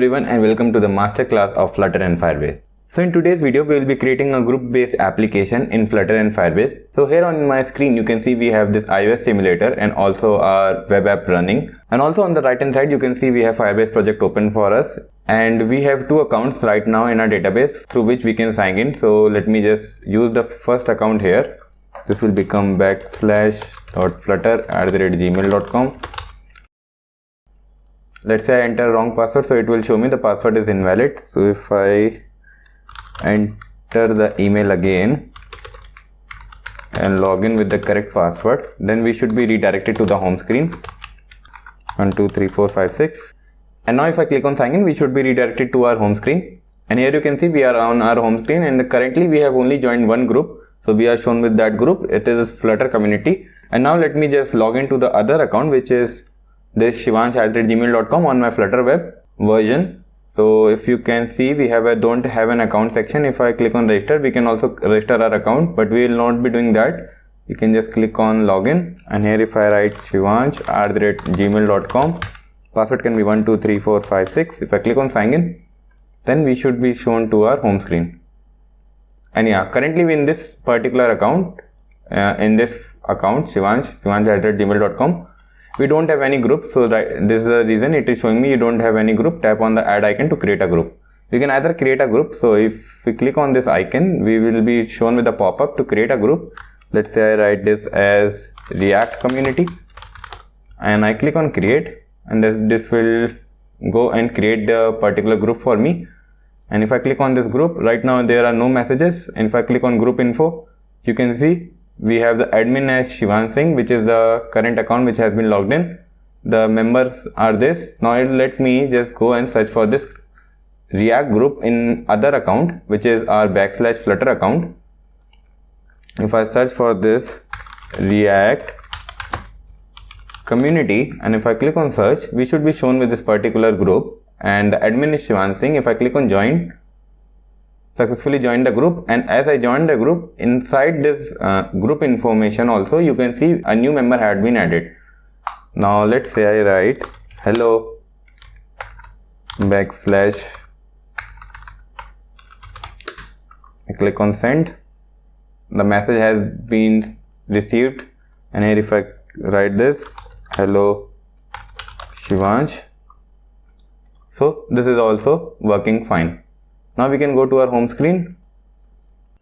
everyone and welcome to the masterclass of Flutter and Firebase. So in today's video we will be creating a group-based application in Flutter and Firebase. So here on my screen you can see we have this iOS simulator and also our web app running. And also on the right hand side you can see we have Firebase project open for us. And we have two accounts right now in our database through which we can sign in. So let me just use the first account here. This will become backslash.flutter@gmail.com. Let's say I enter wrong password, so it will show me the password is invalid. So if I enter the email again and log in with the correct password, then we should be redirected to the home screen. 1 2 3 4 5 6. And now if I click on sign in, we should be redirected to our home screen. And here you can see we are on our home screen, and currently we have only joined one group. So we are shown with that group. It is Flutter community. And now let me just log into the other account, which is this shivansh@gmail.com on my Flutter web version. So if you can see, we don't have an account section. If I click on register, we can also register our account, but we will not be doing that. You can just click on login, and here if I write shivansh@gmail.com, password can be 1 2 3 4 5 6. If I click on sign in, then we should be shown to our home screen. And yeah, currently we in this particular account, shivansh@gmail.com, we don't have any group. So this is the reason it is showing me you don't have any group. Tap on the add icon to create a group. We can either create a group. So if we click on this icon, we will be shown with a pop-up to create a group. Let's say I write this as React community, and I click on create, and this will go and create the particular group for me. And if I click on this group, right now there are no messages. And if I click on group info, you can see we have the admin as Shivan Singh, which is the current account which has been logged in. The members are this. Now let me just go and search for this React group in other account, which is our /Flutter account. If I search for this React community, and if I click on search, we should be shown with this particular group, and the admin is Shivan Singh. If I click on join, successfully joined the group, and as I joined the group, inside this group information also you can see a new member had been added. Now let's say I write hello /. I click on send. The message has been received, and here if I write this hello Shivansh, so this is also working fine. Now we can go to our home screen.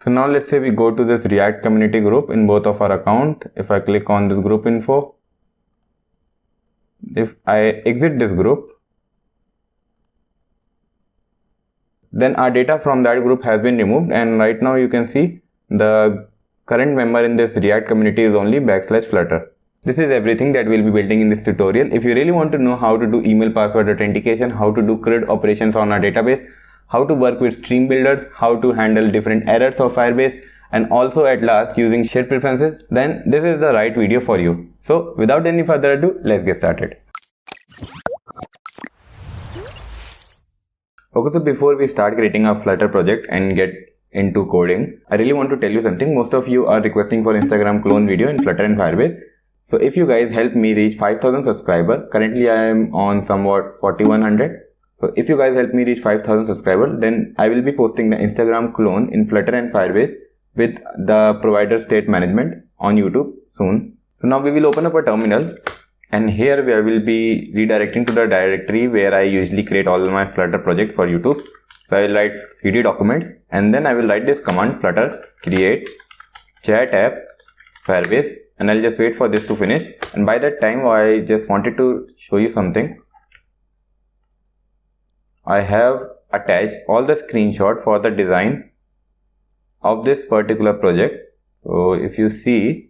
So now let's say we go to this React community group in both of our account. If I click on this group info, if I exit this group, then our data from that group has been removed, and right now you can see the current member in this React community is only /Flutter. This is everything that we'll be building in this tutorial. If you really want to know how to do email password authentication, how to do CRUD operations on our database, how to work with stream builders, how to handle different errors of Firebase, and also at last using shared preferences, then this is the right video for you. So without any further ado, let's get started. Okay, so before we start creating our Flutter project and get into coding, I really want to tell you something. Most of you are requesting for Instagram clone video in Flutter and Firebase. So if you guys help me reach 5,000 subscribers, currently I am on somewhat 4,100. So if you guys help me reach 5,000 subscribers, then I will be posting the Instagram clone in Flutter and Firebase with the provider state management on YouTube soon. So now we will open up a terminal, and here I will be redirecting to the directory where I usually create all my Flutter project for YouTube. So I will write cd documents, and then I will write this command flutter create chat app Firebase, and I'll just wait for this to finish. And by that time I just wanted to show you something. I have attached all the screenshot for the design of this particular project. So if you see,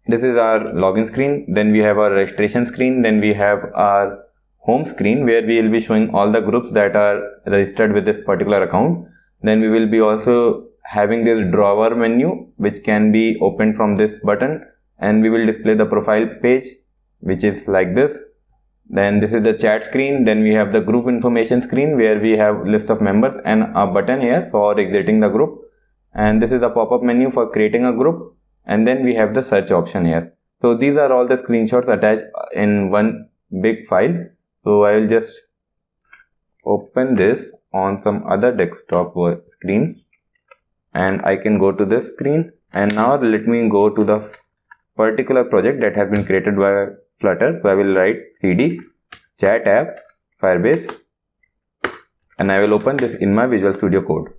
this is our login screen, then we have our registration screen, then we have our home screen where we will be showing all the groups that are registered with this particular account. Then we will be also having this drawer menu which can be opened from this button, and we will display the profile page which is like this. Then this is the chat screen. Then we have the group information screen where we have list of members and a button here for exiting the group. And this is the pop-up menu for creating a group. And then we have the search option here. So these are all the screenshots attached in one big file. So I will just open this on some other desktop screen, and I can go to this screen. And now let me go to the particular project that has been created by Flutter. So I will write cd chat app Firebase, and I will open this in my Visual Studio Code.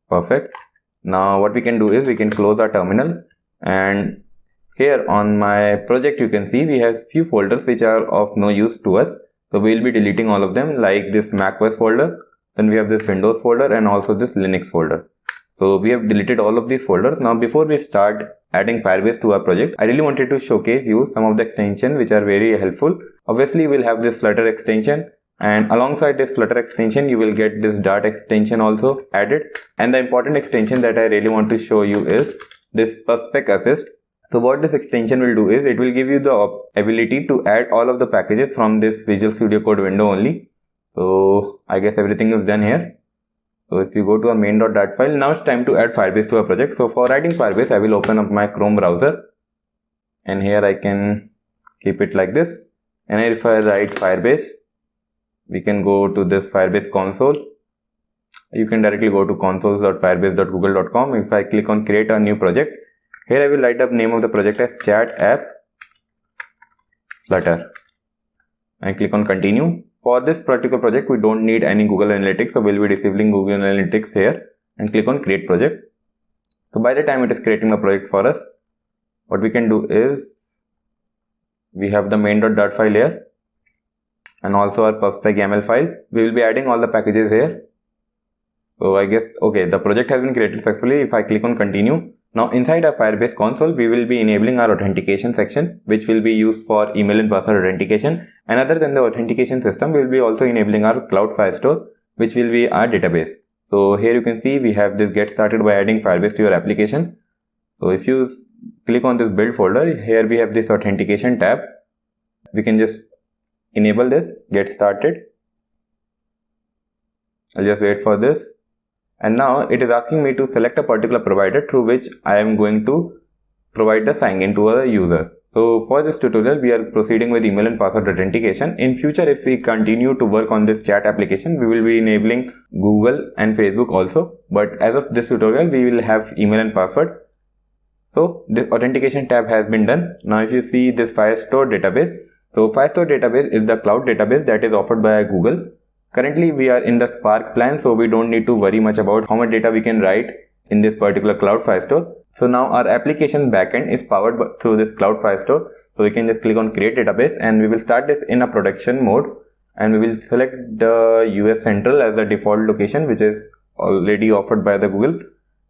Perfect. Now what we can do is we can close our terminal, and here on my project you can see we have few folders which are of no use to us. So we will be deleting all of them, like this macOS folder, then we have this Windows folder, and also this Linux folder. So we have deleted all of these folders. Now before we start adding Firebase to our project, I really wanted to showcase you some of the extensions which are very helpful. Obviously we'll have this Flutter extension, and alongside this Flutter extension you will get this Dart extension also added. And the important extension that I really want to show you is this Perspec Assist. So what this extension will do is it will give you the ability to add all of the packages from this Visual Studio Code window only. So I guess everything is done here. So if you go to our main.dart file, now it's time to add Firebase to our project. So for adding Firebase, I will open up my Chrome browser, and here I can keep it like this. And if I write Firebase, we can go to this Firebase console. You can directly go to consoles.firebase.google.com. If I click on create a new project, here I will write up name of the project as chat app Flutter, and click on continue. For this particular project, we don't need any Google Analytics, so we'll be disabling Google Analytics here, and click on create project. So by the time it is creating the project for us, what we can do is we have the main.dart file here, and also our Perspec YAML file. We will be adding all the packages here. So I guess, okay, the project has been created successfully. If I click on continue, now inside our Firebase console, we will be enabling our authentication section, which will be used for email and password authentication. And other than the authentication system, we will be also enabling our Cloud Firestore, which will be our database. So here you can see we have this get started by adding Firebase to your application. So if you click on this build folder, here we have this authentication tab. We can just enable this, get started. I'll just wait for this. And now it is asking me to select a particular provider through which I am going to provide the sign in to a user. So for this tutorial, we are proceeding with email and password authentication. In future, if we continue to work on this chat application, we will be enabling Google and Facebook also. But as of this tutorial, we will have email and password. So the authentication tab has been done. Now if you see this Firestore database, so Firestore database is the cloud database that is offered by Google. Currently we are in the Spark plan, so we don't need to worry much about how much data we can write in this particular Cloud Firestore. So now our application backend is powered through this Cloud Firestore. So we can just click on create database, and we will start this in a production mode, and we will select the US Central as the default location, which is already offered by the Google.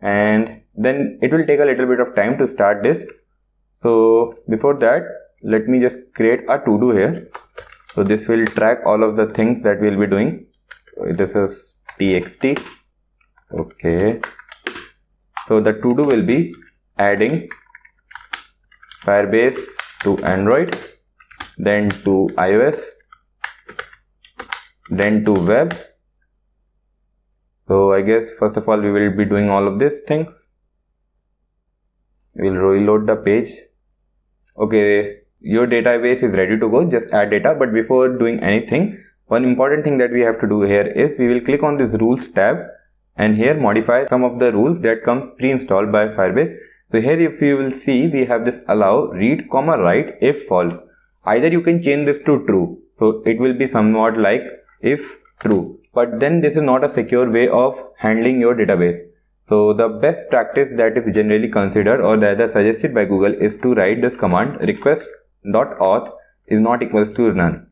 And then it will take a little bit of time to start this. So before that, let me just create a to-do here. So this will track all of the things that we'll be doing. This is txt. Okay. So the to-do will be adding Firebase to Android, then to iOS, then to web. So I guess first of all we will be doing all of these things. We'll reload the page. Okay. Your database is ready to go, just add data. But before doing anything, one important thing that we have to do here is we will click on this rules tab, and here modify some of the rules that comes pre-installed by Firebase. So here if you will see, we have this allow read comma write if false. Either you can change this to true, so it will be somewhat like if true, but then this is not a secure way of handling your database. So the best practice that is generally considered or that is suggested by Google is to write this command request.auth is not equals to none.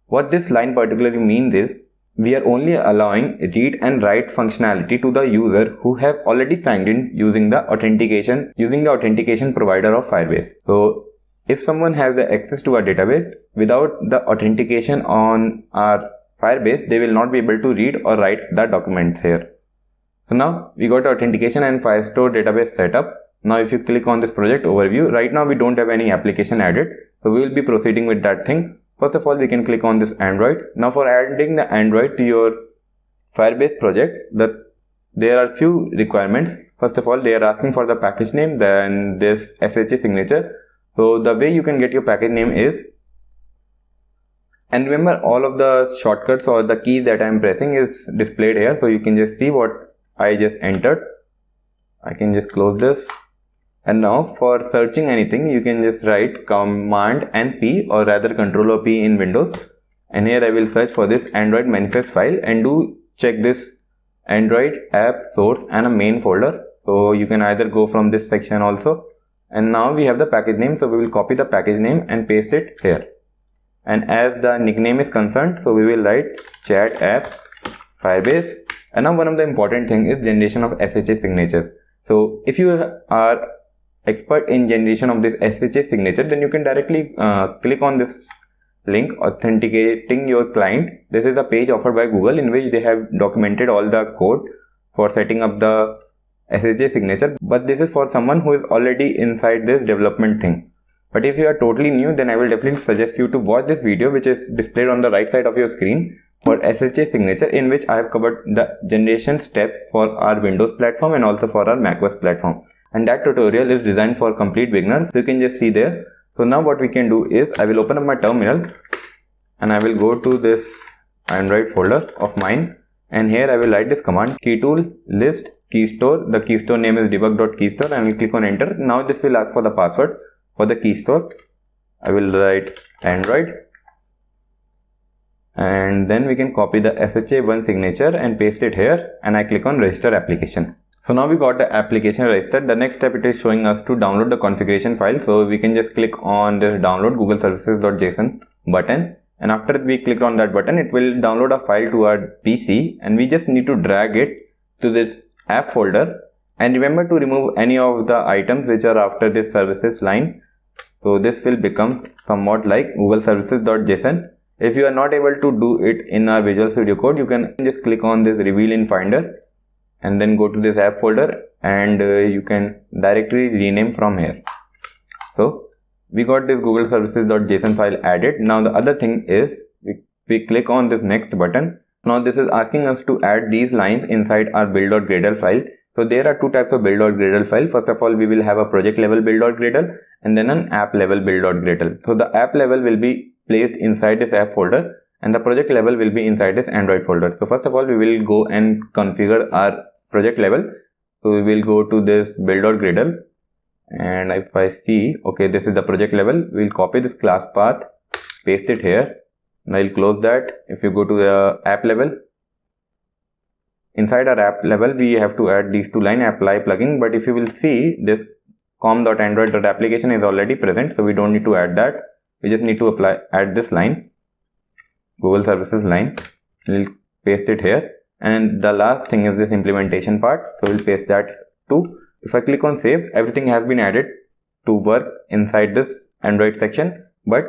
What this line particularly means is we are only allowing read and write functionality to the user who have already signed in using the authentication provider of Firebase. So if someone has the access to our database without the authentication on our Firebase, they will not be able to read or write the documents here. So now we got authentication and Firestore database setup. Now if you click on this project overview, right now we don't have any application added, so we will be proceeding with that thing. First of all, we can click on this Android. Now for adding the Android to your Firebase project, there are few requirements. First of all, they are asking for the package name, then this SHA signature. So the way you can get your package name is, and remember all of the shortcuts or the keys that I am pressing is displayed here, so you can just see what I just entered. I can just close this, and now for searching anything you can just write Command and P, or rather Control or P in Windows, and here I will search for this Android manifest file, and do check this Android app source and a main folder. So you can either go from this section also. And now we have the package name, so we will copy the package name and paste it here. And as the nickname is concerned, so we will write chat app Firebase. And now one of the important thing is generation of SHA signature. So if you are expert in generation of this SHA signature, then you can directly click on this link, authenticating your client. This is a page offered by Google in which they have documented all the code for setting up the SHA signature, but this is for someone who is already inside this development thing. But if you are totally new, then I will definitely suggest you to watch this video, which is displayed on the right side of your screen, for SHA signature, in which I have covered the generation step for our Windows platform and also for our macOS platform. And that tutorial is designed for complete beginners, so you can just see there. So now what we can do is, I will open up my terminal and I will go to this Android folder of mine, and here I will write this command keytool list keystore. The keystore name is debug.keystore, and I will click on enter. Now this will ask for the password for the keystore. I will write Android, and then we can copy the SHA1 signature and paste it here, and I click on register application. So now we got the application registered. The next step, it is showing us to download the configuration file. So we can just click on this download Google services.json button, and after we click on that button, it will download a file to our PC, and we just need to drag it to this app folder. And remember to remove any of the items which are after this services line. So this will become somewhat like Google services.json. If you are not able to do it in our Visual Studio Code, you can just click on this reveal in Finder and then go to this app folder, and you can directly rename from here. So we got this Google services.json file added. Now the other thing is, we click on this next button. Now this is asking us to add these lines inside our build.gradle file. So there are two types of build.gradle file. First of all, we will have a project level build.gradle and then an app level build.gradle. So the app level will be placed inside this app folder, and the project level will be inside this Android folder. So first of all, we will go and configure our project level. So we will go to this build.gradle, and if I see, okay, this is the project level, we'll copy this class path, paste it here, and I'll close that. If you go to the app level, inside our app level, we have to add these two lines, apply plugin. But if you will see, this com.android.application is already present, so we don't need to add that. We just need to add this line, Google services line. We'll paste it here. And the last thing is this implementation part, so we'll paste that too. If I click on save, everything has been added to work inside this Android section, but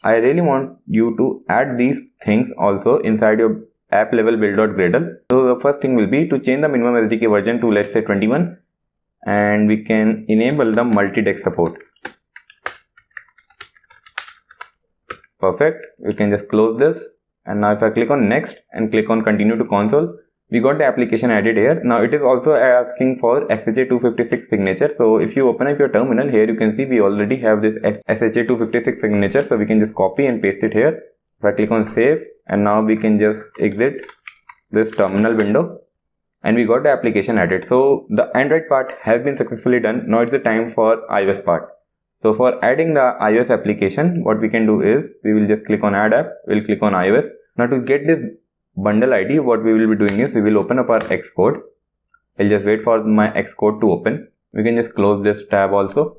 I really want you to add these things also inside your app level build.gradle. So the first thing will be to change the minimum SDK version to, let's say, 21, and we can enable the multi-deck support. Perfect. We can just close this. And now if I click on next and click on continue to console, we got the application added here. Now it is also asking for SHA256 signature. So if you open up your terminal, here you can see we already have this SHA256 signature. So we can just copy and paste it here. If I click on save, and now we can just exit this terminal window, and we got the application added. So the Android part has been successfully done. Now it's the time for iOS part. So for adding the iOS application, what we can do is, we will just click on add app, we'll click on iOS. Now to get this bundle ID, what we will be doing is, we will open up our Xcode. I'll just wait for my Xcode to open. We can just close this tab also.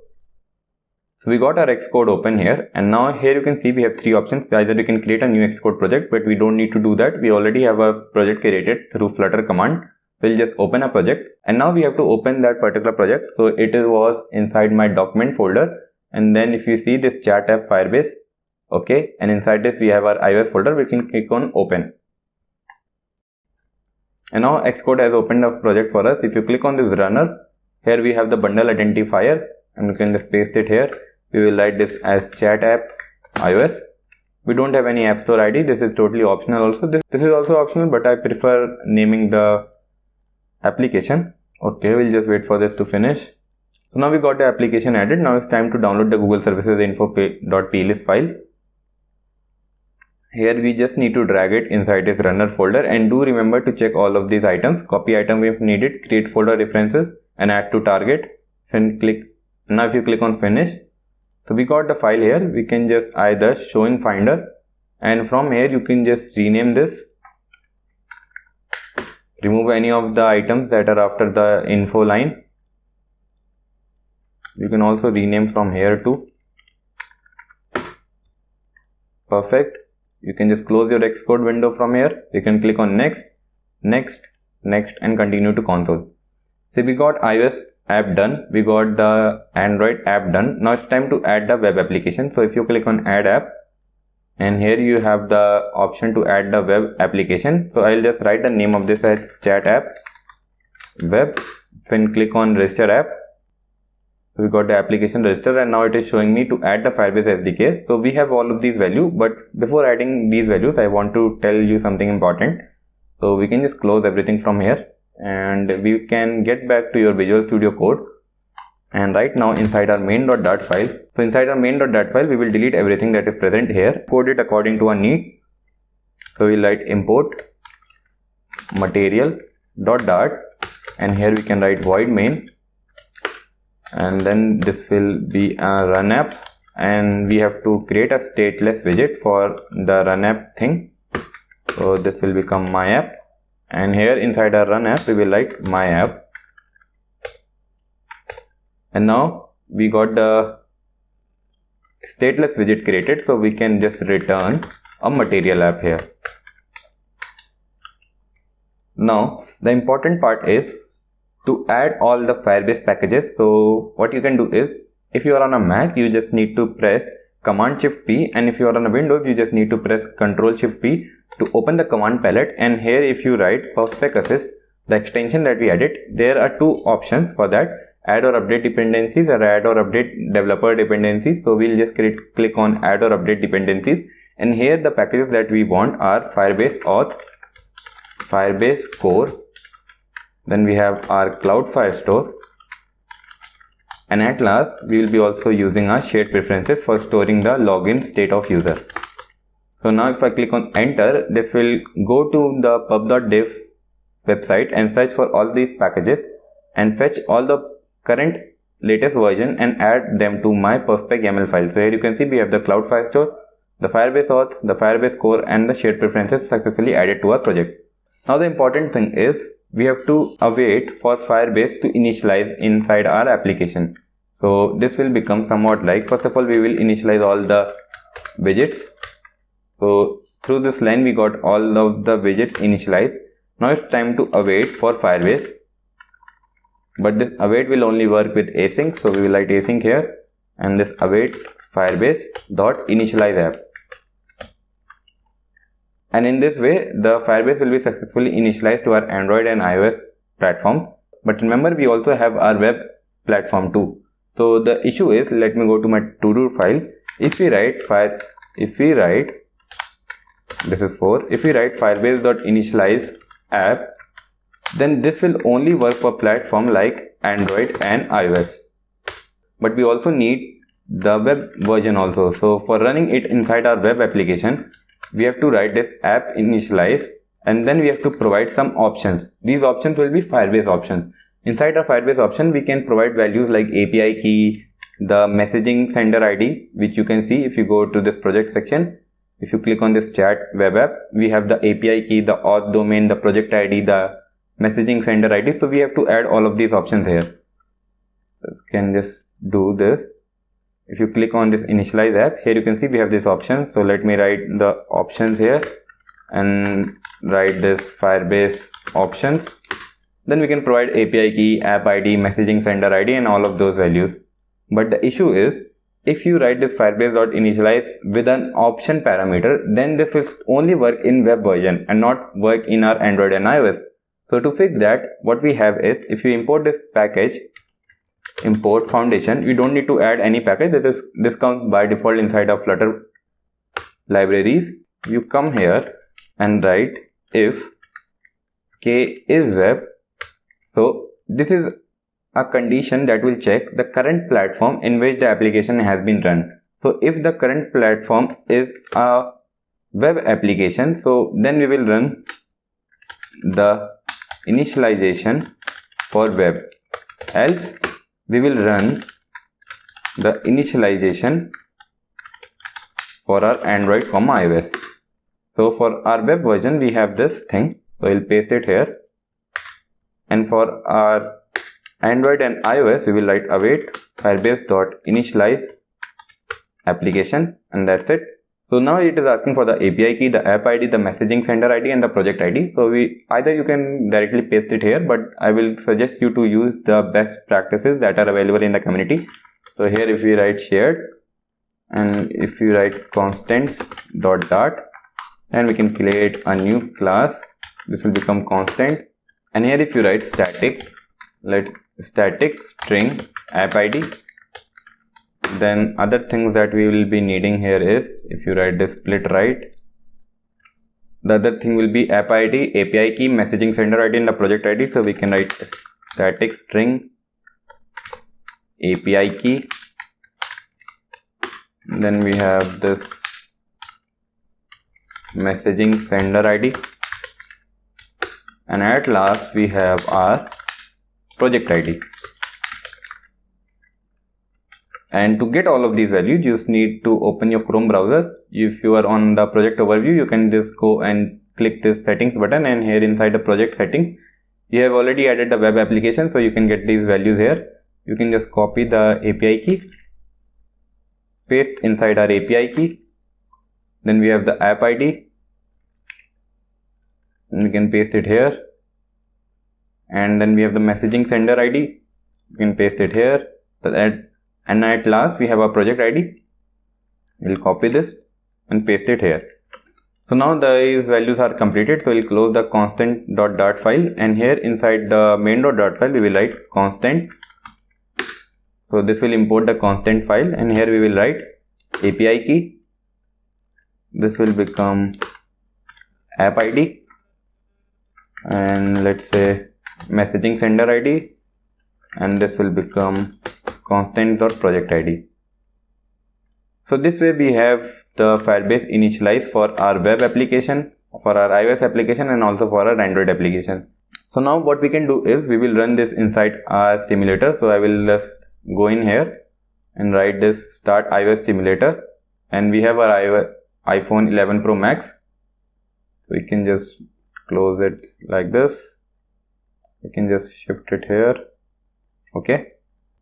So we got our Xcode open here, and now here you can see we have three options. Either you can create a new Xcode project, but we don't need to do that. We already have a project created through Flutter command. We'll just open a project, and now we have to open that particular project. So it was inside my document folder. And then if you see this chat app Firebase, okay, and inside this we have our iOS folder. We can click on open. And now Xcode has opened a project for us. If you click on this runner, here we have the bundle identifier, and you can just paste it here. We will write this as chat app iOS. We don't have any app store ID. This is totally optional also. This is also optional, but I prefer naming the application. Okay, we'll just wait for this to finish. So now we got the application added. Now it's time to download the Google Services info.plist file. Here we just need to drag it inside this runner folder, and do remember to check all of these items. Copy item if needed, create folder references, and add to target. Then now if you click on finish, so we got the file here. We can just either show in Finder, and from here you can just rename this. Remove any of the items that are after the info line. You can also rename from here too. Perfect. You can just close your Xcode window from here. You can click on next, next, next, and continue to console. So we got iOS app done. We got the Android app done. Now it's time to add the web application. So if you click on add app, and here you have the option to add the web application. So I'll just write the name of this as chat app web. Then click on register app. So we got the application register, and now it is showing me to add the Firebase SDK. So we have all of these values, but before adding these values, I want to tell you something important. So we can just close everything from here, and we can get back to your Visual Studio Code. And right now inside our main.dat file, so inside our main.dat file, we will delete everything that is present here, code it according to our need. So we'll write import material.dart, and here we can write void main. And then this will be a run app, and we have to create a stateless widget for the run app thing. So this will become my app, and here inside our run app we will write my app. And now we got the stateless widget created, so we can just return a material app here. Now the important part is to add all the Firebase packages. So what you can do is, if you are on a Mac, you just need to press Command Shift P, and if you are on a Windows, you just need to press Control Shift P to open the command palette. And here if you write Perspec Assist, the extension that we added, there are two options for that: add or update dependencies, or add or update developer dependencies. So we'll just click on add or update dependencies, and here the packages that we want are Firebase Auth, Firebase Core, then we have our Cloud Firestore, and at last we will be also using our shared preferences for storing the login state of user. So now if I click on enter, this will go to the pub.dev website and search for all these packages and fetch all the current latest version and add them to my Perspec YAML file. So here you can see we have the Cloud Firestore, the Firebase Auth, the Firebase Core, and the shared preferences successfully added to our project. Now the important thing is, we have to await for Firebase to initialize inside our application. So this will become somewhat like, first of all, we will initialize all the widgets. So through this line we got all of the widgets initialized. Now it's time to await for Firebase, but this await will only work with async. So we will write async here, and this await Firebase dot initialize app. And in this way, the Firebase will be successfully initialized to our Android and iOS platforms. But remember, we also have our web platform too. So the issue is, let me go to my to-do file. If we write Firebase.initialize app, then this will only work for platform like Android and iOS. But we also need the web version also. So for running it inside our web application, we have to write this app initialize, and then we have to provide some options. These options will be Firebase options. Inside our Firebase option, we can provide values like API key, the messaging sender ID, which you can see if you go to this project section. If you click on this chat web app, we have the API key, the auth domain, the project ID, the messaging sender ID. So we have to add all of these options here. So you can just do this. If you click on this initialize app, here you can see we have this option. So let me write the options here and write this Firebase options. Then we can provide API key, app ID, messaging sender ID, and all of those values. But the issue is, if you write this Firebase.initialize with an option parameter, then this will only work in web version and not work in our Android and iOS. So to fix that, what we have is, if you import this package, import foundation, we don't need to add any package. This comes by default inside of Flutter libraries. You come here and write if k is web. So this is a condition that will check the current platform in which the application has been run. So if the current platform is a web application, so then we will run the initialization for web, else we will run the initialization for our Android, iOS. So for our web version we have this thing, so we'll paste it here, and for our Android and iOS we will write await firebase.initialize application, and that's it. So now it is asking for the API key, the app ID, the messaging sender ID and the project ID. So either you can directly paste it here, but I will suggest you to use the best practices that are available in the community. So here if we write shared, and if you write constants dot, and we can create a new class, this will become constant. And here if you write static string app ID, then other things that we will be needing here is, if you write this split right, the other thing will be app ID, API key, messaging sender ID and the project ID. So we can write static string API key, then we have this messaging sender ID, and at last we have our project ID. And to get all of these values, you just need to open your Chrome browser. If you are on the project overview, you can just go and click this settings button, and here inside the project settings, you have already added the web application, so you can get these values here. You can just copy the API key, paste inside our API key, then we have the app ID, and we can paste it here, and then we have the messaging sender ID, you can paste it here, and at last we have our project ID. We'll copy this and paste it here. So now these values are completed, so we'll close the constant.dart file, and here inside the main.dart file we will write constant. So this will import the constant file, and here we will write API key, this will become app ID, and let's say messaging sender ID, and this will become constants.project ID. So this way we have the Firebase initialized for our web application, for our iOS application, and also for our Android application. So now what we can do is we will run this inside our simulator. So I will just go in here and write this start iOS simulator, and we have our iPhone 11 Pro Max. So we can just close it like this. We can just shift it here. Okay.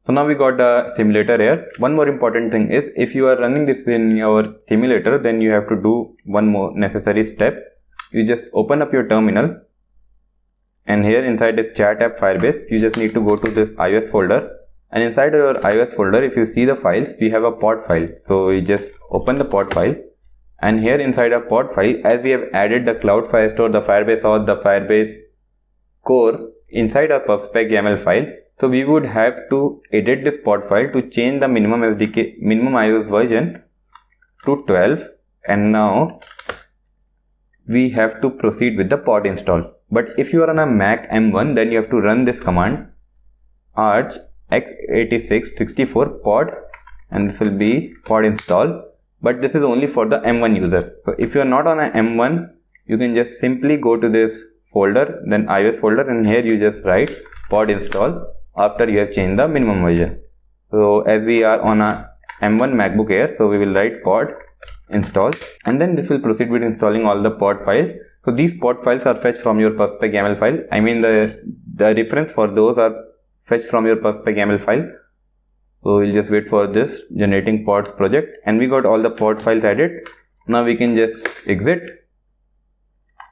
So now we got the simulator here. One more important thing is, if you are running this in your simulator, then you have to do one more necessary step. You just open up your terminal, and here inside this chat app Firebase, you just need to go to this iOS folder, and inside your iOS folder, if you see the files, we have a pod file. So we just open the pod file, and here inside a pod file, as we have added the Cloud Firestore, the Firebase auth, the Firebase core inside our pubspec YAML file, so we would have to edit this pod file to change the minimum iOS version to 12, and now we have to proceed with the pod install. But if you are on a Mac M1, then you have to run this command arch x86 pod, and this will be pod install, but this is only for the M1 users. So if you are not on a M1, you can just simply go to this folder, then iOS folder, and here you just write pod install after you have changed the minimum version. So as we are on a M1 MacBook Air, so we will write pod install, and then this will proceed with installing all the pod files. So these pod files are fetched from your pubspec YAML file. I mean the reference for those are fetched from your pubspec YAML file. So we'll just wait for this generating pods project, and we got all the pod files added. Now we can just exit,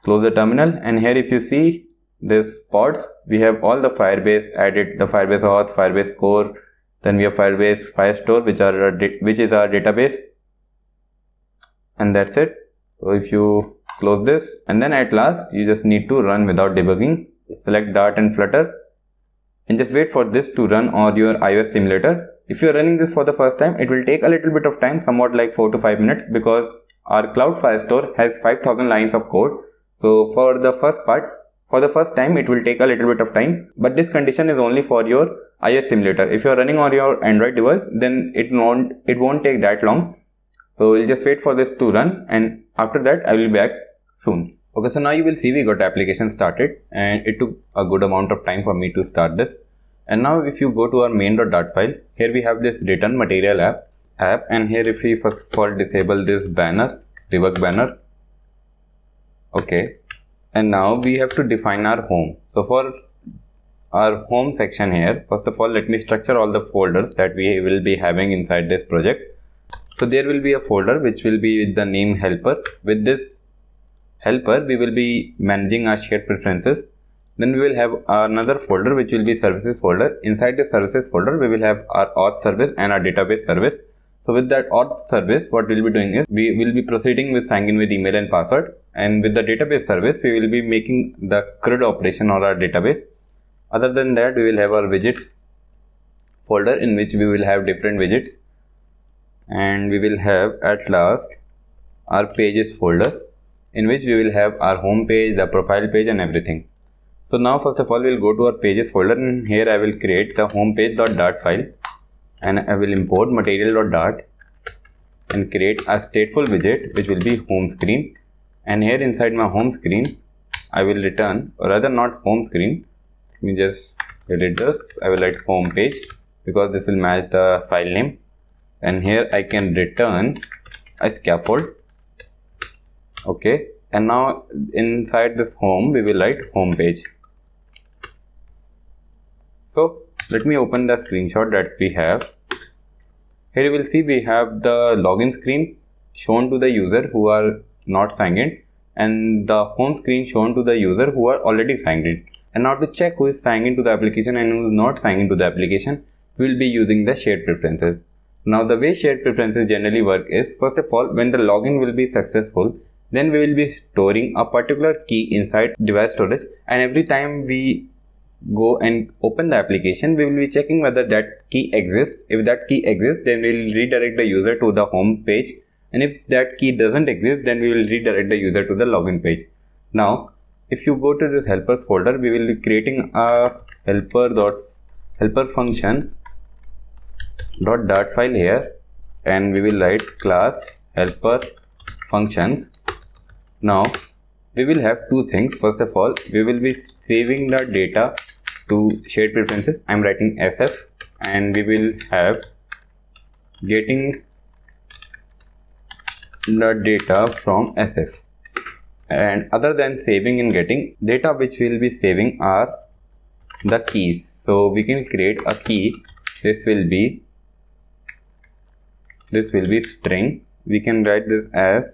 close the terminal, and here if you see this pods, we have all the Firebase added, the Firebase auth, Firebase core, then we have Firebase Firestore, which is our database, and that's it. So if you close this, and then at last you just need to run without debugging, select Dart and Flutter, and just wait for this to run on your iOS simulator. If you are running this for the first time, it will take a little bit of time, somewhat like 4 to 5 minutes, because our Cloud Firestore has 5000 lines of code. So for the first time it will take a little bit of time, but this condition is only for your iOS simulator. If you are running on your Android device, then it won't take that long. So we'll just wait for this to run, and after that I will be back soon. Okay, so now you will see we got the application started, and it took a good amount of time for me to start this. And now if you go to our main.dart file, here we have this return material app, and here if we first of all disable this banner, debug banner. Okay, and now we have to define our home. So for our home section here, first of all let me structure all the folders that we will be having inside this project. So there will be a folder which will be with the name helper. With this helper we will be managing our shared preferences. Then we will have another folder which will be services folder. Inside the services folder we will have our auth service and our database service. So with that auth service, what we will be doing is we will be proceeding with sign in with email and password, and with the database service we will be making the CRUD operation on our database. Other than that, we will have our widgets folder in which we will have different widgets, and we will have at last our pages folder in which we will have our home page, the profile page and everything. So now first of all we will go to our pages folder, and here I will create the homepage.dart file, and I will import material.dart and create a stateful widget which will be home screen. And here inside my home screen I will return, or rather not home screen, let me just edit this. I will write home page because this will match the file name, and here I can return a scaffold. Okay, and now inside this home we will write home page. So let me open the screenshot that we have. Here you will see we have the login screen shown to the user who are not signed in, and the home screen shown to the user who are already signed in. And now to check who is signed into the application and who is not signed into the application, we will be using the shared preferences. Now the way shared preferences generally work is, first of all, when the login will be successful, then we will be storing a particular key inside device storage, and every time we go and open the application we will be checking whether that key exists. If that key exists, then we will redirect the user to the home page, and if that key doesn't exist, then we will redirect the user to the login page. Now if you go to this helper folder, we will be creating a helper function .dart file here, and we will write class helper functions. Now we will have two things. First of all, we will be saving the data to shared preferences. I am writing SF, and we will have getting the data from SF. And other than saving and getting, data which we will be saving are the keys. So we can create a key. This will be string. We can write this as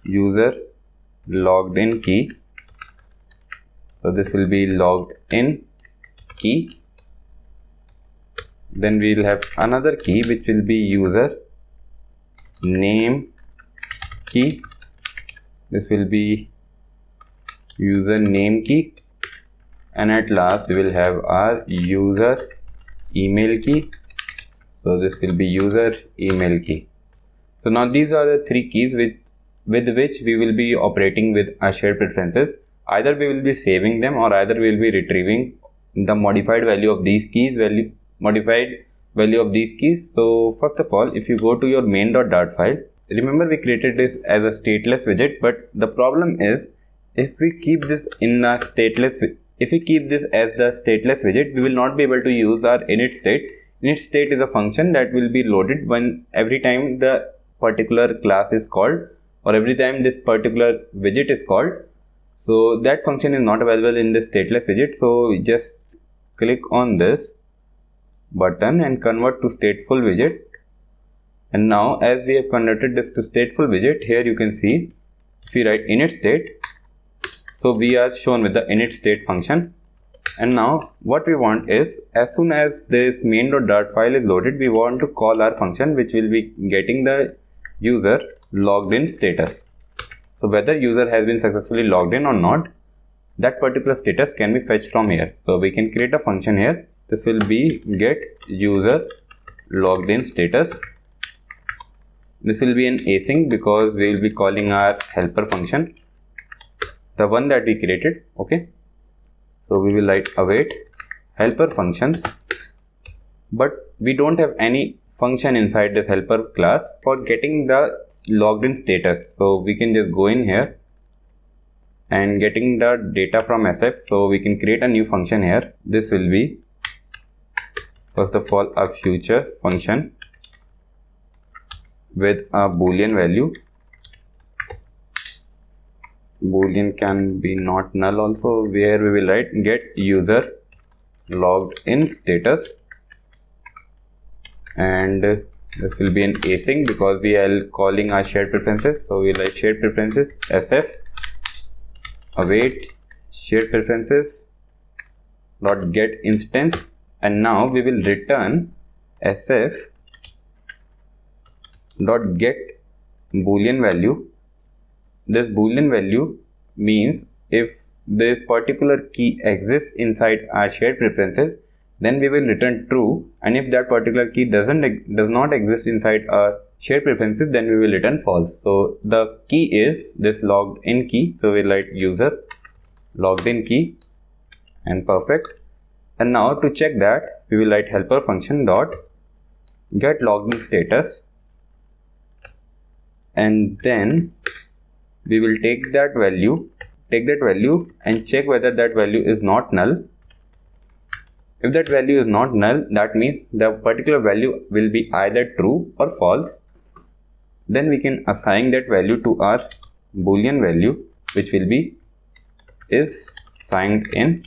user logged in key. So this will be logged in key. Then we will have another key which will be user name key. This will be user name key, and at last we will have our user email key. So this will be user email key. So now these are the three keys with which we will be operating with our shared preferences. Either we will be saving them, or either we will be retrieving the modified value of these keys, So first of all, if you go to your main.dart file, remember we created this as a stateless widget, but the problem is if we keep this as the stateless widget, we will not be able to use our init state. Init state is a function that will be loaded when every time the particular class is called, or every time this particular widget is called. So that function is not available in the stateless widget. So we just click on this button and convert to stateful widget. And now as we have converted this to stateful widget, here you can see if we write init state, so we are shown with the init state function. And now what we want is, as soon as this main.dart file is loaded, we want to call our function which will be getting the user logged in status. So whether user has been successfully logged in or not, that particular status can be fetched from here. So we can create a function here. This will be get user logged in status. This will be an async because we will be calling our helper function, the one that we created. Okay, so we will write await helper functions, but we don't have any function inside this helper class for getting the logged in status. So we can just go in here and getting the data from SF. So we can create a new function here. This will be first of all a future function with a boolean value. Boolean can be not null also, where we will write get user logged in status, and this will be an async because we are calling our shared preferences. So we write shared preferences SF await shared preferences dot get instance, and now we will return SF dot get boolean value. This boolean value means if this particular key exists inside our shared preferences, then we will return true, and if that particular key does not exist inside our shared preferences, then we will return false. So the key is this logged in key, so we write user logged in key and perfect. And now to check that, we will write helper function dot get logged in status, and then we will take that value and check whether that value is not null. If that value is not null, that means the particular value will be either true or false. Then we can assign that value to our boolean value, which will be is signed in.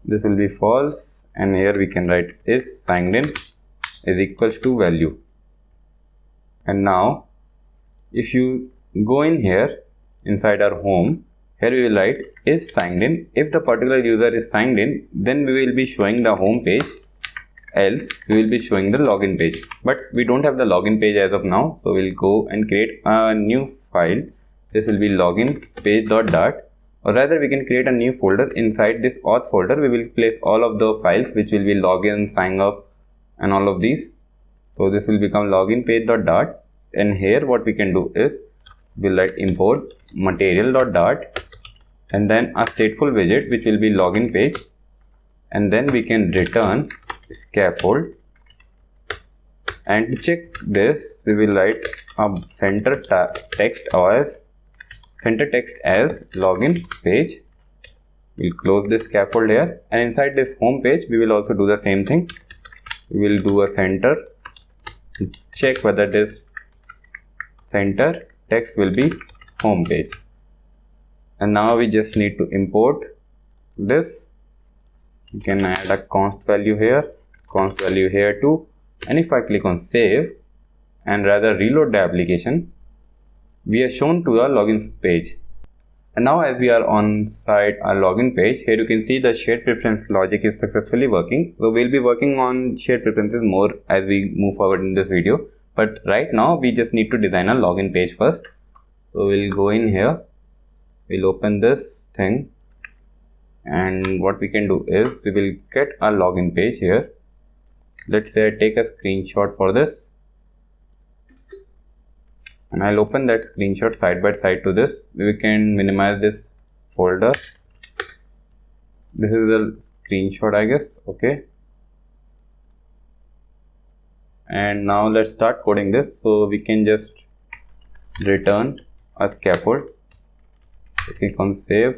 This will be false, and here we can write is signed in is equals to value. And now if you go in here inside our home, here we will write is signed in. If the particular user is signed in, then we will be showing the home page, else we will be showing the login page. But we don't have the login page as of now, so we'll go and create a new file. This will be login page.dart, or rather we can create a new folder. Inside this auth folder we will place all of the files which will be login, sign up and all of these. So this will become login page.dart, and here what we can do is we'll write import material.dart and then a stateful widget which will be login page, and then we can return scaffold. And to check this, we will write a center text as login page. We'll close this scaffold here, and inside this home page we will also do the same thing. We will do a center, check whether this center text will be home page. And now we just need to import this. You can add a const value here too, and if I click on save and rather reload the application, we are shown to the login page. And now as we are on site our login page, here you can see the shared preference logic is successfully working. So we'll be working on shared preferences more as we move forward in this video, but right now we just need to design a login page first. So we'll go in here, we'll open this thing, and what we can do is we will get a login page here. Let's say I take a screenshot for this, and I'll open that screenshot side by side to this. We can minimize this folder. This is the screenshot, I guess. Okay, and now let's start coding this. So we can just return a scaffold. Click on save,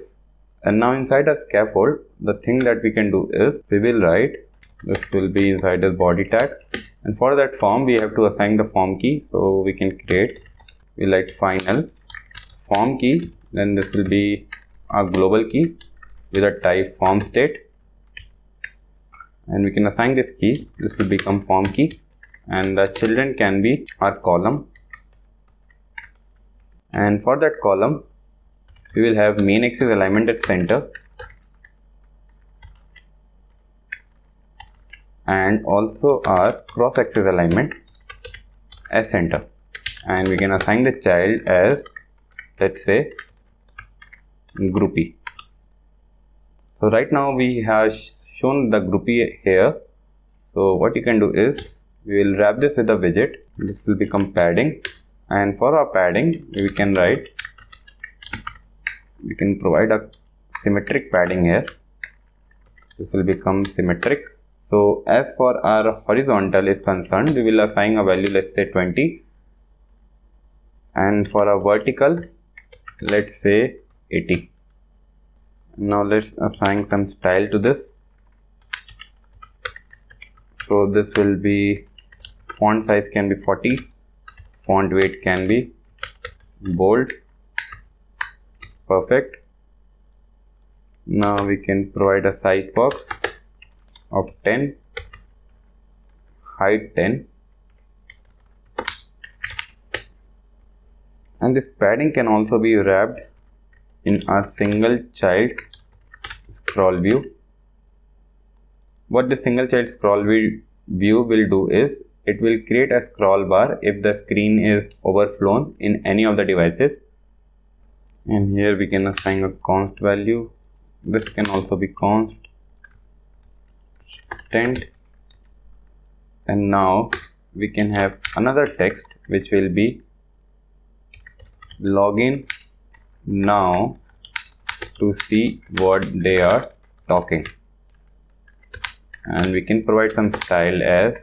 and now inside a scaffold the thing that we can do is we will write, this will be inside the body tag, and for that form we have to assign the form key. So we can create, we write final form key, then this will be a global key with a type form state, and we can assign this key. This will become form key, and the children can be our column, and for that column we will have main axis alignment at center, and also our cross axis alignment as center, and we can assign the child as, let's say, groupie. So right now we have shown the groupie here. So what you can do is we will wrap this with a widget. This will become padding, and for our padding we can write, we can provide a symmetric padding here. This will become symmetric. So as for our horizontal is concerned, we will assign a value, let's say 20, and for a vertical, let's say 80. Now let's assign some style to this. So this will be, font size can be 40, font weight can be bold. Perfect. Now we can provide a size box of 10, height 10, and this padding can also be wrapped in our single child scroll view. What the single child scroll view will do is, it will create a scroll bar if the screen is overflown in any of the devices. And here we can assign a const value. This can also be constant. And now we can have another text which will be login now to see what they are talking. And we can provide some style as,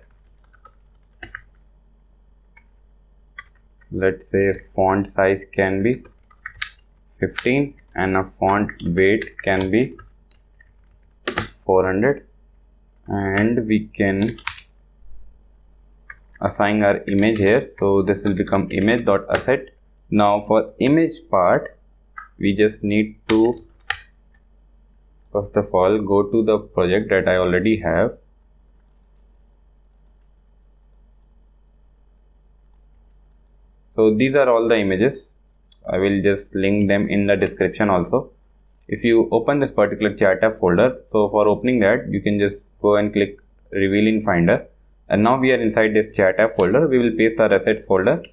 let's say font size can be 15 and a font weight can be 400, and we can assign our image here. So this will become image.asset. Now for image part, we just need to first of all go to the project that I already have. So these are all the images. I will just link them in the description also. If you open this particular chat app folder, so for opening that, you can just go and click reveal in Finder. And now we are inside this chat app folder. We will paste our assets folder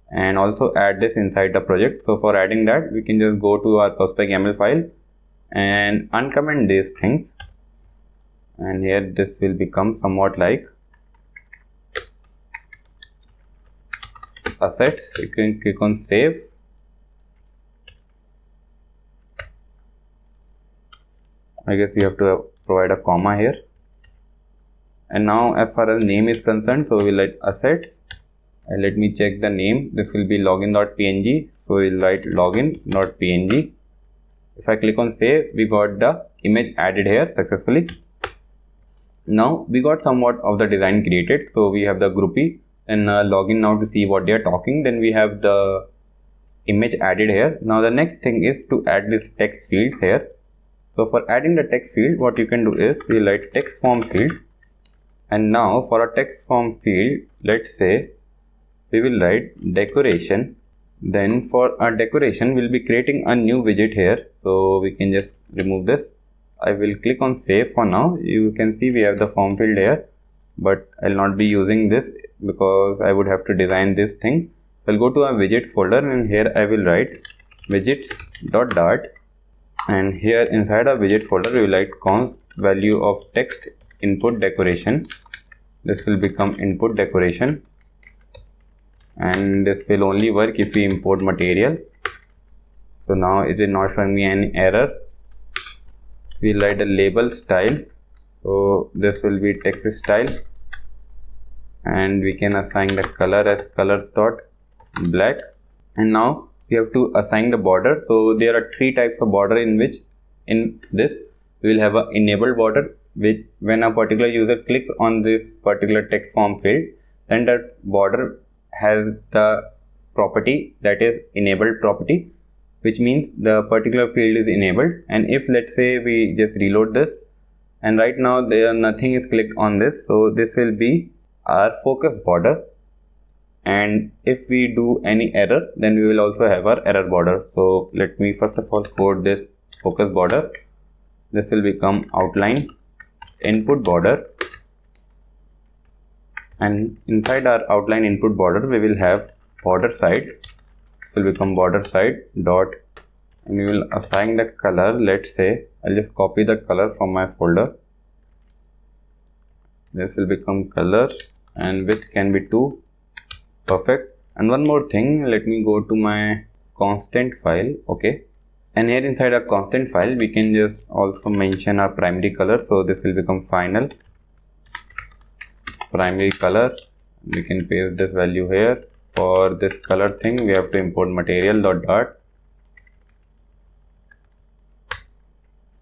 and also add this inside the project. So for adding that, we can just go to our prospect.yaml file and uncomment these things. And here this will become somewhat like assets. You can click on save. I guess you have to provide a comma here. And now as far as name is concerned, so we'll write assets, and let me check the name. This will be login.png, so we'll write login.png. If I click on save, we got the image added here successfully. Now we got somewhat of the design created. So we have the groupie and login now to see what they are talking. Then we have the image added here. Now the next thing is to add this text field here. So for adding the text field, what you can do is we'll write text form field. And now for a text form field, let's say we will write decoration. Then for our decoration, we'll be creating a new widget here. So we can just remove this. I will click on save for now. You can see we have the form field here, but I'll not be using this because I would have to design this thing. I'll go to our widget folder, and here I will write widgets.dart. And here inside our widget folder, we will write const value of text input decoration. This will become input decoration, and this will only work if we import material. So now it is not showing me any error. We'll write a label style. So this will be text style, and we can assign the color as colors.black. And now we have to assign the border. So there are three types of border in which in this we will have a enabled border, which when a particular user clicks on this particular text form field, then that border has the property that is enabled property, which means the particular field is enabled. And if let's say we just reload this, and right now there nothing is clicked on this, so this will be our focus border. And if we do any error, then we will also have our error border. So let me first of all code this focus border. This will become outline input border, and inside our outline input border we will have border side. This will become border side dot, and we will assign the color. Let's say I'll just copy the color from my folder. This will become color, and width can be 2. Perfect. And one more thing, let me go to my constant file. Okay, And here inside our constant file, we can just also mention our primary color. So this will become final primary color. We can paste this value here. For this color thing, we have to import material.dart.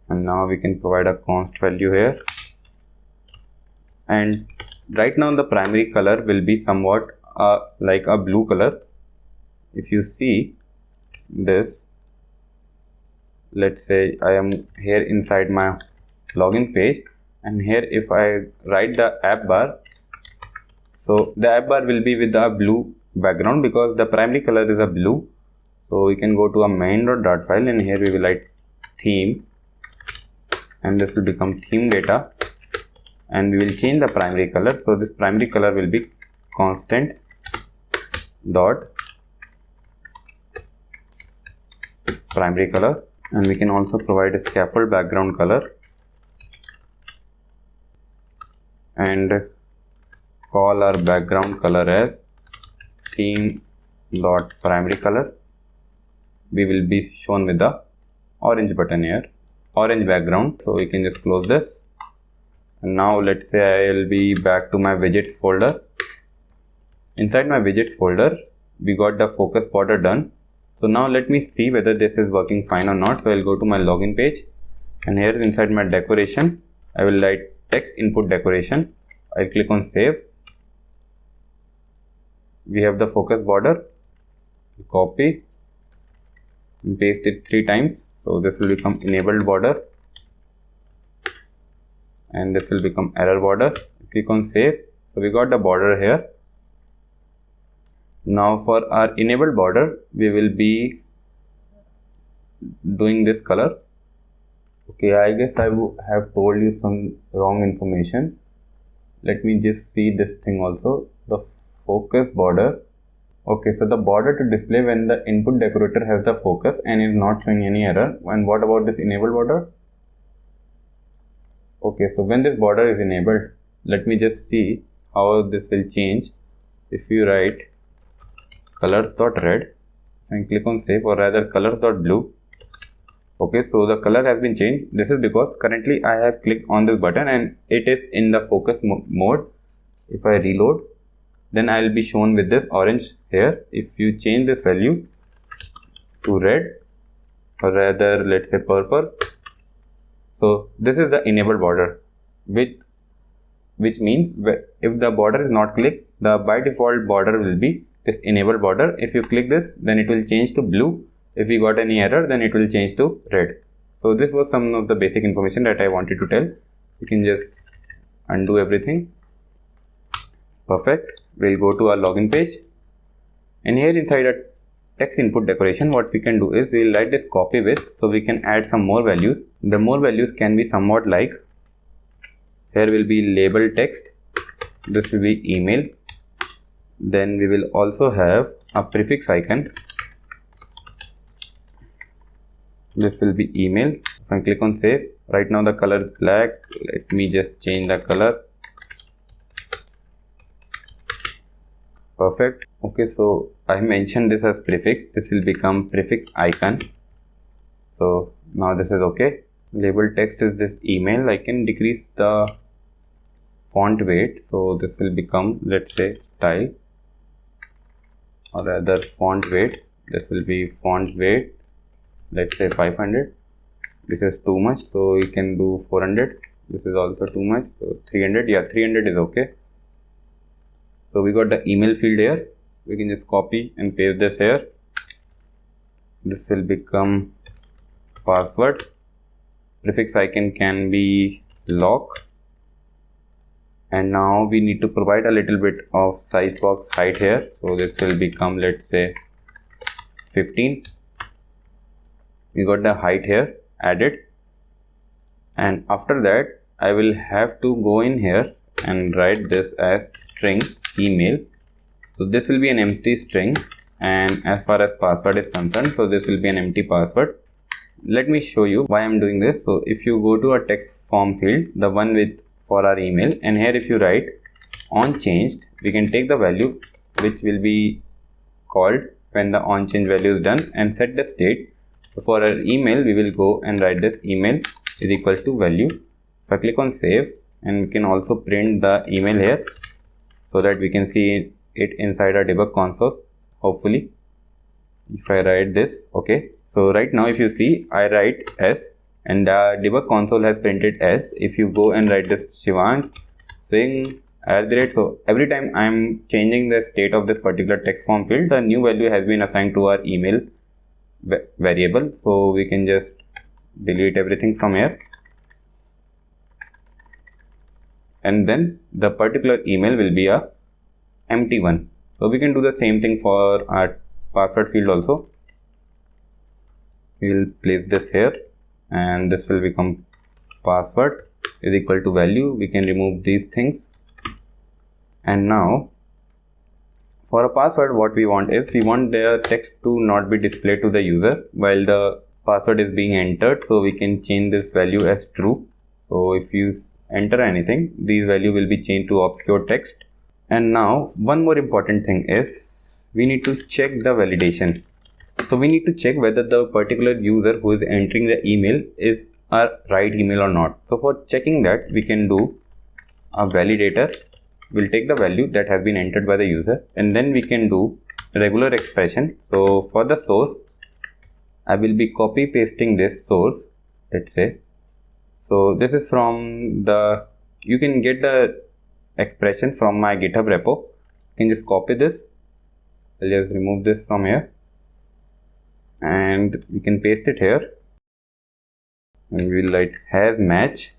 And now we can provide a const value here. And right now the primary color will be somewhat like a blue color. If you see this, let's say I am here inside my login page, and here if I write the app bar, so the app bar will be with the blue background because the primary color is a blue. So we can go to a main.dart file, and here we will write theme, and this will become theme data, and we will change the primary color. So this primary color will be constant dot primary color, and we can also provide a scaffold background color and call our background color as theme dot primary color. We will be shown with the orange button here, orange background. So we can just close this. And now let's say I will be back to my widgets folder. Inside my widgets folder, we got the focus border done. So now let me see whether this is working fine or not. So I'll go to my login page, and here inside my decoration, I will write text input decoration. I'll click on save. We have the focus border. Copy and paste it 3 times. So this will become enabled border, and this will become error border. Click on save. So we got the border here. Now for our enabled border, we will be doing this color. Okay, I guess I have told you some wrong information. Let me just see this thing also. The focus border. Okay, so the border to display when the input decorator has the focus and is not showing any error. And what about this enabled border? Okay, so when this border is enabled, let me just see how this will change. If you write colors.red and click on save, or rather colors.blue. Okay, so the color has been changed. This is because currently I have clicked on this button and it is in the focus mode. If I reload, then I will be shown with this orange here. If you change this value to red, or rather let's say purple, so this is the enabled border, which means if the border is not clicked, the by default border will be this enabled border. If you click this, then it will change to blue. If you got any error, then it will change to red. So this was some of the basic information that I wanted to tell. You can just undo everything. Perfect. We'll go to our login page, and here inside a text input decoration, what we can do is we'll write this copy with, so we can add some more values. The more values can be somewhat like, here will be label text, this will be email, then we will also have a prefix icon, this will be email. If I click on save, right now the color is black. Let me just change the color. Perfect. Okay, so I mentioned this as prefix. This will become prefix icon. So now this is okay. Label text is this email. I can decrease the font weight. So this will become, let's say, style, or rather font weight. This will be font weight, let's say 500. This is too much, so you can do 400. This is also too much, so 300. Yeah, 300 is okay. So we got the email field here. We can just copy and paste this here. This will become password. Prefix icon can be lock. And now we need to provide a little bit of size box height here. So this will become, let's say, 15. We got the height here added. And after that, I will have to go in here and write this as string email. So this will be an empty string, and as far as password is concerned, so this will be an empty password. Let me show you why I'm doing this. So if you go to a text form field, the one with for our email, and here if you write on changed, we can take the value which will be called when the on change value is done and set the state. So for our email, we will go and write this email is equal to value. If I click on save, and we can also print the email here so that we can see it inside our debug console. Hopefully, if I write this, okay. So right now, if you see, I write S and the debug console has printed S. If you go and write this Shivansh Singh @ so every time I am changing the state of this particular text form field, the new value has been assigned to our email variable. So we can just delete everything from here, and then the particular email will be a empty one. So we can do the same thing for our password field also. We will place this here, and this will become password is equal to value. We can remove these things. And now for a password, what we want is we want the text to not be displayed to the user while the password is being entered. So we can change this value as true. So if you enter anything, these value will be changed to obscure text. And now one more important thing is we need to check the validation. So we need to check whether the particular user who is entering the email is a right email or not. So for checking that, we can do a validator. We'll take the value that has been entered by the user, and then we can do regular expression. So for the source, I will be copy pasting this source, let's say. So this is from the, you can get the expression from my GitHub repo. You can just copy this. I'll just remove this from here, and we can paste it here, and we'll write has match,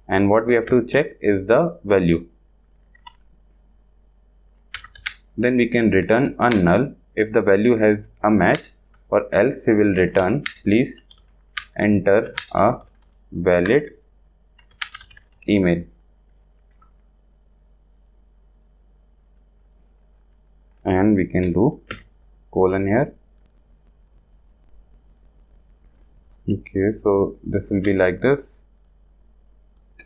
and what we have to check is the value. Then we can return a null if the value has a match, or else we will return please enter a valid email. And we can do colon here. Okay, so this will be like this.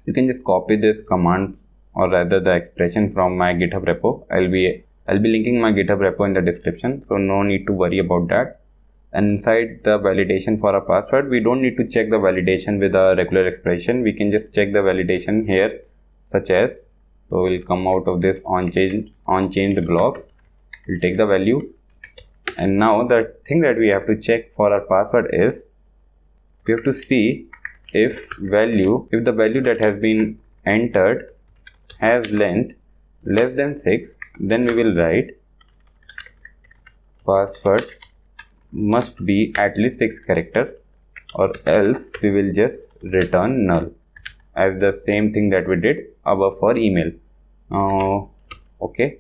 You can just copy this command, or rather the expression, from my GitHub repo. I'll be linking my GitHub repo in the description, so no need to worry about that. And inside the validation for a password, we don't need to check the validation with a regular expression. We can just check the validation here, such as, so we'll come out of this on change block. We'll take the value, and now the thing that we have to check for our password is we have to see if the value that has been entered has length less than 6, then we will write password must be at least 6 characters, or else we will just return null, as the same thing that we did above for email. Okay,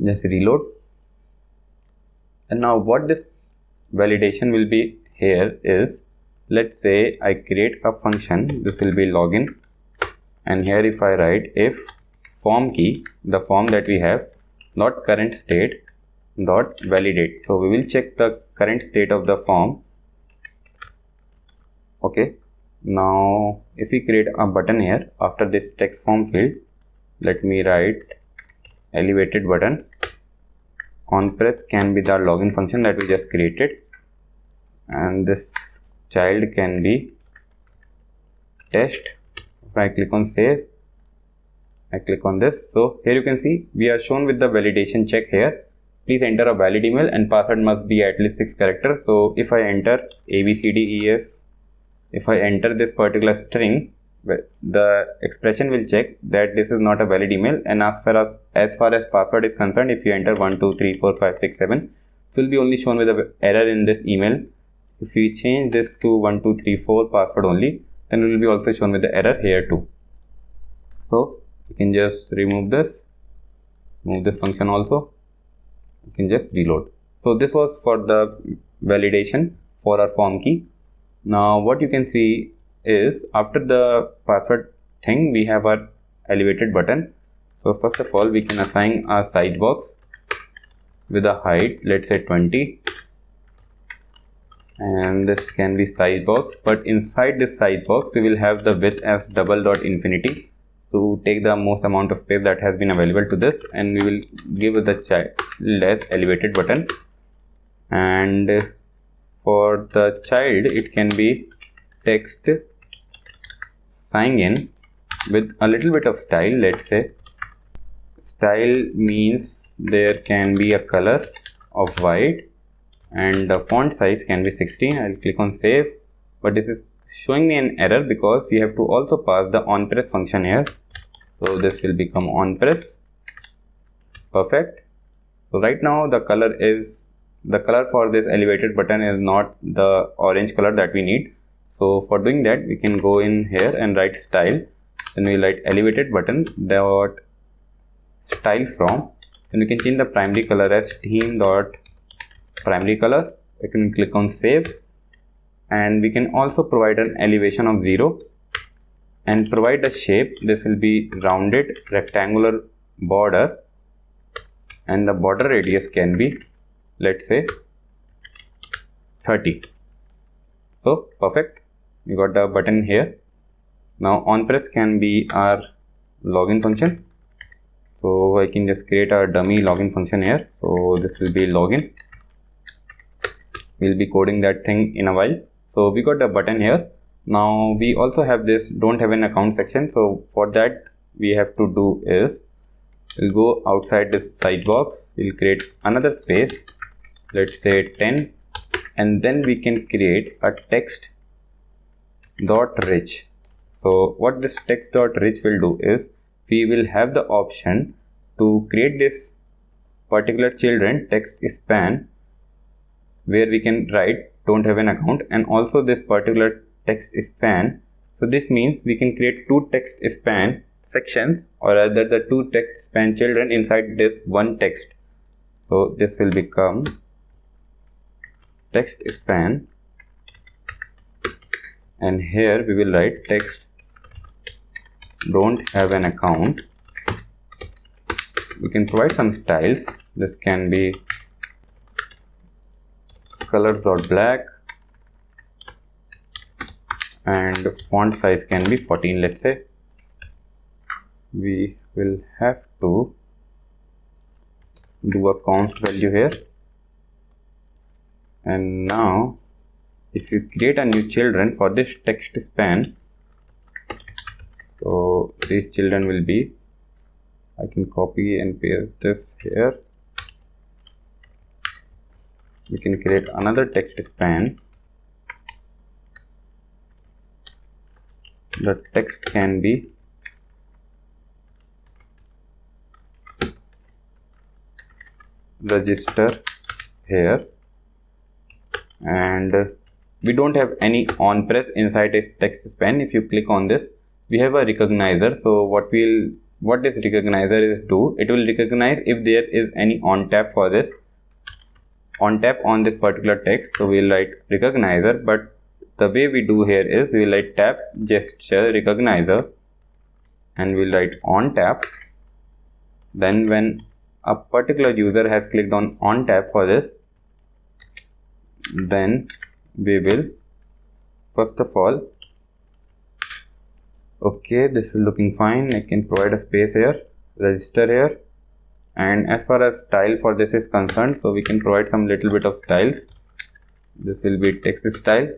just reload. And now what this validation will be here is, let's say I create a function, this will be login, and here if I write if form key, the form that we have, not current state dot validate. So we will check the current state of the form. Okay, now if we create a button here after this text form field, let me write elevated button. On press can be the login function that we just created, and this child can be test. If I click on save, I click on this. So here you can see we are shown with the validation check here. Please enter a valid email and password must be at least 6 characters. So if I enter ABCDEF, if I enter this particular string, the expression will check that this is not a valid email. And as far as password is concerned, if you enter 1 2 3 4 5 6 7, it will be only shown with an error in this email. If we change this to 1 2 3 4 password only, then it will be also shown with the error here too. So you can just remove this function also. You can just reload. So this was for the validation for our form key. Now what you can see is after the password thing, we have our elevated button. So first of all, we can assign a size box with a height, let's say 20, and this can be size box, but inside this size box we will have the width as double dot infinity to take the most amount of space that has been available to this, and we will give the child less elevated button, and for the child it can be text sign in with a little bit of style. Let's say style means there can be a color of white and the font size can be 16. I'll click on save, but this is showing me an error because we have to also pass the onPress function here. So this will become onPress. Perfect. So right now the color for this elevated button is not the orange color that we need. So for doing that, we can go in here and write style. Then we write elevated button dot style from. Then we can change the primary color as theme dot primary color. We can click on save, and we can also provide an elevation of 0 and provide a shape. This will be rounded rectangular border, and the border radius can be, let's say, 30. So perfect, we got the button here. Now onPress can be our login function. So I can just create a dummy login function here. So this will be login. We'll be coding that thing in a while. So we got the button here. Now we also have this don't have an account section. So for that, we have to do is we'll go outside this side box. We'll create another space, let's say 10, and then we can create a text dot rich. So what this text dot rich will do is we will have the option to create this particular children text span where we can write don't have an account, and also this particular text span. So this means we can create two text span sections, or rather the two text span children inside this one text. So this will become text span, and here we will write text don't have an account. We can provide some styles. This can be colors dot black, and font size can be 14. Let's say we will have to do a const value here, and now if you create a new children for this text span, so these children will be, I can copy and paste this here. We can create another text span. The text can be register here, and we don't have any onPress inside this text span. If you click on this, we have a recognizer. So what this recognizer is do, it will recognize if there is any on tap for this on tap on this particular text. So we'll write recognizer, but the way we do here is we will write tap gesture recognizer, and we'll write on tap. Then when a particular user has clicked on tap for this, then we will first of all, okay, this is looking fine. I can provide a space here, register here, and as far as style for this is concerned, so we can provide some little bit of styles. This will be text style.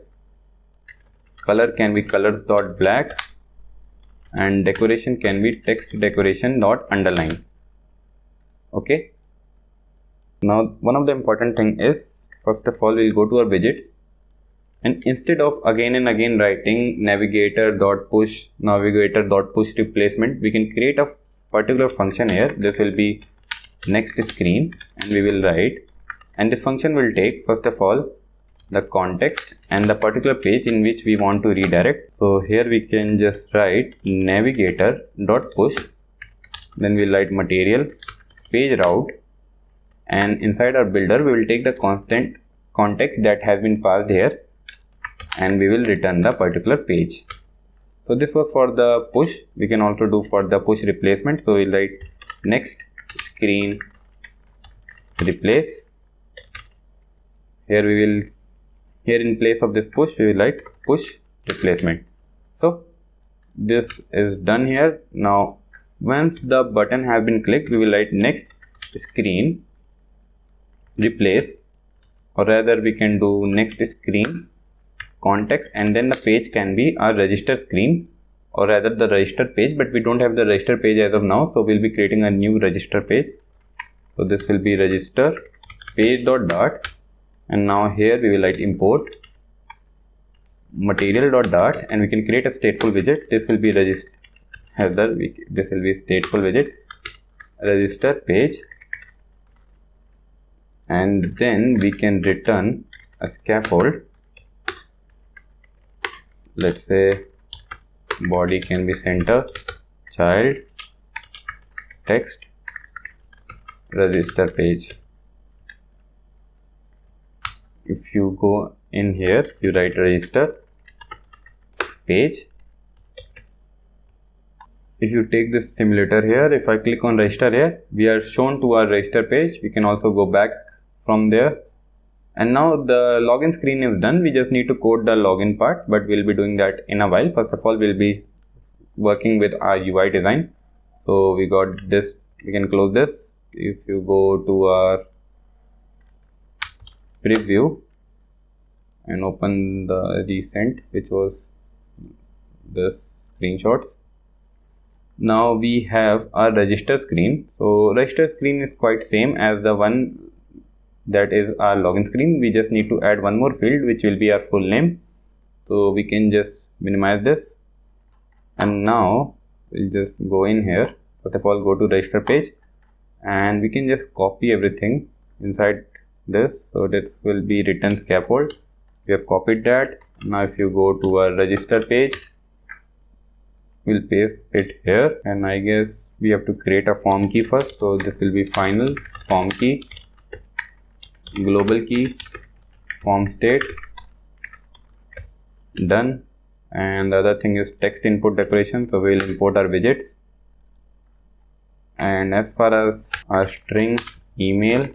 Color can be colors dot black, and decoration can be text decoration dot underline. Okay. Now one of the important thing is, first of all, we'll go to our widgets, and instead of again and again writing navigator dot push replacement, we can create a particular function here. This will be next screen, and we will write, and this function will take first of all the context and the particular page in which we want to redirect. So here we can just write navigator dot push, then we'll write material page route, and inside our builder we will take the constant context that has been passed here, and we will return the particular page. So this was for the push. We can also do for the push replacement. So we'll write next screen replace. Here in place of this push, we will write push replacement. So this is done here. Now once the button has been clicked, we will write next screen replace, or rather we can do next screen context, and then the page can be our register screen, or rather the register page, but we don't have the register page as of now, so we'll be creating a new register page. So this will be register page dot, and now here we will write import material dot, and we can create a stateful widget. This will be register header, this will be stateful widget register page, and then we can return a scaffold. Let's say body can be center, child, text, register page. If you go in here, you write register page. If you take this simulator here, if I click on register here, we are shown to our register page. We can also go back from there, and now the login screen is done. We just need to code the login part, but we'll be doing that in a while. First of all, we'll be working with our UI design. So we got this, we can close this. If you go to our preview and open the recent, which was this screenshots, now we have our register screen. So register screen is quite same as the one that is our login screen. We just need to add one more field, which will be our full name. So we can just minimize this, and now we'll just go in here. First of all, go to register page, and we can just copy everything inside this. So this will be return scaffold. We have copied that. Now if you go to our register page, we'll paste it here, and I guess we have to create a form key first. So this will be final form key, global key, form state, done. And the other thing is text input decoration, so we'll import our widgets. And as far as our string email,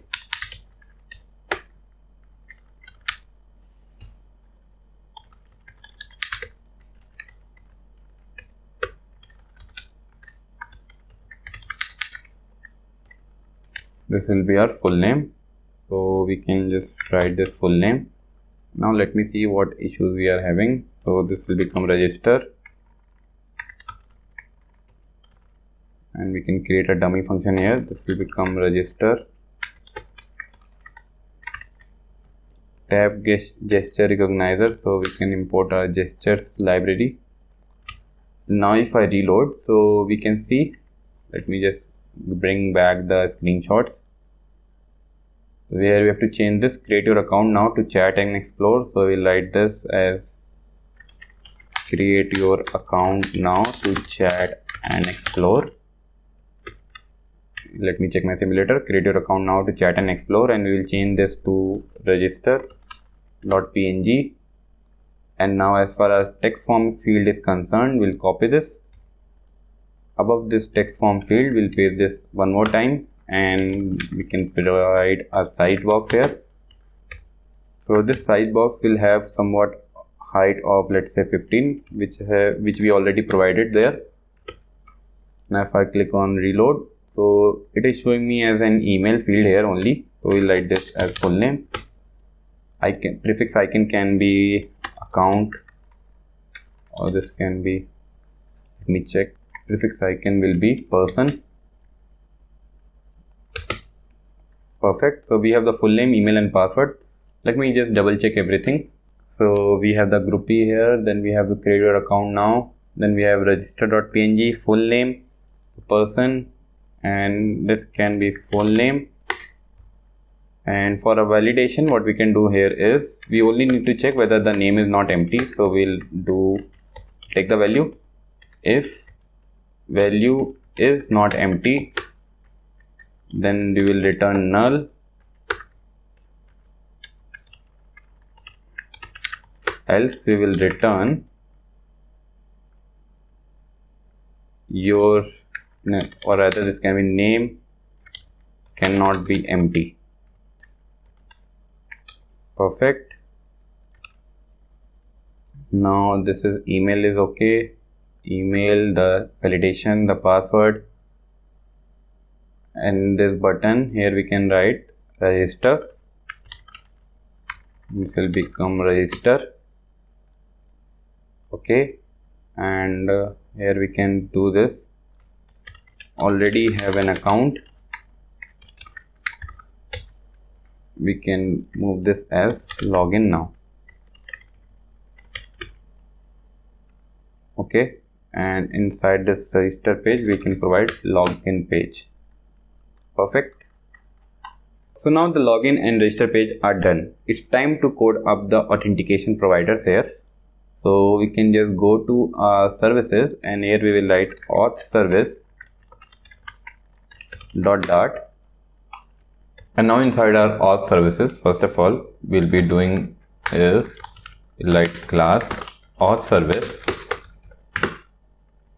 this will be our full name, so we can just write this full name. Now let me see what issues we are having. So this will become register, and we can create a dummy function here. This will become register tab gesture recognizer, so we can import our gestures library. Now if I reload, so we can see, let me just bring back the screenshots where we have to change this create your account now to chat and explore. So we'll write this as create your account now to chat and explore. Let me check my simulator. Create your account now to chat and explore, and we will change this to register.png. And now as far as text form field is concerned, we'll copy this. Above this text form field, we'll paste this one more time, and we can provide a size box here. So this size box will have somewhat height of, let's say, 15, which we already provided there. Now if I click on reload, so it is showing me as an email field here only. So we'll write this as full name. Prefix icon can be account, or this can be, let me check, prefix icon will be person. Perfect. So we have the full name, email and password. Let me just double check everything. So we have the groupie here, then we have the create your account now, then we have register.png, full name, person, and this can be full name. And for a validation, what we can do here is we only need to check whether the name is not empty. So we'll take the value. If value is not empty, then we will return null. Else we will return your, or rather this can be name cannot be empty. Perfect. Now this is email is okay. Email, the validation, the password, and this button here we can write register. this will become register. Okay, and here we can do this. Already have an account, we can move this as login now. Okay, and inside this register page we can provide login page. Perfect. So now the login and register page are done. It's time to code up the authentication providers here. So we can just go to services, and here we will write auth service dot. And now inside our auth services, first of all we'll be doing is write class auth service,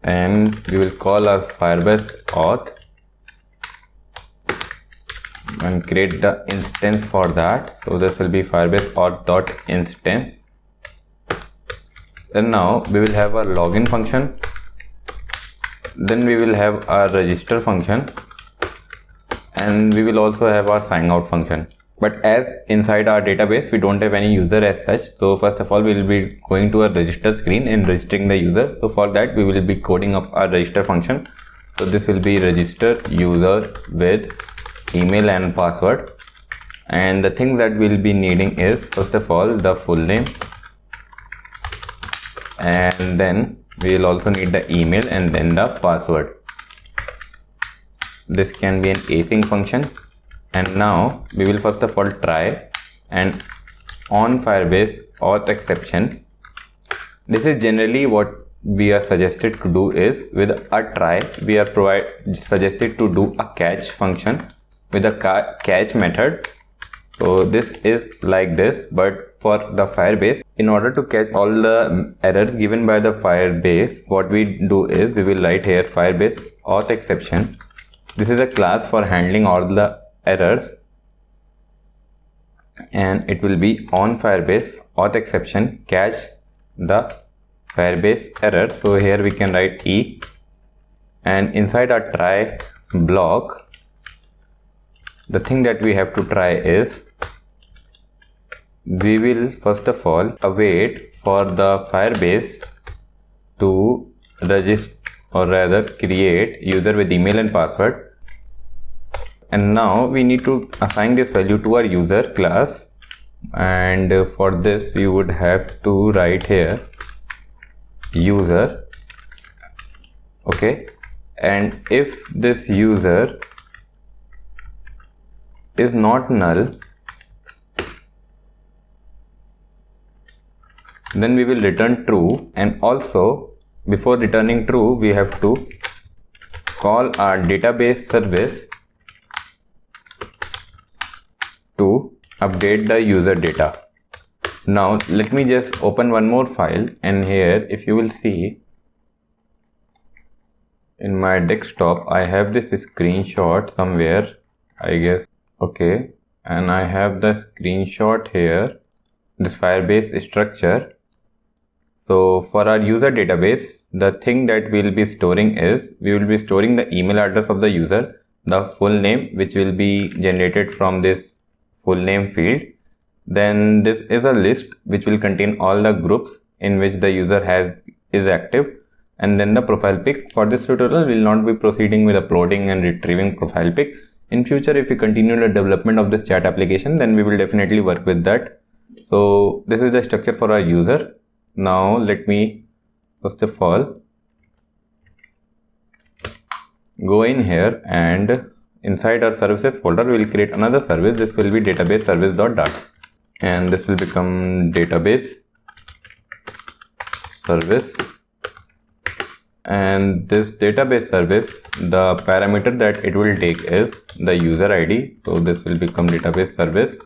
and we will call our Firebase auth and create the instance for that. So this will be Firebase auth dot instance. And now we will have our login function, then we will have our register function, and we will also have our sign out function. But as inside our database we don't have any user as such, so first of all we will be going to a register screen and registering the user. So for that we will be coding up our register function. So this will be register user with email and password, and the thing that we'll be needing is first of all the full name, and then we will also need the email and then the password. This can be an async function. And now we will first of all try and on Firebase auth exception. This is generally what we are suggested to do is with a try we are suggested to do a catch function with a catch method. So this is like this, but for the Firebase, in order to catch all the errors given by the Firebase, what we do is we will write here Firebase auth exception. This is a class for handling all the errors, and it will be on Firebase auth exception catch the Firebase error. So here we can write E, and inside our try block the thing that we have to try is we will first of all await for the Firebase to register or rather create user with email and password. And now we need to assign this value to our user class, and for this we would have to write here user. Okay, and if this user is not null, then we will return true. And also before returning true we have to call our database service to update the user data. Now let me just open one more file, and here if you will see in my desktop I have this screenshot somewhere, I guess. Okay, and I have the screenshot here, this Firebase structure. So for our user database, the thing that we'll be storing is we will be storing the email address of the user, the full name which will be generated from this full name field. Then this is a list which will contain all the groups in which the user is active, and then the profile pic. For this tutorial we will not be proceeding with uploading and retrieving profile pic. In future, if we continue the development of this chat application, then we will definitely work with that. So this is the structure for our user. Now let me first of all go in here, and inside our services folder we will create another service. This will be database service dot, and this will become database service. And this database service, the parameter that it will take is the user ID. So this will become database service,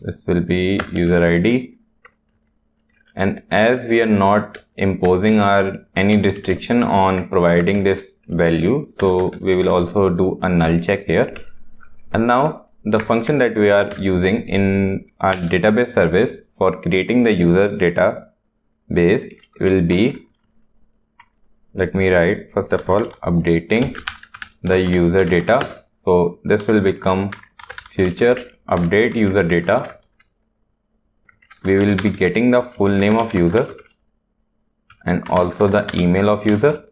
this will be user ID. And as we are not imposing any restriction on providing this value, so we will also do a null check here. And now the function that we are using in our database service for creating the user database will be, let me write first of all updating the user data. So this will become future update user data, we will be getting the full name of user and also the email of user.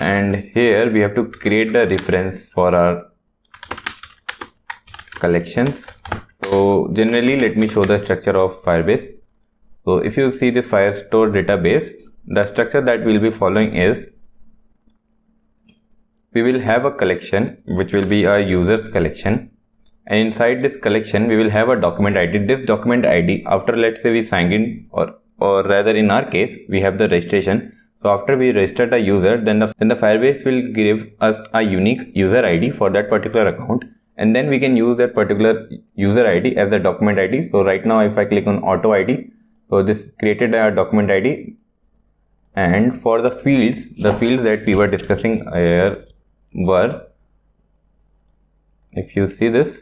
And here we have to create the reference for our collections. So generally, let me show the structure of Firebase. So if you see this Firestore database, the structure that we'll be following is, we will have a collection which will be a users collection, and inside this collection we will have a document ID. This document ID, after let's say we signed in, or rather in our case we have the registration. So after we register the user, then the Firebase will give us a unique user ID for that particular account, and then we can use that particular user ID as the document ID. So right now if I click on auto ID, so this created a document ID. And for the fields that we were discussing here were, if you see this,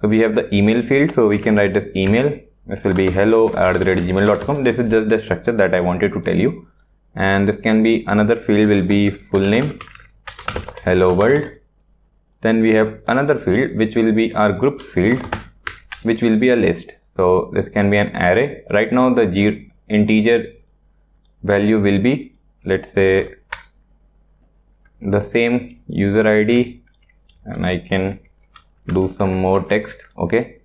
so we have the email field, so we can write this email. This will be hello@gmail.com. This is just the structure that I wanted to tell you. And this can be, another field will be full name, hello world. Then we have another field which will be our groups field, which will be a list. So this can be an array. Right now the integer value will be, let's say, the same user ID, and I can do some more text, okay,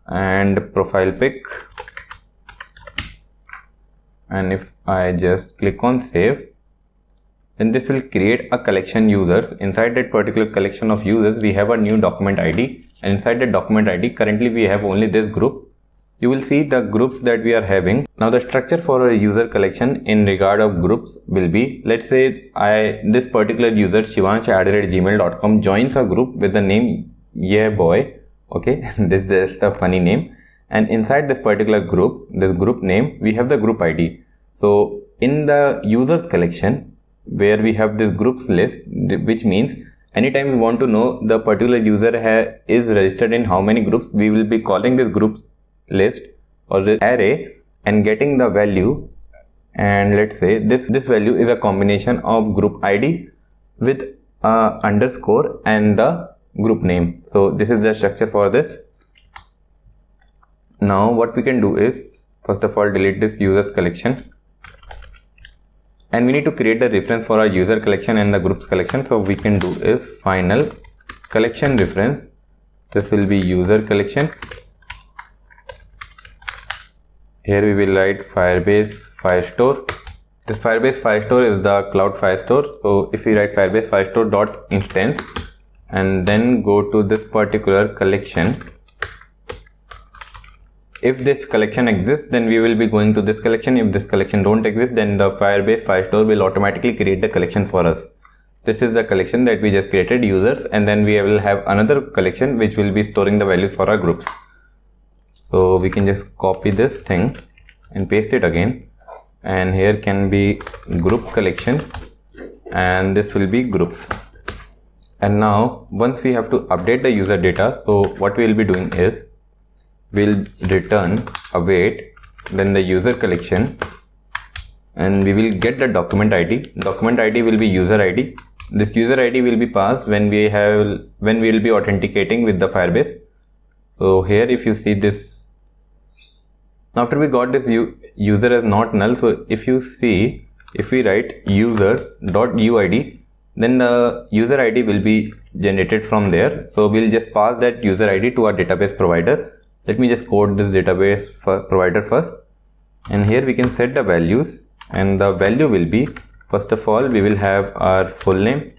and profile pic. And if I just click on save, then this will create a collection users. Inside that particular collection of users, we have a new document ID, and inside the document ID currently we have only this group. You will see the groups that we are having. Now the structure for a user collection in regard of groups will be, let's say this particular user shivansh@gmail.com joins a group with the name yeah boy, okay, this is the funny name, and inside this particular group, this group name, we have the group ID. So in the users collection where we have this groups list, which means anytime we want to know the particular user is registered in how many groups, we will be calling this groups list or the array and getting the value. And let's say this value is a combination of group ID with underscore and the group name. So this is the structure for this. Now what we can do is, first of all, delete this users collection, and we need to create the reference for our user collection and the groups collection. So we can do is final collection reference. This will be user collection. Here we will write Firebase Firestore. This Firebase Firestore is the cloud Firestore. So if we write Firebase Firestore dot instance and then go to this particular collection, if this collection exists, then we will be going to this collection. If this collection don't exist, then the Firebase Firestore will automatically create the collection for us. This is the collection that we just created, users, and then we will have another collection which will be storing the values for our groups. So we can just copy this thing and paste it again, and here can be group collection and this will be groups. And now once we have to update the user data, so what we will be doing is, we'll return await, then the user collection, and we will get the document ID. Document ID will be user ID. This user ID will be passed when we will be authenticating with the Firebase. So here if you see this, after we got this user as not null, so if you see, if we write user.uid, then the user ID will be generated from there. So we'll just pass that user ID to our database provider. Let me just code this database provider first, and here we can set the values, and the value will be, first of all, we will have our full name,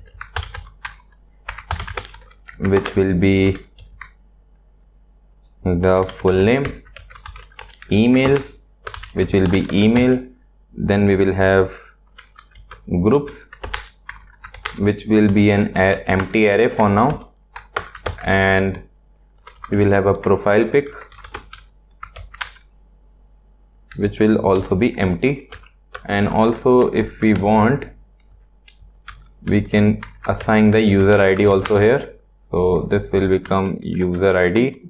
which will be the full name, email, which will be email, then we will have groups, which will be an empty array for now, and we will have a profile pic, which will also be empty. And also if we want, we can assign the user ID also here. So this will become user ID,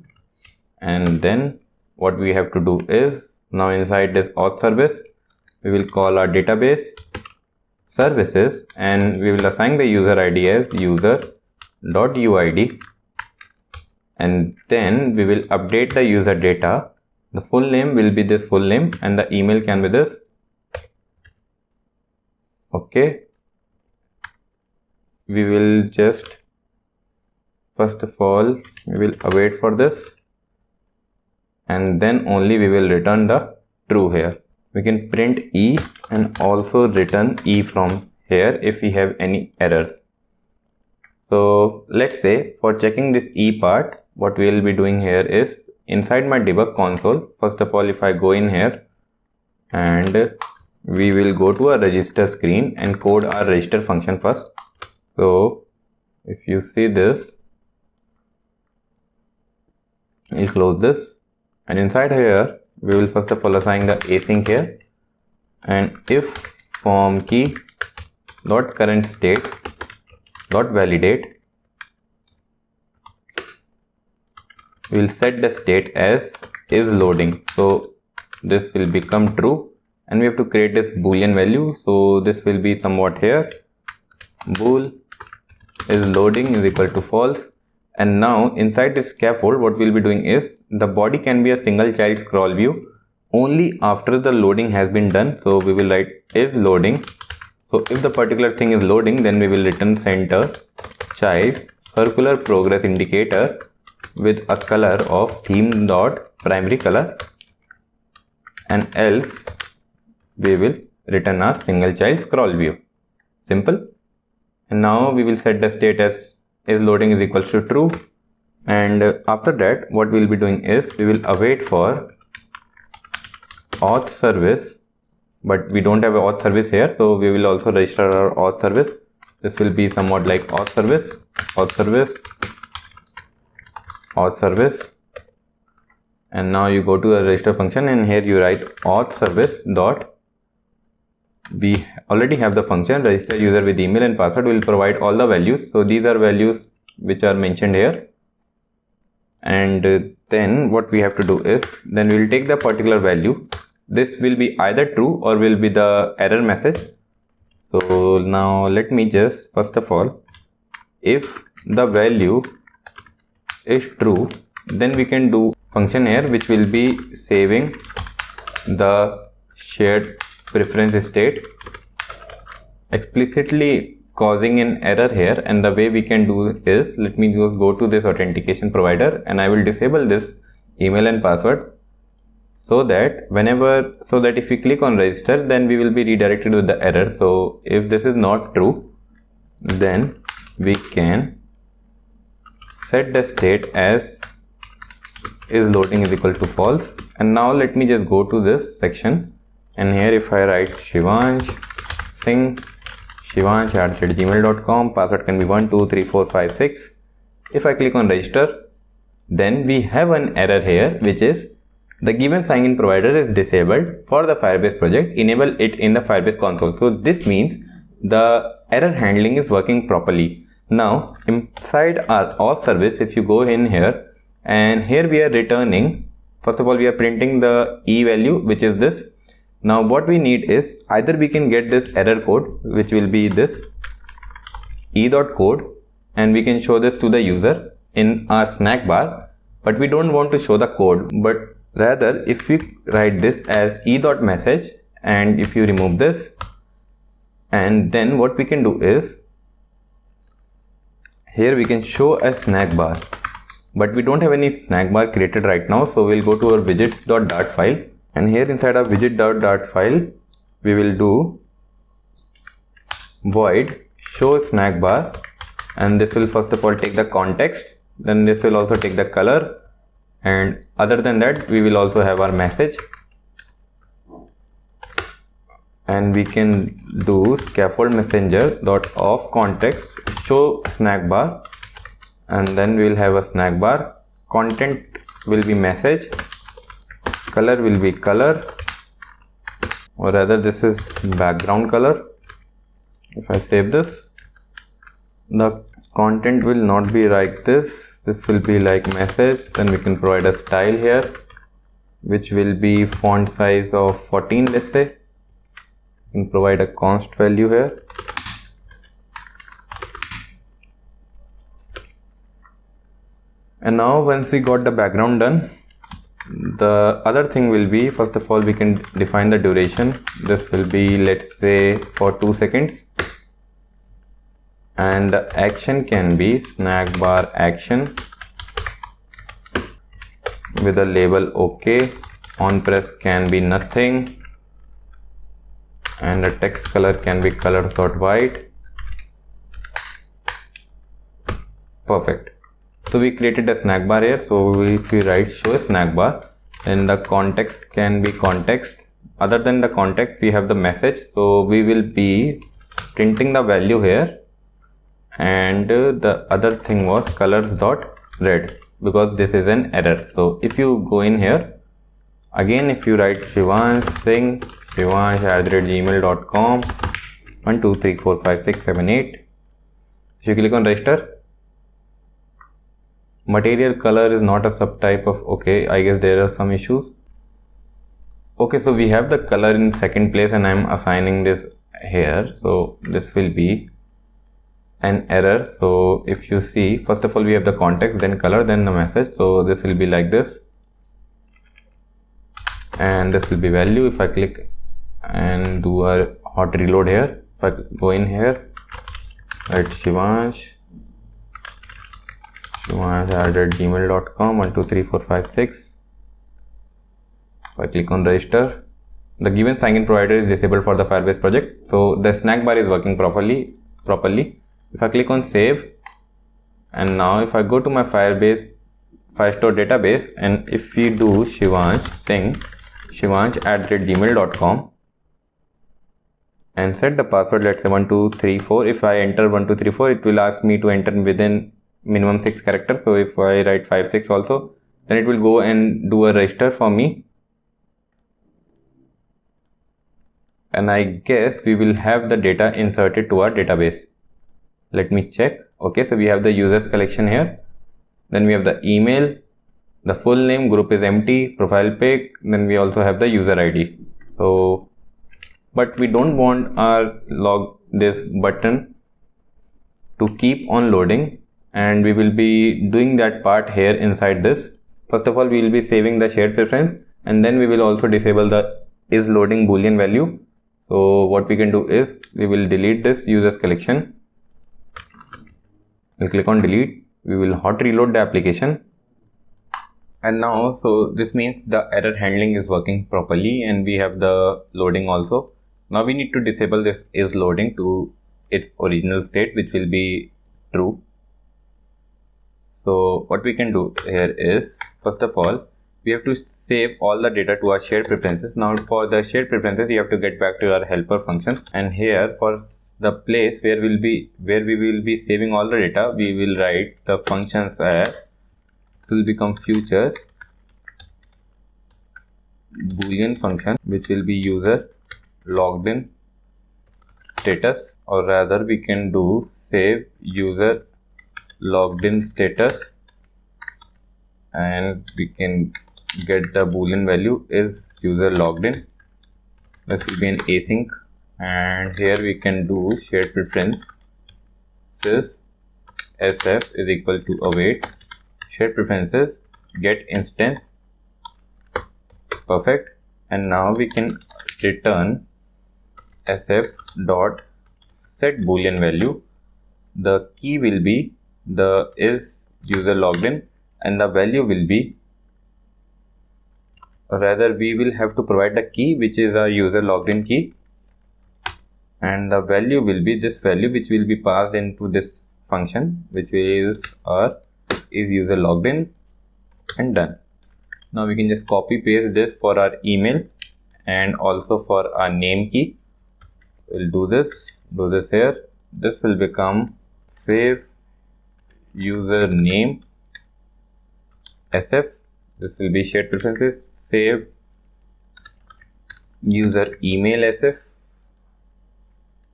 and then what we have to do is, now inside this auth service, we will call our database services, and we will assign the user ID as user.uid, and then we will update the user data. The full name will be this full name and the email can be this. Okay, we will just first of all we will await for this, and then only we will return the true here. We can print E and also return E from here if we have any errors. So let's say for checking this E part, what we will be doing here is inside my debug console. First of all, if I go in here and we will go to a register screen and code our register function first. So if you see this, we'll close this, and inside here we will first of all assign the async here, and if form key dot current state dot validate, we will set the state as is loading. So this will become true, and we have to create this boolean value. So this will be somewhat here, bool is loading is equal to false. And now inside this scaffold, what we'll be doing is the body can be a single child scroll view only after the loading has been done. So we will write is loading. So if the particular thing is loading, then we will return center child circular progress indicator with a color of theme dot primary color, and else we will return our single child scroll view. Simple. And now we will set the state as is loading is equals to true, and after that what we will be doing is we will await for auth service, but we don't have an auth service here, so we will also register our auth service. This will be somewhat like auth service, auth service, auth service, and now you go to a register function and here you write auth service dot, we already have the function register user with email and password. We will provide all the values. So these are values which are mentioned here, and then what we have to do is then we will take the particular value. This will be either true or will be the error message. So now let me just first of all, if the value is true, then we can do function here which will be saving the shared preference state, explicitly causing an error here. And the way we can do is, let me just go to this authentication provider and I will disable this email and password, so that if we click on register, then we will be redirected with the error. So if this is not true, then we can set the state as is loading is equal to false. And now let me just go to this section, and here if I write Shivansh Singh, shivansh@gmail.com, password can be 123456. If I click on register, then we have an error here which is the given sign-in provider is disabled for the Firebase project, enable it in the Firebase console. So this means the error handling is working properly. Now inside our auth service, if you go in here, and here we are returning, first of all we are printing the E value which is this. Now what we need is either we can get this error code which will be this e.code, and we can show this to the user in our snack bar, but we don't want to show the code, but rather if we write this as e.message, and if you remove this, and then what we can do is here we can show a snack bar, but we don't have any snack bar created right now. So we'll go to our widgets.dart file, and here inside our widget.dart file we will do void show snack bar, and this will first of all take the context, then this will also take the color, and other than that we will also have our message, and we can do scaffold messenger dot of context show snack bar, and then we will have a snack bar, content will be message, color will be color, or rather this is background color. If I save this, the content will not be like this, this will be like message. Then we can provide a style here which will be font size of 14, let's say. You can provide a const value here, And now once we got the background done, the other thing will be, first of all we can define the duration. This will be, let's say, for 2 seconds, and the action can be snack bar action with a label OK. On press can be nothing, and the text color can be colors.white. Perfect. So we created a snack bar here. So if we write show snack bar, then the context can be context. Other than the context, we have the message. So we will be printing the value here, and the other thing was colors.red, because this is an error. So if you go in here again, if you write Shivansh Singh, shivansh@gmail.com, 1 2 3 4 5 6 7 8, if you click on register, material color is not a subtype of, okay, I guess there are some issues. Okay, so we have the color in second place and I'm assigning this here, so this will be an error. So if you see, first of all we have the context, then color, then the message. So this will be like this, and this will be value. If I click and do a hot reload here, if I go in here, write shivansh@gmail.com, 1 2 3 4 5 6. If I click on register, the given sign-in provider is disabled for the Firebase project. So the snack bar is working properly. If I click on save, and now if I go to my Firestore database, and if we do Shivansh Singh, shivansh@gmail.com, and set the password, let's say 1 2 3 4. If I enter 1 2 3 4, it will ask me to enter within minimum 6 characters. So if I write 5 6 also, then it will go and do a register for me, and I guess we will have the data inserted to our database. Let me check. Okay, so we have the users collection here, then we have the email, the full name, group is empty, profile pic, then we also have the user ID. So but we don't want our this button to keep on loading, and we will be doing that part here inside this. First of all, we will be saving the shared preference, and then we will also disable the is loading boolean value. So what we can do is we will delete this users collection. We'll click on delete. We will hot reload the application, and now so this means the error handling is working properly, and we have the loading also. Now we need to disable this is loading to its original state, which will be true. So what we can do here is, first of all, we have to save all the data to our shared preferences. Now for the shared preferences, you have to get back to our helper function, and here for the place where we will be saving all the data, we will write the functions as, it will become future boolean function, which will be user logged in status, or rather we can do save user logged in status, and we can get the boolean value is user logged in. This will be an async, and here we can do shared preferences sf is equal to await shared preferences get instance. Perfect. And now we can return sf dot set boolean value. The key will be the is user logged in, and the value will be, rather we will have to provide the key, which is a user logged in key, and the value will be this value, which will be passed into this function, which is our is user logged in, and done. Now we can just copy paste this for our email and also for our name key. We'll do this here. This will become save user name sf. This will be shared preferences. Save user email sf.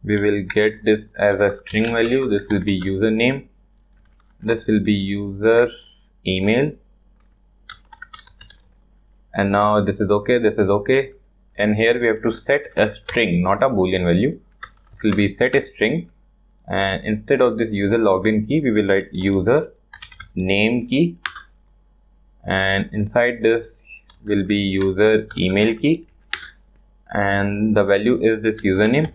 We will get this as a string value. This will be username. This will be user email. And now this is okay, this is okay. And here we have to set a string, not a boolean value. This will be set a string, and instead of this user logged in key, we will write user name key. and inside this will be user email key, and the value is this username,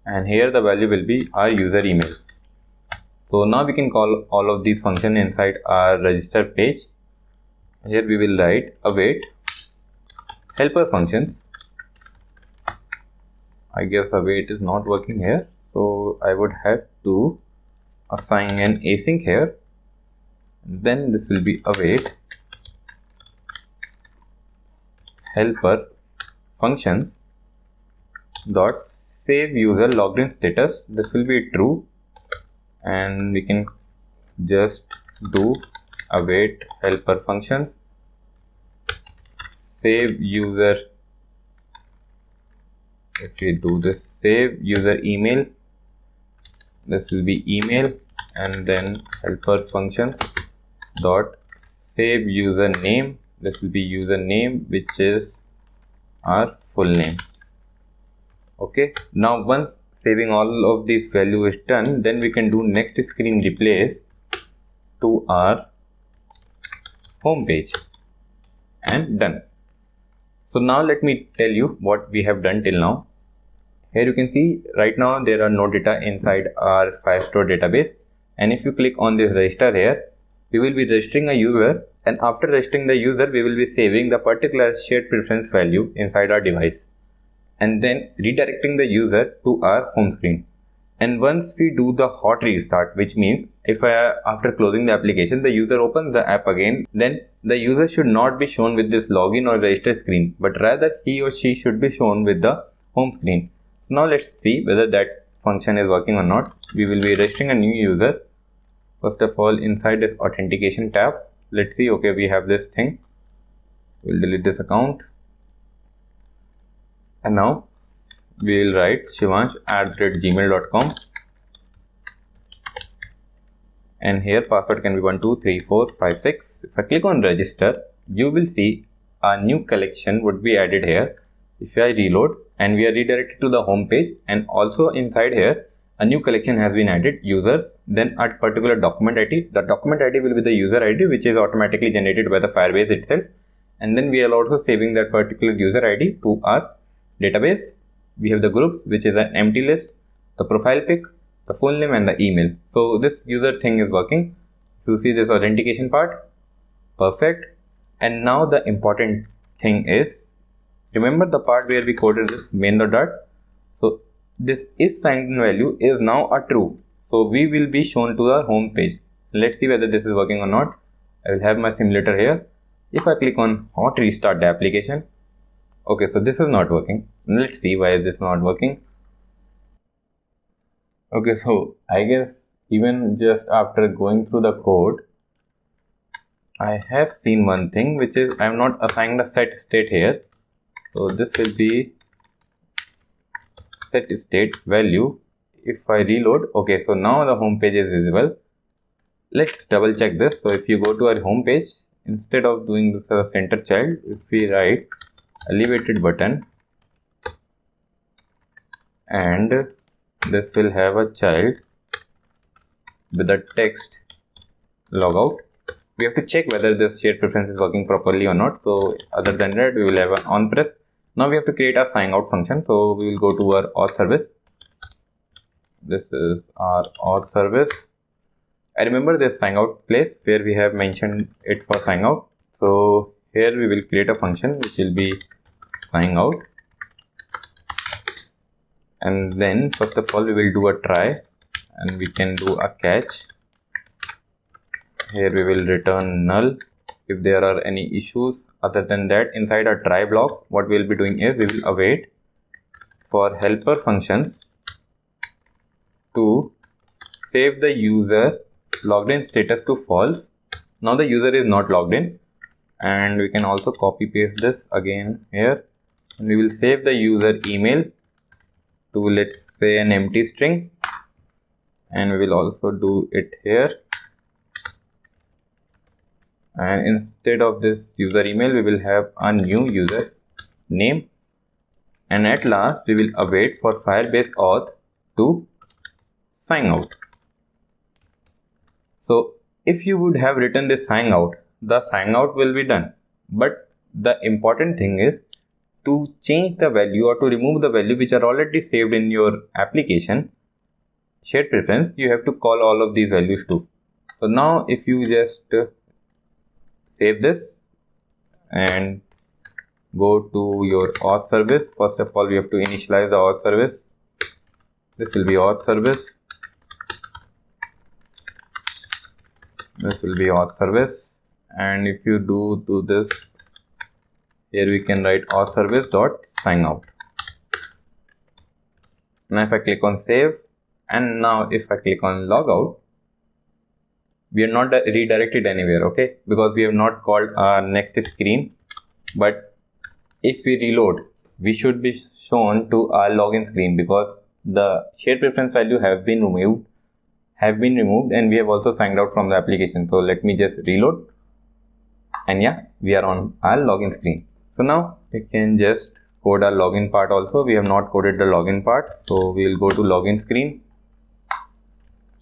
and here the value will be our user email. So now we can call all of these functions inside our register page. Here we will write await helper functions. I guess await is not working here, so I would have to assign an async here. Then this will be await helper functions dot save user logged in status. This will be true, and we can just do await helper functions save user. If we do this save user email, this will be email, and then helper functions dot save user name. This will be username, which is our full name. Okay, now once saving all of these value is done, then we can do next screen replace to our home page, and done. So now let me tell you what we have done till now. Here you can see right now there are no data inside our Firestore database, and if you click on this register here, we will be registering a user, and after registering the user we will be saving the particular shared preference value inside our device, and then redirecting the user to our home screen. And once we do the hot restart, which means if after closing the application the user opens the app again, then the user should not be shown with this login or register screen, but rather he or she should be shown with the home screen. Now let's see whether that function is working or not. We will be registering a new user. First of all, inside this authentication tab, let's see. Okay, we have this thing. We'll delete this account, and now we will write shivansh@gmail.com, and here password can be 123456. If I click on register, you will see a new collection would be added here. If I reload, and we are redirected to the home page, and also inside here a new collection has been added, users, then a particular document ID. The document ID will be the user ID, which is automatically generated by the Firebase itself, and then we are also saving that particular user ID to our database. We have the groups, which is an empty list, the profile pic, the full name, and the email. So this user thing is working. You see this authentication part, perfect. And now the important thing is, remember the part where we coded this main.dart. So this is signed in value is now a true. So we will be shown to the home page. Let's see whether this is working or not. I will have my simulator here. If I click on hot restart the application, okay, so this is not working. Let's see why is this not working. Okay, so I guess even just after going through the code, I have seen one thing, which is I am not assigning the set state here. So this will be set state value. If I reload, okay, so now the home page is visible. Let's double check this. So if you go to our home page, instead of doing this as a center child, if we write elevated button, and this will have a child with the text logout. We have to check whether this shared preference is working properly or not. So other than that, we will have an on press. Now we have to create a sign out function. So we will go to our auth service. This is our auth service. I remember this sign out place where we have mentioned it for sign out. So here we will create a function which will be sign out, and then first of all we will do a try, and we can do a catch. Here we will return null if there are any issues. Other than that, inside our try block, what we will be doing is we will await for helper functions to save the user logged in status to false. Now the user is not logged in, and we can also copy paste this again here, and we will save the user email to, let's say, an empty string, and we will also do it here. And instead of this user email, we will have a new user name, and at last we will await for Firebase auth to sign out. So if you would have written this sign out, the sign out will be done. But the important thing is to change the value or to remove the value which are already saved in your application shared preference. You have to call all of these values too. So now if you just save this and go to your auth service, first of all we have to initialize the auth service. This will be auth service. This will be auth service, and if you do this, here we can write auth service dot sign out. Now if I click on save, and now if I click on logout, we are not redirected anywhere, okay, because we have not called our next screen. But if we reload, we should be shown to our login screen because the shared preference value have been removed, and we have also signed out from the application. So let me just reload, and yeah, we are on our login screen. So now we can just code our login part also. We have not coded the login part, so we will go to login screen,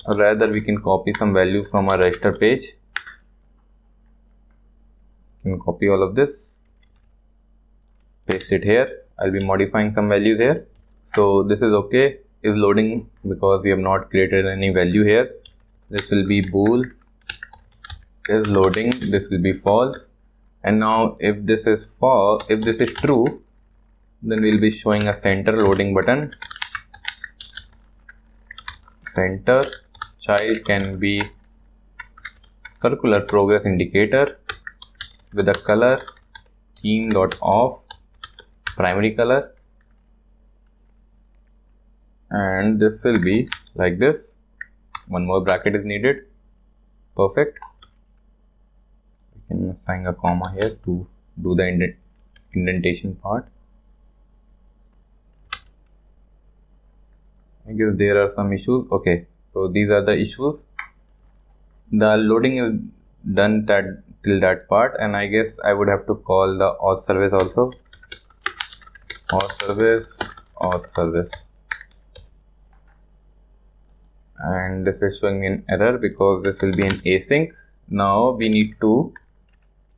or rather we can copy some value from our register page. You can copy all of this, paste it here. I'll be modifying some values here. So this is okay, is loading because we have not created any value here. This will be bool, is loading, this will be false. And now if this is false, if this is true, then we'll be showing a center loading button. Center child can be circular progress indicator with a color theme.off primary color, and this will be like this. One more bracket is needed. Perfect. We can assign a comma here to do the indentation part. I guess there are some issues. Okay, so these are the issues. The loading is done till that part, and I guess I would have to call the auth service also. Auth service. And this is showing me an error because this will be an async. Now we need to,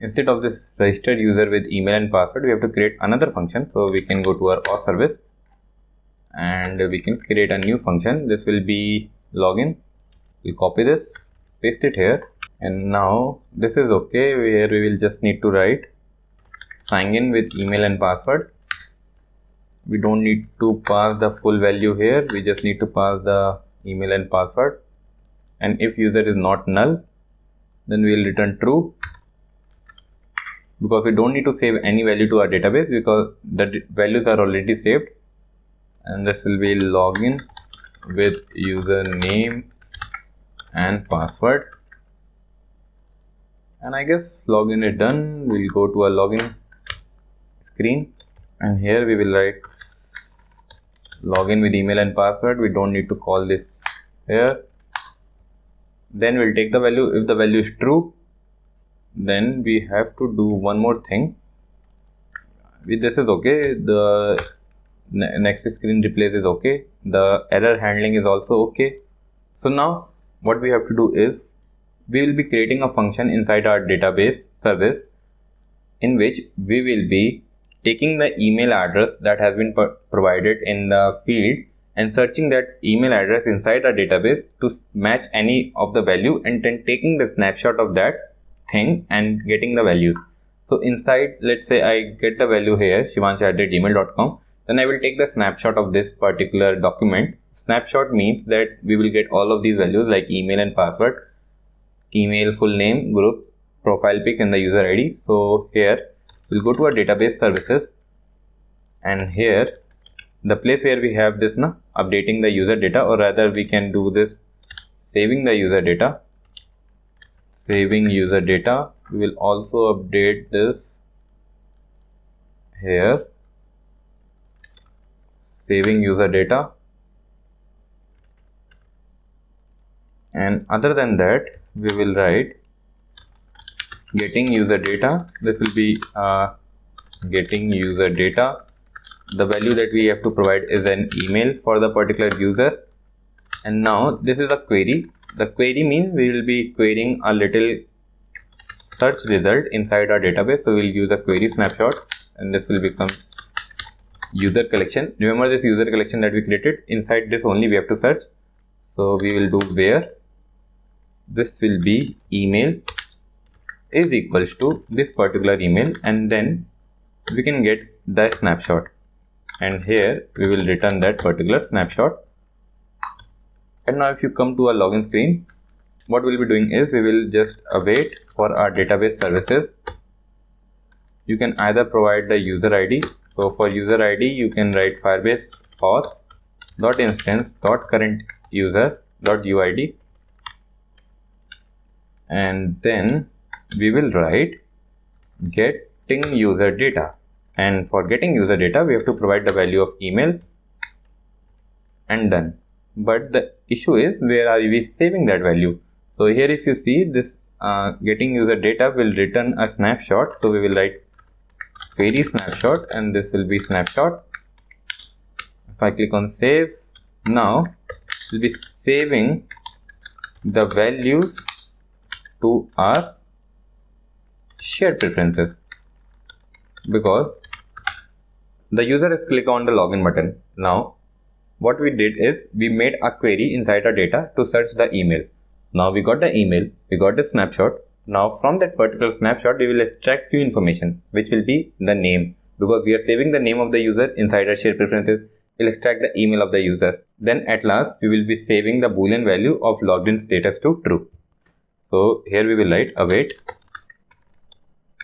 instead of this registered user with email and password, we have to create another function. So we can go to our auth service and we can create a new function. This will be login. We'll copy this, paste it here, and now this is okay. Here we will just need to write sign in with email and password. We don't need to pass the full value here. We just need to pass the email and password, and if user is not null, then we will return true, because we don't need to save any value to our database because the values are already saved. And this will be login with username and password, and I guess login is done. We'll go to our login screen, and here we will write login with email and password. We don't need to call this here. Then we'll take the value. If the value is true, then we have to do one more thing. This is okay. The next screen replace is okay. The error handling is also okay. So now what we have to do is we will be creating a function inside our database service in which we will be taking the email address that has been provided in the field and searching that email address inside our database to match any of the value, and then taking the snapshot of that thing and getting the values. So inside, let's say I get the value here, shivansh@gmail.com, then I will take the snapshot of this particular document. Snapshot means that we will get all of these values like email and password, email, full name, group, profile pic, and the user ID. So here we'll go to our database services, and here the place where we have this updating the user data, or rather we can do this saving the user data. Saving user data, we will also update this here, saving user data. And other than that, we will write getting user data. This will be getting user data. The value that we have to provide is an email for the particular user. And now this is a query. The query means we will be querying a little search result inside our database. So we'll use a query snapshot, and this will become user collection. Remember this user collection that we created, inside this only we have to search. So we will do where this will be email is equals to this particular email, and then we can get the snapshot, and here we will return that particular snapshot. And now if you come to our login screen, what we'll be doing is we will just await for our database services. You can either provide the user ID. So for user ID you can write firebase auth dot instance dot current user dot uid, and then we will write getting user data, and for getting user data we have to provide the value of email, and done. But the issue is, where are we saving that value? So here if you see this getting user data will return a snapshot. So we will write query snapshot, and this will be snapshot. If I click on save, now we'll be saving the values to our shared preferences, because the user has clicked on the login button. Now what we did is we made a query inside our data to search the email. Now we got the email, we got the snapshot. Now from that particular snapshot we will extract few information, which will be the name, because we are saving the name of the user inside our shared preferences. We'll extract the email of the user. Then at last we will be saving the boolean value of logged in status to true. So here we will write await,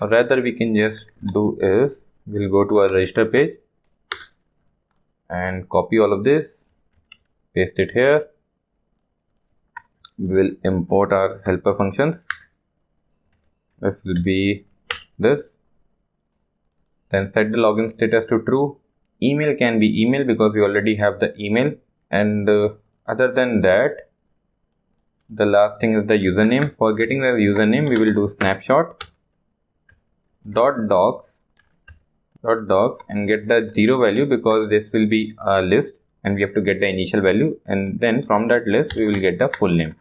or rather we can just do is we'll go to our register page and copy all of this, paste it here. We will import our helper functions. This will be this. Then set the login status to true. Email can be email because we already have the email, and other than that the last thing is the username. For getting the username we will do snapshot dot docs and get the 0 value, because this will be a list and we have to get the initial value, and then from that list we will get the full name.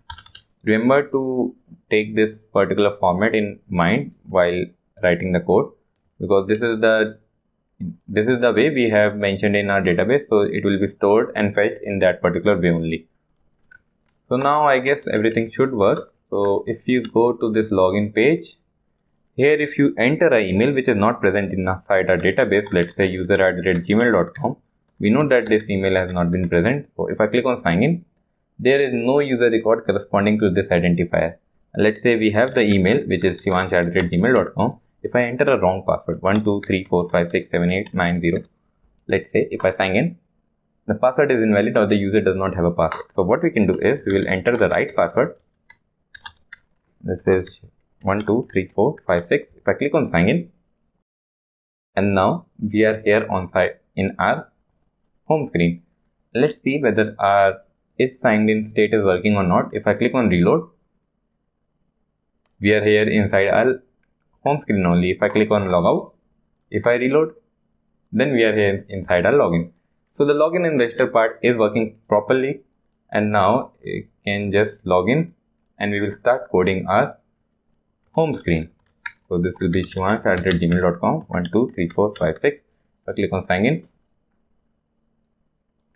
Remember to take this particular format in mind while writing the code, because this is the way we have mentioned in our database, so it will be stored and fetched in that particular way only. So now I guess everything should work. So if you go to this login page, here if you enter an email which is not present inside our database, let's say user@gmail.com, we know that this email has not been present. So if I click on sign in, there is no user record corresponding to this identifier. Let's say we have the email which is shivansh@gmail.com. If I enter a wrong password, 1234567890, let's say if I sign in, the password is invalid or the user does not have a password. So what we can do is we will enter the right password. This is 123456. If I click on sign in, and now we are here on site in our home screen. Let's see whether our is signed in state is working or not. If I click on reload, we are here inside our home screen only. If I click on logout, if I reload, then we are here inside our login. So the login and register part is working properly, and now you can just log in and we will start coding our home screen. So this will be shivansh@gmail.com 123456. I click on sign in.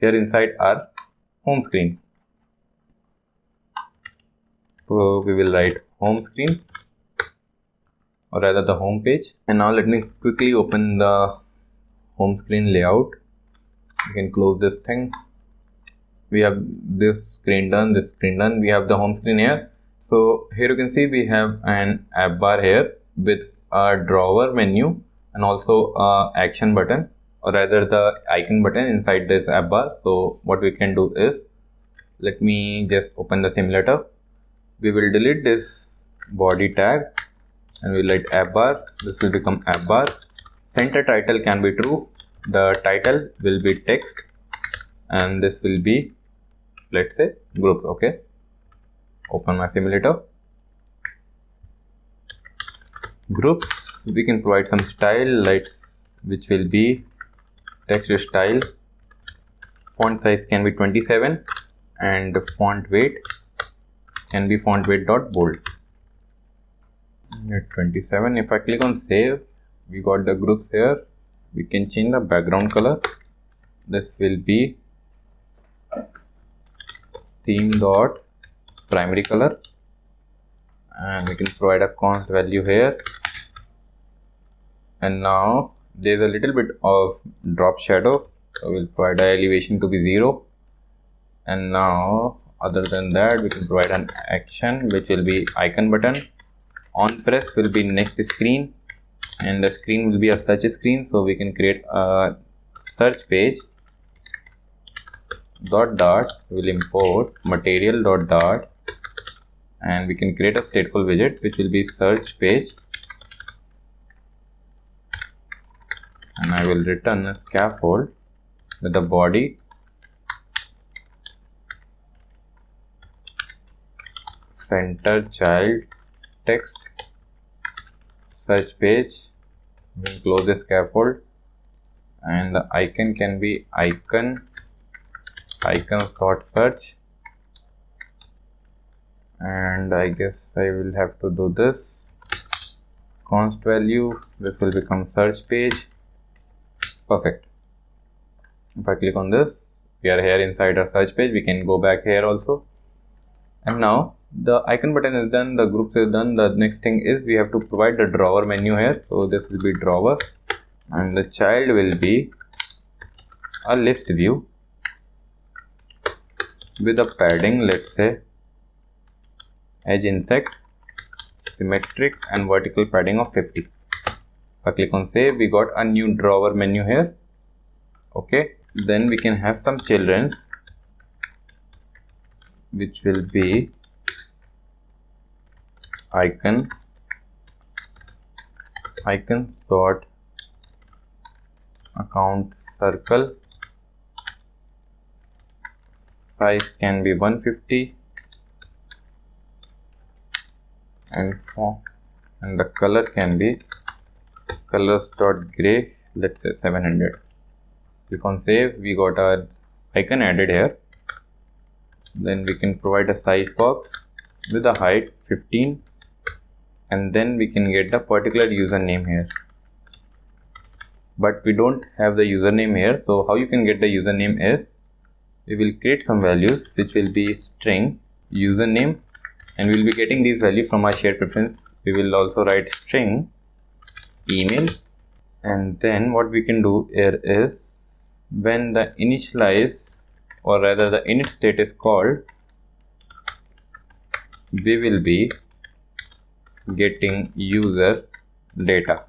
Here inside our home screen. So we will write home screen, or rather the home page. And now let me quickly open the home screen layout. You can close this thing. We have this screen done, this screen done. We have the home screen here. So here you can see we have an app bar here with a drawer menu and also a action button, or rather the icon button inside this app bar. So what we can do is, let me just open the simulator. We will delete this body tag and we'll write app bar. This will become app bar. Center title can be true. The title will be text, and this will be, let's say, groups. Okay, open my simulator. Groups, we can provide some style, which will be text style. Font size can be 27, and font weight can be font weight dot bold. At 27, if I click on save, we got the groups here. We can change the background color. This will be theme dot primary color, and we can provide a const value here. And now there's a little bit of drop shadow, so we'll provide the elevation to be 0. And now other than that, we can provide an action which will be icon button. On press will be next screen, and the screen will be a search screen, so we can create a search page. Dot will import material dot, and we can create a stateful widget which will be search page, and I will return a scaffold with the body center child text search page. We'll close the scaffold, and the icon can be icons dot search, and I guess I will have to do this const value. This will become search page. Perfect. If I click on this, we are here inside our search page. We can go back here also, and now the icon button is done, the groups is done. The next thing is we have to provide the drawer menu here. So this will be drawer, and the child will be a list view with a padding, let's say edge insect, symmetric and vertical padding of 50. If I click on save, we got a new drawer menu here. Okay, then we can have some children's, which will be icons dot account circle, size can be 150, and the color can be colors dot gray, let's say 700. Click on save, we got our icon added here. Then we can provide a size box with a height 15, and then we can get the particular username here, but we don't have the username here. So how you can get the username is, we will create some values which will be string username, and we will be getting these values from our shared preference. We will also write string email, and then what we can do here is, when the initialize, or rather the init state is called, we will be getting user data,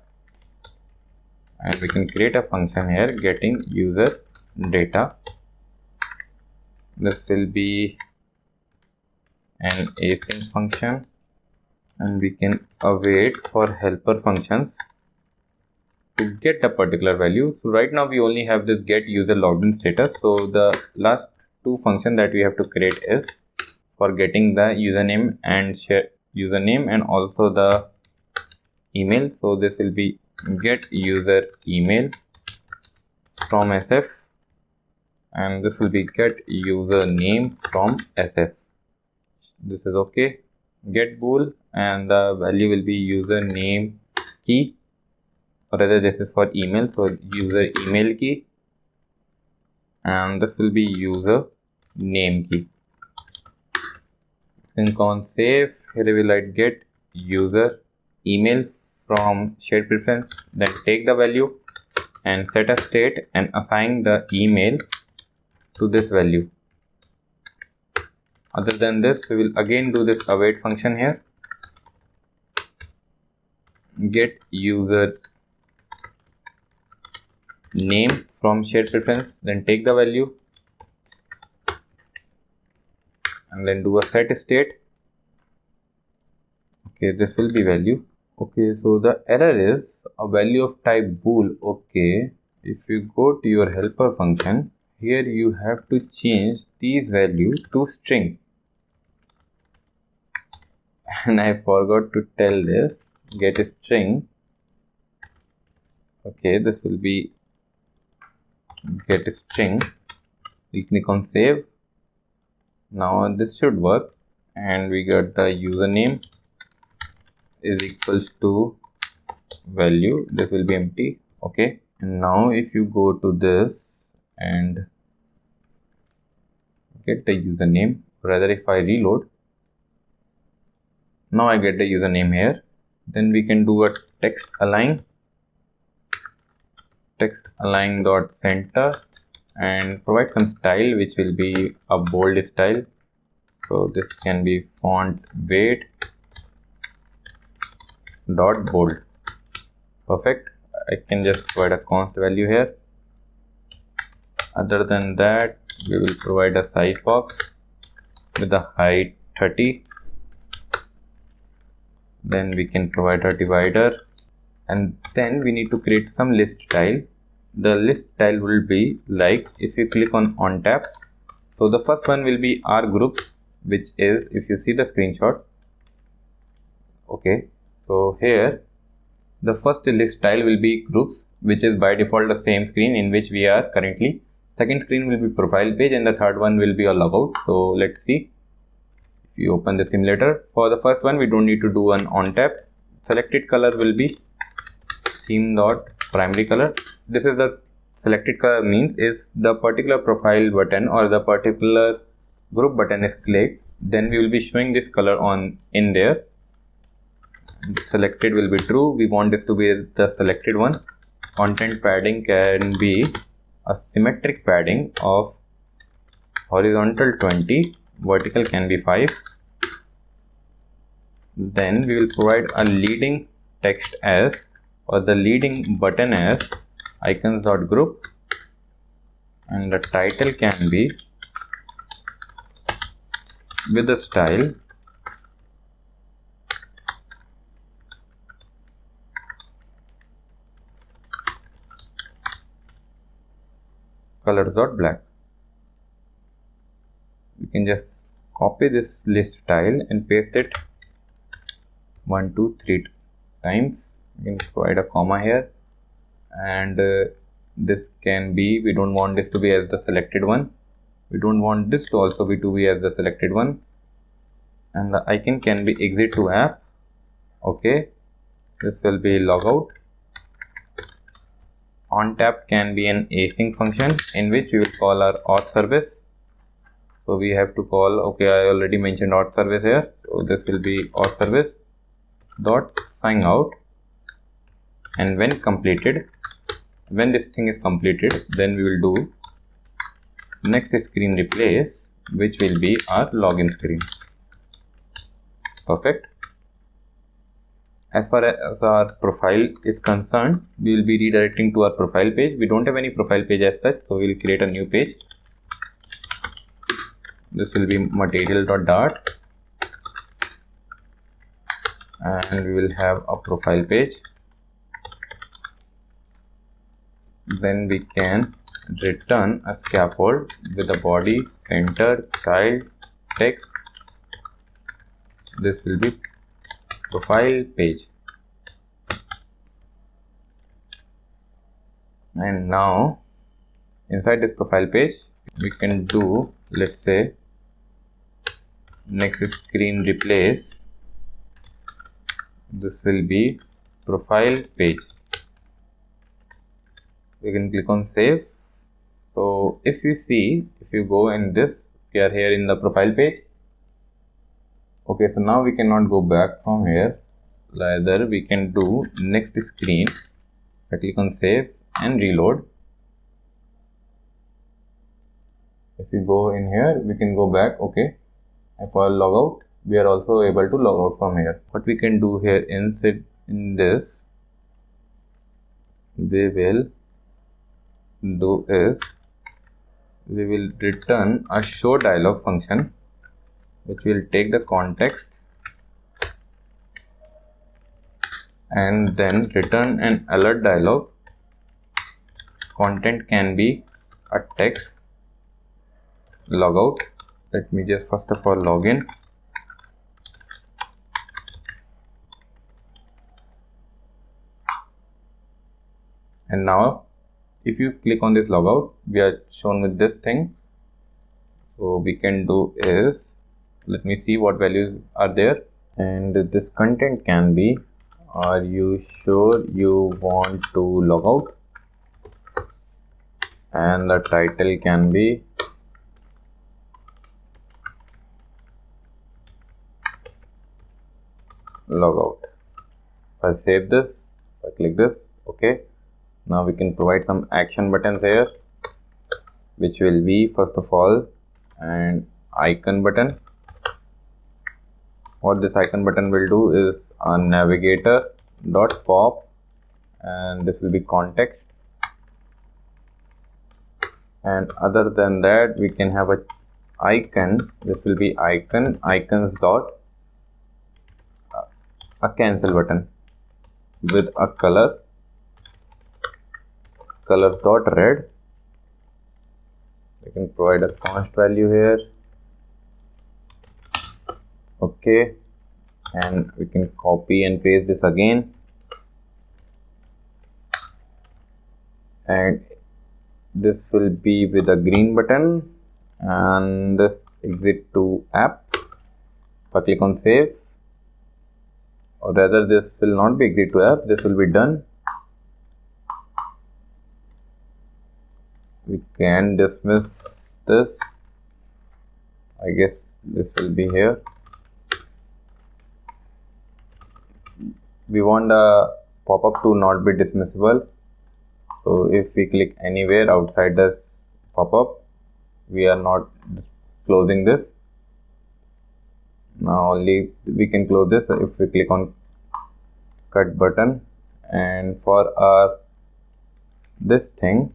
and we can create a function here getting user data. This will be an async function, and we can await for helper functions to get a particular value. So right now we only have this get user logged in status. So the last two functions that we have to create is for getting the username and share username and also the email. So this will be get user email from SF, and this will be get username from SF. This is okay. Get bool, and the value will be username key, or rather this is for email, so user email key, and this will be user name key. Click on save. Here we will write get user email from shared preference, then take the value and set a state and assign the email to this value. Other than this, we will again do this await function here. Get user name from shared preference, then take the value and then do a set state. Okay, this will be value. Okay, so the error is a value of type bool. Okay, if you go to your helper function, here you have to change these values to string, and I forgot to tell this get string. Okay, this will be get string. We click on save. Now this should work, and we got the username is equals to value. This will be empty. Okay, and now if you go to this and get the username, rather if I reload, now I get the username here. Then we can do a text align dot center and provide some style, which will be a bold style. So this can be font weight dot bold. Perfect. I can just provide a const value here. Other than that, we will provide a size box with a height 30. Then we can provide a divider, and then we need to create some list style. The list style will be like, if you click on tap, so the first one will be our groups, which is, if you see the screenshot, okay, so here the first list style will be groups, which is by default the same screen in which we are currently. Second screen will be profile page, and the third one will be a logout. So let's see. If you open the simulator, for the first one we don't need to do an on tap. Selected color will be theme dot primary color. This is the selected color, means is the particular profile button or the particular group button is clicked, then we will be showing this color in there. Selected will be true. We want this to be the selected one. Content padding can be a symmetric padding of horizontal 20, vertical can be 5. Then we will provide a leading text as, or the leading button as, icons.group, and the title can be with the style colors.black. We can just copy this list style and paste it 1, 2, 3 times. We can provide a comma here, and this can be, we don't want this to be as the selected one, we don't want this to also be as the selected one, and the icon can be exit to app. Okay, this will be logout. On tap can be an async function in which we will call our auth service. So we have to call, okay, I already mentioned auth service here, so this will be auth service dot sign out, and when completed, when this thing is completed, then we will do next screen replace, which will be our login screen. Perfect. As far as our profile is concerned, we will be redirecting to our profile page. We don't have any profile page as such, so we will create a new page. This will be material.dart, and we will have a profile page. Then we can return a scaffold with a body, center, child, text. This will be profile page. And now inside this profile page we can do, let's say, next screen replace. This will be profile page. We can click on save. So if you see, if you go in this, we are here in the profile page. Okay, so now we cannot go back from here. Rather, we can do next screen. I click on save and reload. If you go in here, we can go back. Okay, and for logout, we are also able to log out from here. What we can do here inside in this, we will do is, we will return a show dialog function, which will take the context and then return an alert dialog. Content can be a text, logout. Let me just first of all log in. And now if you click on this logout, we are shown with this thing. So we can do is, let me see what values are there. and this content can be, are you sure you want to log out? And the title can be logout. If I save this, I click this, okay. Now we can provide some action buttons here, which will be first of all an icon button. What this icon button will do is a navigator dot pop, and this will be context. And other than that, we can have a icon. This will be icons dot a cancel button with a colors dot red. We can provide a const value here, okay, and we can copy and paste this again, and this will be with a green button and exit to app. If I click on save, or rather this will not be exit to app, this will be done. We can dismiss this. I guess this will be here. We want a pop-up to not be dismissible. So if we click anywhere outside this pop-up, we are not closing this. Now only we can close this if we click on cut button. And for our this thing,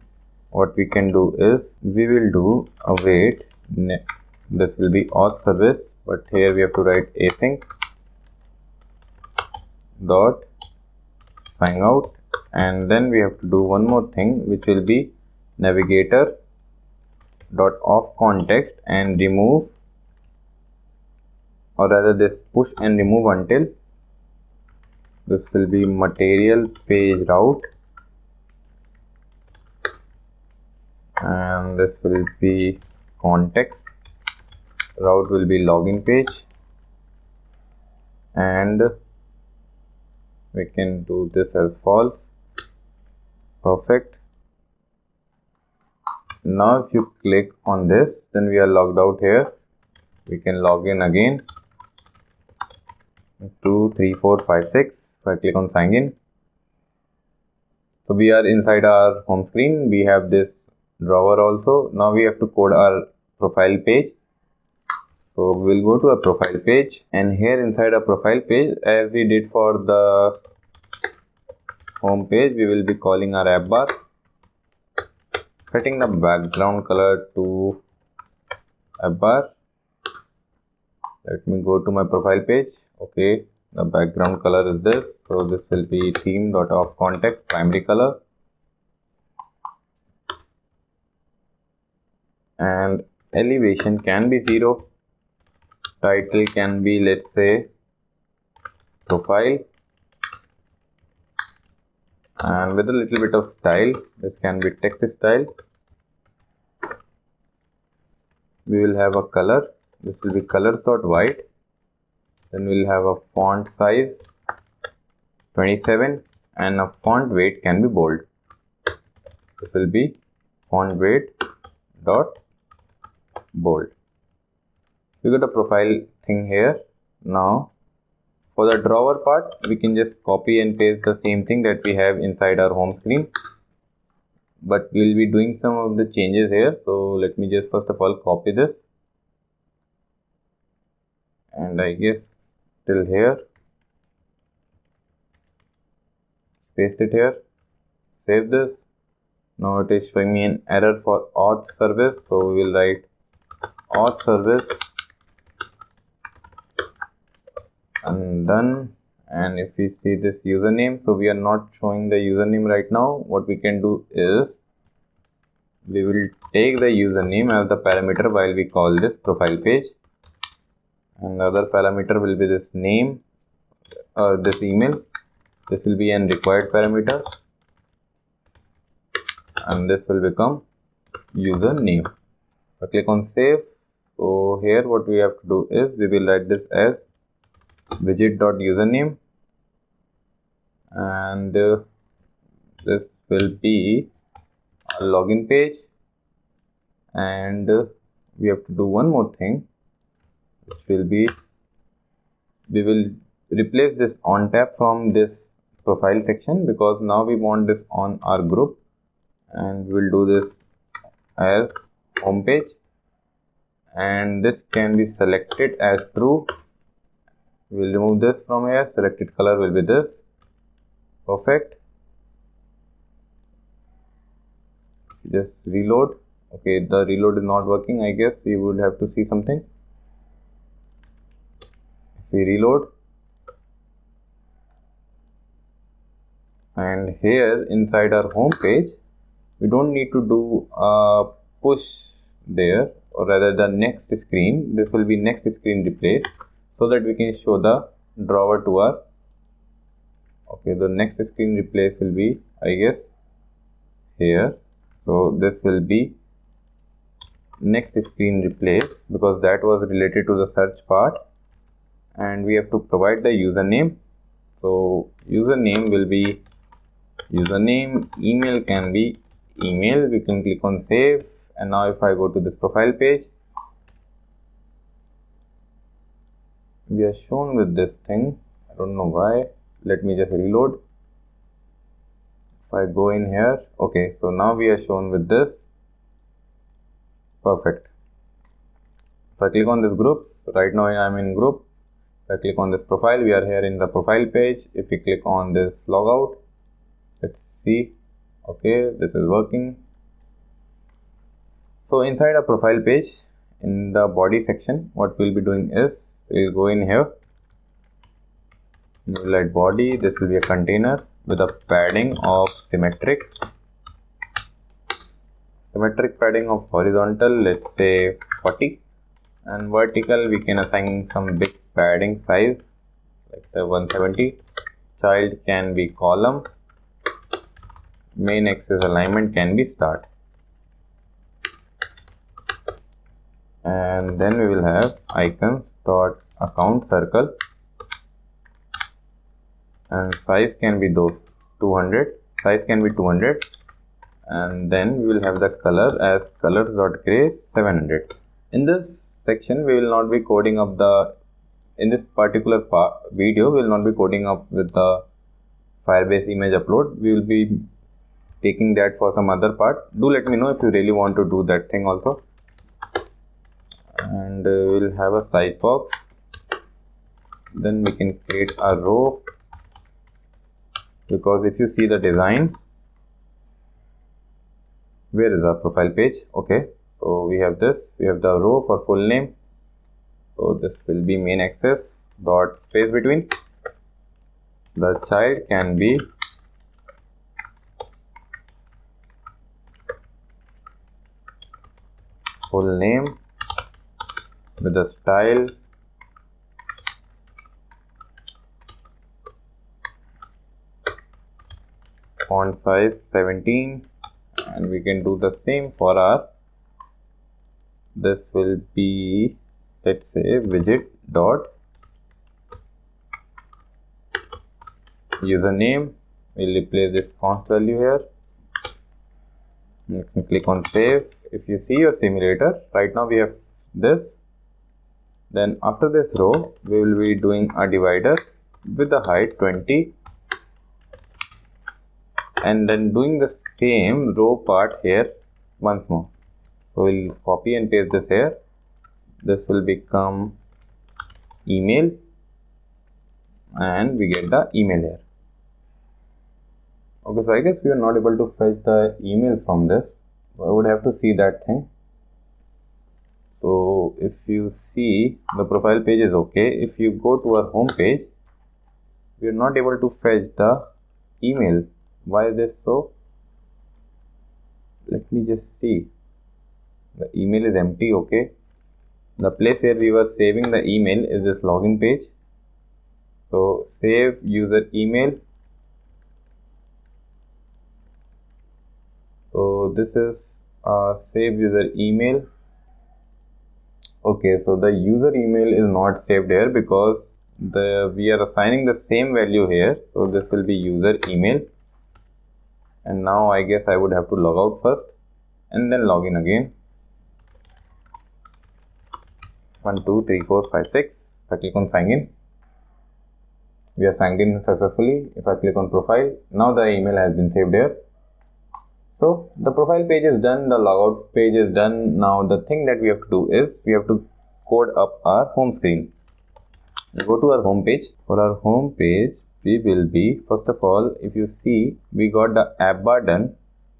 what we can do is we will do await. This will be auth service, but here we have to write async dot sign out, and then we have to do one more thing, which will be navigator dot off context and remove, or rather this push and remove until. This will be material page route, and this will be context route will be login page, and we can do this as false. Perfect. Now if you click on this, then we are logged out here. We can log in again. 2 3 4 5 6. If I click on sign in, so we are inside our home screen. We have this drawer also. Now we have to code our profile page. So we'll go to a profile page, and here inside a profile page, as we did for the home page, we will be calling our app bar, setting the background color to app bar. Let me go to my profile page. Okay, the background color is this, so this will be theme dot of context primary color, and elevation can be 0. Title can be, let's say, profile, and with a little bit of style, this can be text style. We will have a color. This will be colors dot white. Then we'll have a font size 27, and a font weight can be bold. This will be font weight dot bold. We got a profile thing here. Now for the drawer part, we can just copy and paste the same thing that we have inside our home screen, but we'll be doing some of the changes here. So let me just first of all copy this, and I guess till here, paste it here, save this. Now it is showing me an error for auth service, so we will write auth service and done. And if we see this username, so we are not showing the username right now. What we can do is we will take the username as the parameter while we call this profile page, and the other parameter will be this name or this email. This will be an required parameter, and this will become username. I click on save. So here what we have to do is we will write this as widget.username, and this will be a login page, and we have to do one more thing, which will be we will replace this on tab from this profile section, because now we want this on our group, and we will do this as home page, and this can be selected as true. We will remove this from here. Selected color will be this. Perfect. Just reload. Okay, the reload is not working. I guess we would have to see something. If we reload, and here inside our home page, we don't need to do a push there, or rather the next screen. This will be next screen replace, so that we can show the drawer to our. Okay, the next screen replace will be, I guess, here. So this will be next screen replace, because that was related to the search part, and we have to provide the username. So username will be username, email can be email. We can click on save, and now if I go to this profile page, we are shown with this thing. I don't know why. Let me just reload. If I go in here, okay, so now we are shown with this. Perfect. If I click on this groups, right now I am in group. If I click on this profile, we are here in the profile page. If we click on this logout, let's see. Okay, this is working. So inside a profile page, in the body section, what we'll be doing is we'll go in here. We'll add body. This will be a container with a padding of symmetric padding of horizontal, let's say 40, and vertical we can assign some big padding size like the 170. Child can be column. Main axis alignment can be start, and then we will have icons dot account circle, and size can be those 200. Size can be 200, and then we will have the color as colors.gray 700. In this section, we will not be coding up in this particular video, we will not be coding up with the Firebase image upload. We will be taking that for some other part. Do let me know if you really want to do that thing also. And we'll have a size box. Then we can create a row, because if you see the design, where is our profile page? Okay, so we have this. We have the row for full name. So this will be main access dot space between. The child can be full name with the style font size 17, and we can do the same for our, this will be, let's say, widget dot username. We'll replace this const value here. You can click on save. If you see your simulator, right now we have this. Then after this row, we will be doing a divider with the height 20, and then doing the same row part here once more. So we'll copy and paste this here. This will become email, and we get the email here. Okay, so I guess we are not able to fetch the email from this. I would have to see that thing. So if you see, the profile page is okay. If you go to our home page, we are not able to fetch the email. Why is this so? Let me just see. The email is empty. Okay, the place where we were saving the email is this login page. So save user email. So this is save user email. Okay, so the user email is not saved here because we are assigning the same value here. So this will be user email. And now I guess I would have to log out first and then log in again. 1 2 3 4 5 6. If I click on sign in, we are signed in successfully. If I click on profile, now the email has been saved here. So the profile page is done, the logout page is done. Now the thing that we have to do is we have to code up our home screen. We'll go to our home page. For our home page, we will be, first of all, if you see, we got the app bar done,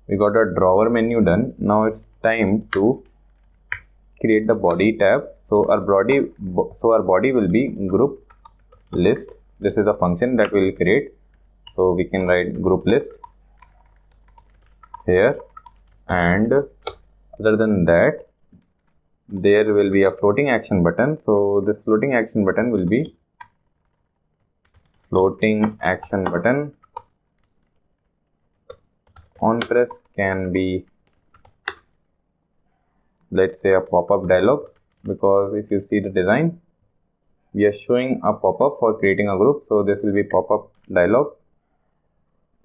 we got a drawer menu done. Now it's time to create the body tab. So our body will be group list. This is a function that we will create. So we can write group list here, and other than that, there will be a floating action button. So this floating action button will be floating action button. On press can be, let's say, a pop-up dialog, because if you see the design, we are showing a pop-up for creating a group. So this will be pop-up dialog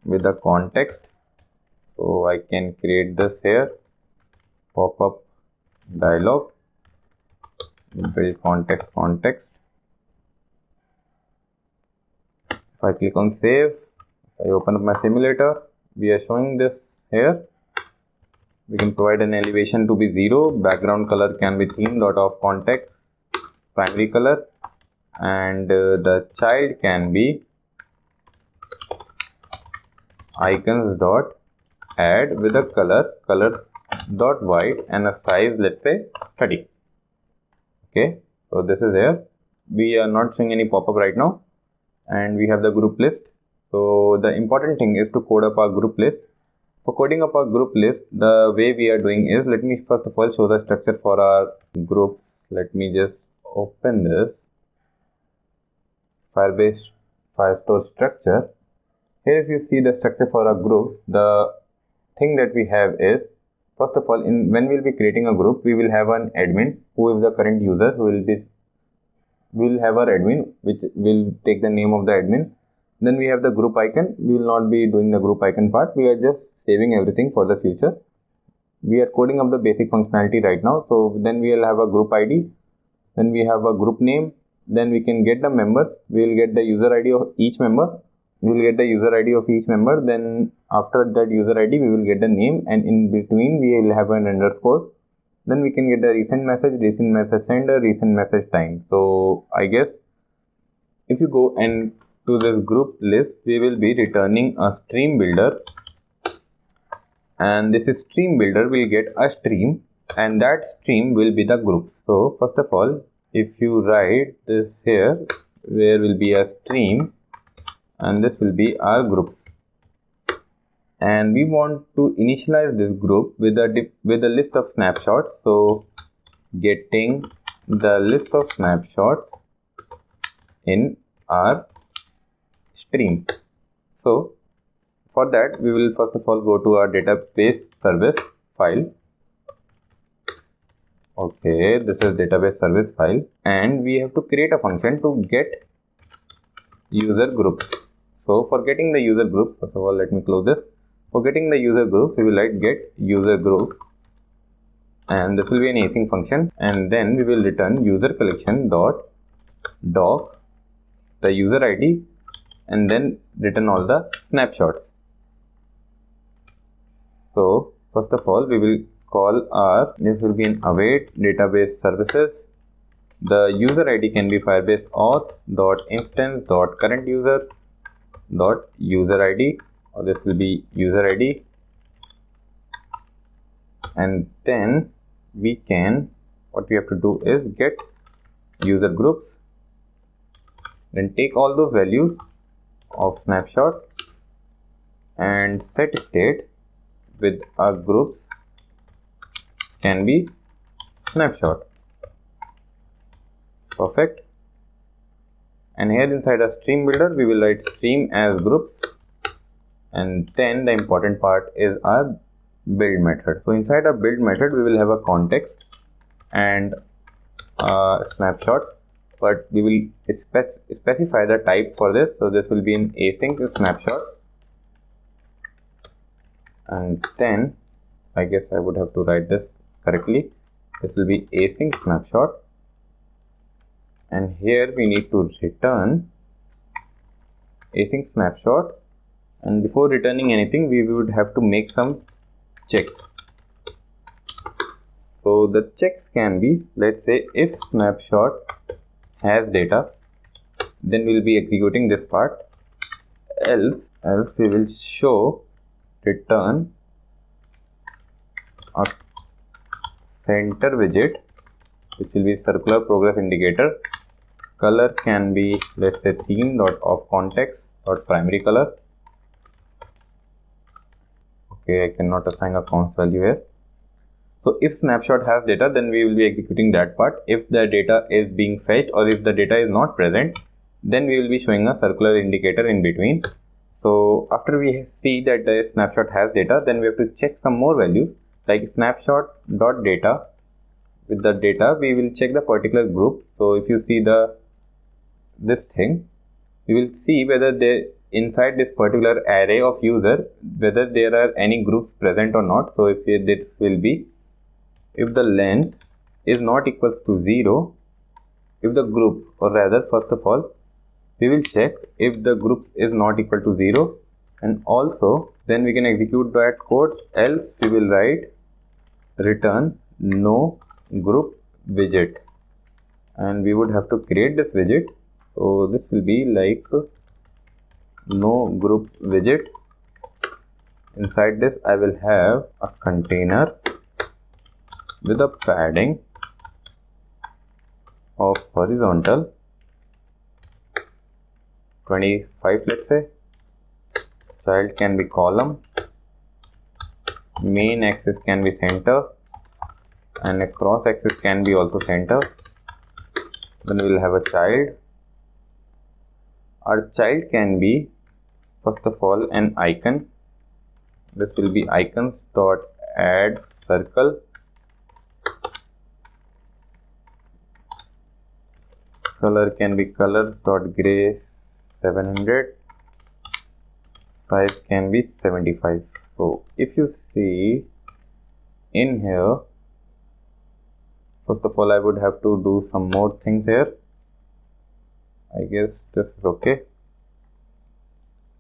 with the context. So I can create this here, pop-up dialog, build context. If I click on save, I open up my simulator, we are showing this here. We can provide an elevation to be 0, background color can be theme.of context, primary color, and the child can be icons.add with a color.white and a size, let's say 30. Okay, so this is here. We are not showing any pop-up right now, and we have the group list. So the important thing is to code up our group list. For coding up our group list, the way we are doing is, let me first of all show the structure for our groups. Let me just open this Firebase Firestore structure. Here if you see the structure for our groups, the thing that we have is, first of all, when we will be creating a group, we will have an admin who is the current user, who will have our admin, which will take the name of the admin. Then we have the group icon. We will not be doing the group icon part. We are just saving everything for the future. We are coding up the basic functionality right now. So then we will have a group ID. Then we have a group name. Then we can get the members. We will get the user ID of each member. We will get the user ID of each member. Then after that user ID, we will get the name, and in between we will have an underscore. Then we can get the recent message sender, recent message time. So I guess if you go and to this group list, we will be returning a stream builder, and this stream builder will get a stream, and that stream will be the group. So first of all, if you write this here, there will be a stream, and this will be our group, and we want to initialize this group with a list of snapshots. So getting the list of snapshots in our stream. So for that, we will first of all go to our database service file. Okay, this is database service file, and we have to create a function to get user groups. So for getting the user groups, first of all, let me close this. For getting the user groups, we will write get user group, and this will be an async function, and then we will return user collection dot doc the user ID, and then return all the snapshots. So first of all, we will call this will be an await database services. The user ID can be Firebase auth dot instance dot current user dot user ID, or this will be user ID, and then what we have to do is get user groups, then take all those values of snapshot and set state with our groups can be snapshot. Perfect. And here inside a stream builder, we will write stream as groups, and then the important part is our build method. So inside our build method, we will have a context and a snapshot. but we will specify the type for this. So this will be an async snapshot, and then I guess I would have to write this correctly. This will be async snapshot, and here we need to return async snapshot, and before returning anything we would have to make some checks. So the checks can be, let's say if snapshot has data, then we will be executing this part, else we will show return a center widget, which will be circular progress indicator. Color can be, let's say, theme dot of context dot primary color. Okay, I cannot assign a const value here. So if snapshot has data, then we will be executing that part. If the data is being fetched or if the data is not present, then we will be showing a circular indicator in between. So after we see that the snapshot has data, then we have to check some more values like snapshot dot data. With the data, we will check the particular group. So if you see this thing, we will see whether they inside this particular array of user, whether there are any groups present or not. So if this will be, if the length is not equal to 0, if the group, or rather first of all we will check if the group is not equal to 0, and also then we can execute that code, else we will write return no group widget, and we would have to create this widget. So this will be like no group widget. Inside this I will have a container with a padding of horizontal 25, let's say. Child can be column, main axis can be center, and a cross axis can be also center. Then we will have a child. Our child can be, first of all, an icon. This will be icons dot add circle. Color can be colors dot gray 700. Size can be 75. So if you see in here, first of all I would have to do some more things here. I guess this is okay.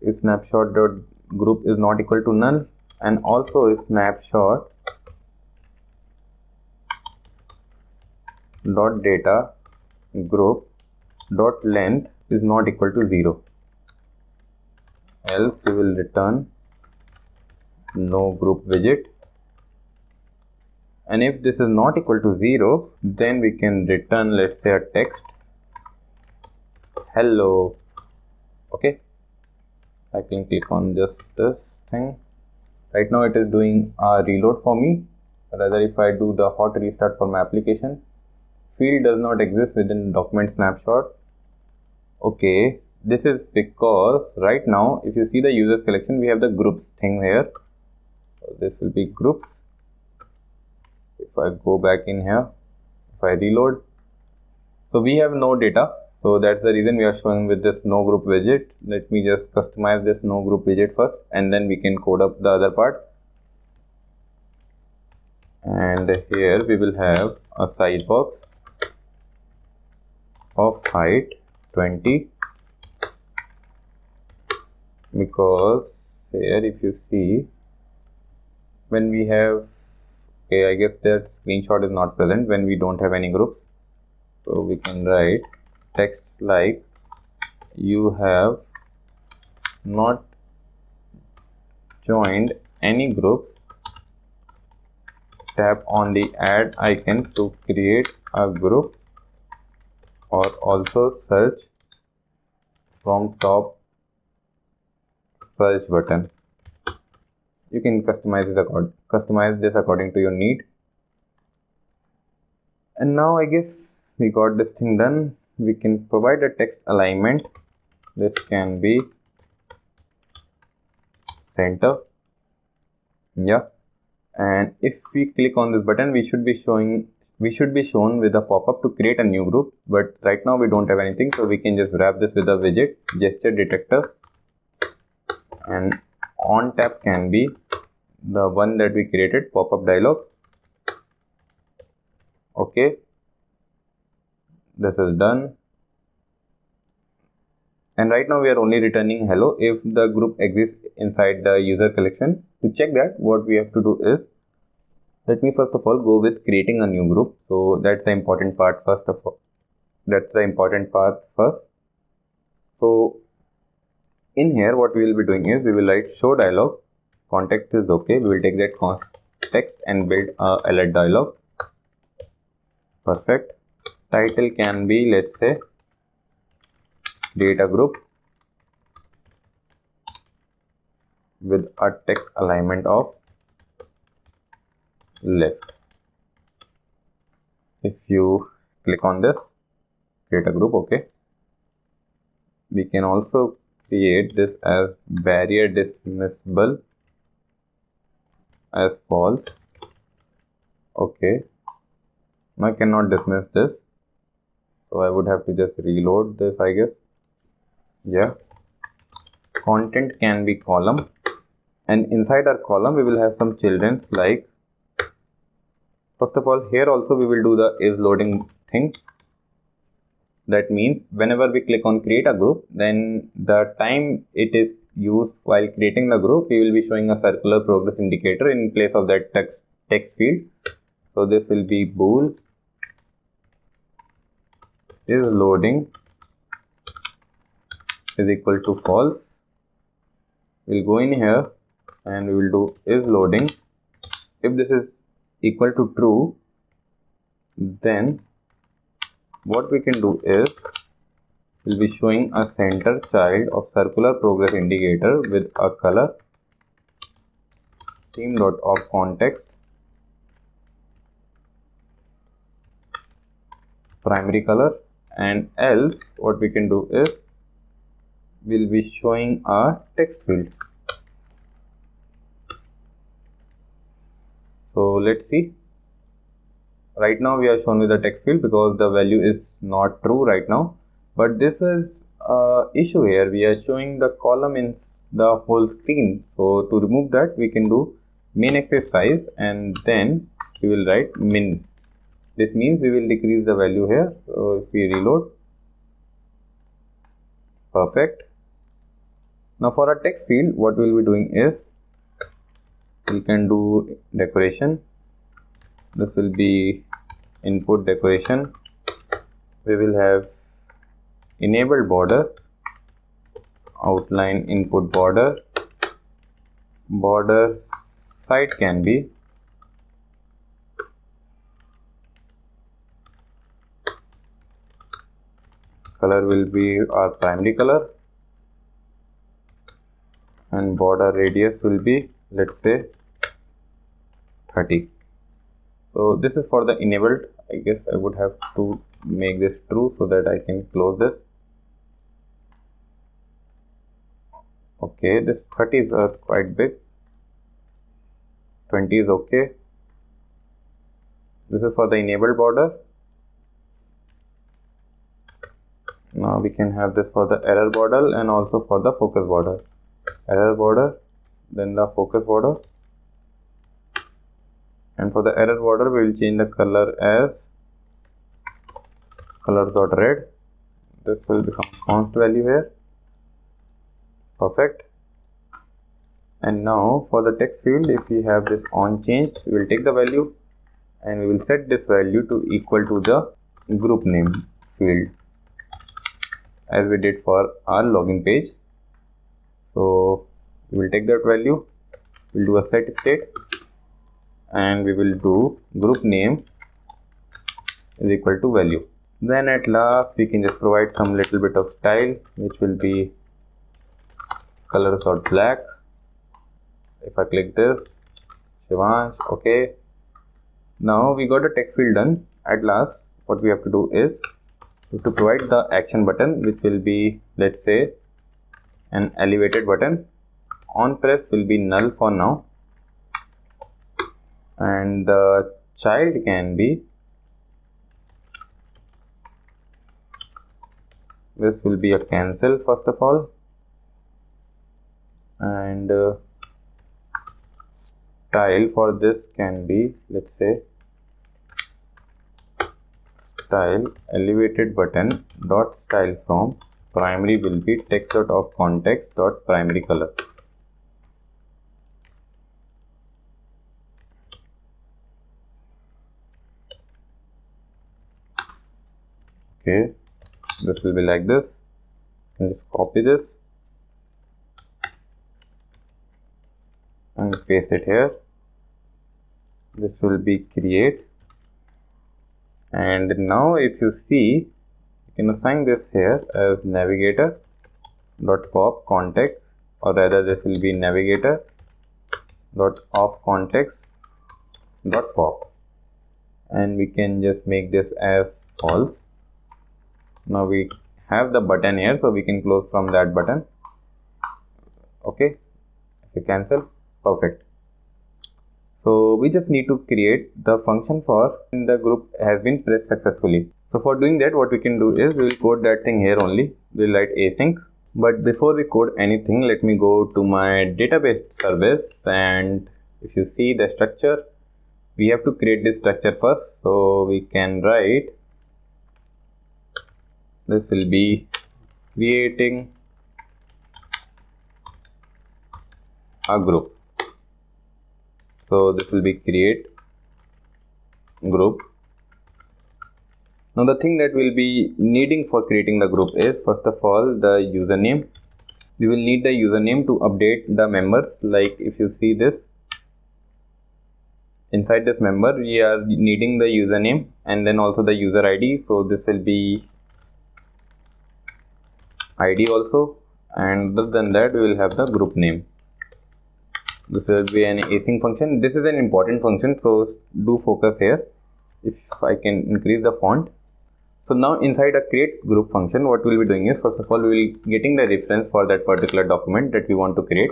If snapshot dot group is not equal to null, and also if snapshot dot data group dot length is not equal to 0, else we will return no group widget. And if this is not equal to 0, then we can return, let's say, a text hello. Okay, I can click on just this thing. Right now it is doing a reload for me. Rather, if I do the hot restart for my application, field does not exist within document snapshot. Okay, this is because right now if you see the users collection, we have the groups thing here. So this will be groups. If I go back in here, if I reload, so we have no data. So that's the reason we are showing with this no group widget. Let me just customize this no group widget first, and then we can code up the other part. And here we will have a size box of height 20, because here if you see, when we have, okay, I guess that screenshot is not present when we don't have any groups. So we can write text like you have not joined any groups. Tap on the add icon to create a group, or also search from top search button. You can customize this according to your need. And now I guess we got this thing done. We can provide a text alignment. This can be center. Yeah. And if we click on this button, we should be we should be shown with a pop-up to create a new group, but right now we don't have anything, so we can just wrap this with a widget gesture detector, and on tab can be the one that we created, pop-up dialog. Okay, this is done. And right now we are only returning hello if the group exists inside the user collection. To check that, what we have to do is, let me first of all go with creating a new group. So that's the important part first. So in here what we will be doing is, we will write show dialog, context is okay, we will take that context and build a alert dialog. Perfect. Title can be, let's say, create a group with a text alignment of left. If you click on this, create a group, okay. We can also create this as barrier dismissible as false. Okay, I cannot dismiss this, so I would have to just reload this, I guess. Yeah. Content can be column, and inside our column we will have some children, like, first of all, here also we will do the is loading thing. That means whenever we click on create a group, then the time it is used while creating the group, we will be showing a circular progress indicator in place of that text field. So this will be bool is loading is equal to false. We'll go in here and we will do is loading. If this is equal to true, then what we can do is, we'll be showing a center child of circular progress indicator with a color theme.of context primary color, and else what we can do is, we'll be showing a text field. So let's see. Right now we are shown with the text field because the value is not true right now, but this is issue here. We are showing the column in the whole screen. So to remove that, we can do min axis size and then we will write min. This means we will decrease the value here. So if we reload, perfect. Now for a text field, what we will be doing is, we can do decoration. This will be input decoration. We will have enabled border, outline input border, border site can be color will be our primary color, and border radius will be, let's say, 30. So this is for the enabled. I guess I would have to make this true so that I can close this. Okay, this 30 is quite big. 20 is okay. This is for the enabled border. Now we can have this for the error border and also for the focus border. Error border, then the focus border. And for the error border, we will change the color as color.red. This will become const value here. Perfect. And now for the text field, if we have this on changed, we will take the value and we will set this value to equal to the group name field, as we did for our login page. So we will take that value, we'll do a set state, and we will do group name is equal to value. Then at last we can just provide some little bit of style, which will be colors.black. If I click this, Shivansh, okay. Now we got a text field done. At last what we have to do is to provide the action button, which will be, let's say, an elevated button. On press will be null for now, and the child can be This will be a cancel first of all, and style for this can be, let's say, style elevated button dot style from primary will be text dot of context dot primary color. Okay, this will be like this, and just copy this and paste it here. This will be create, and now if you see, you can assign this here as navigator dot pop context, or rather this will be navigator dot of context dot pop, and we can just make this as false. Now we have the button here, so we can close from that button. Okay, if you cancel, perfect. So we just need to create the function for when the group has been pressed successfully. So for doing that, what we can do is we will code that thing here only. We'll write async. But before we code anything, let me go to my database service, and if you see the structure, we have to create this structure first. So we can write, this will be creating a group. So this will be create group. Now the thing that we'll be needing for creating the group is, first of all, the username. We will need the username to update the members. Like if you see this, inside this member, we are needing the username and then also the user ID. So this will be ID also, and other than that, we will have the group name. This will be an async function. This is an important function, so do focus here. If I can increase the font. So now inside a create group function, what we'll be doing is, first of all, we will be getting the reference for that particular document that we want to create.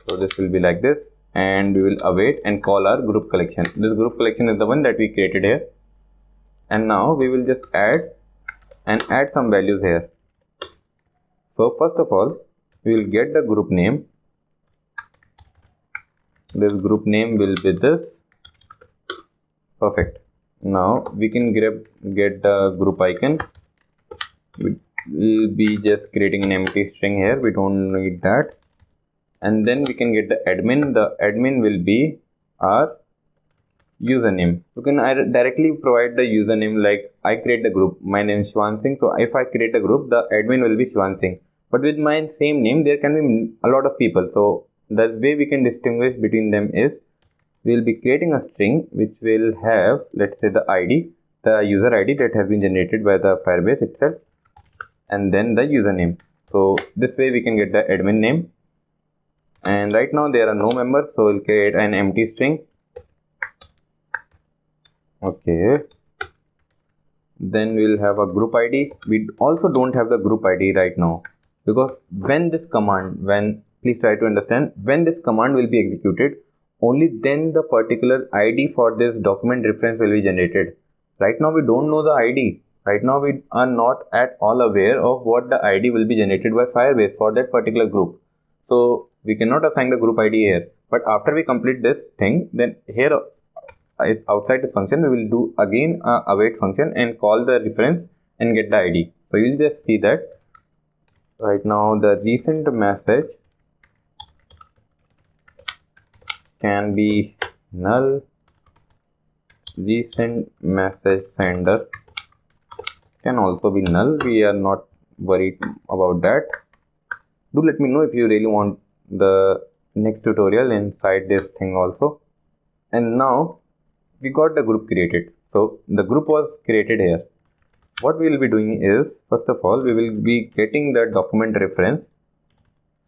So this will be like this, and we will await and call our group collection. This group collection is the one that we created here. And now we will just add some values here. So first of all, we will get the group name. This group name will be this. Perfect. Now we can get the group icon. We will be just creating an empty string here. We don't need that. And then we can get the admin. The admin will be our username. You can directly provide the username, like I create the group. My name is Shwan Singh. So if I create a group, the admin will be Shwan Singh. But with my same name, there can be a lot of people. So the way we can distinguish between them is, we will be creating a string which will have, let's say, the ID, the user ID that has been generated by the Firebase itself, and then the username. So this way we can get the admin name. And right now there are no members, so we'll create an empty string. Okay. Then we'll have a group ID. We also don't have the group ID right now, because when this command, please try to understand, when this command will be executed, only then the particular ID for this document reference will be generated. Right now we don't know the ID. Right now we are not at all aware of what the ID will be generated by Firebase for that particular group. So we cannot assign the group ID here. But after we complete this thing, then here outside this function, we will do again a await function and call the reference and get the ID. So you'll just see that right now the recent message can be null. Recent message sender can also be null. We are not worried about that. Do let me know if you really want the next tutorial inside this thing also. And now we got the group created. So the group was created here. What we will be doing is, first of all, we will be getting the document reference.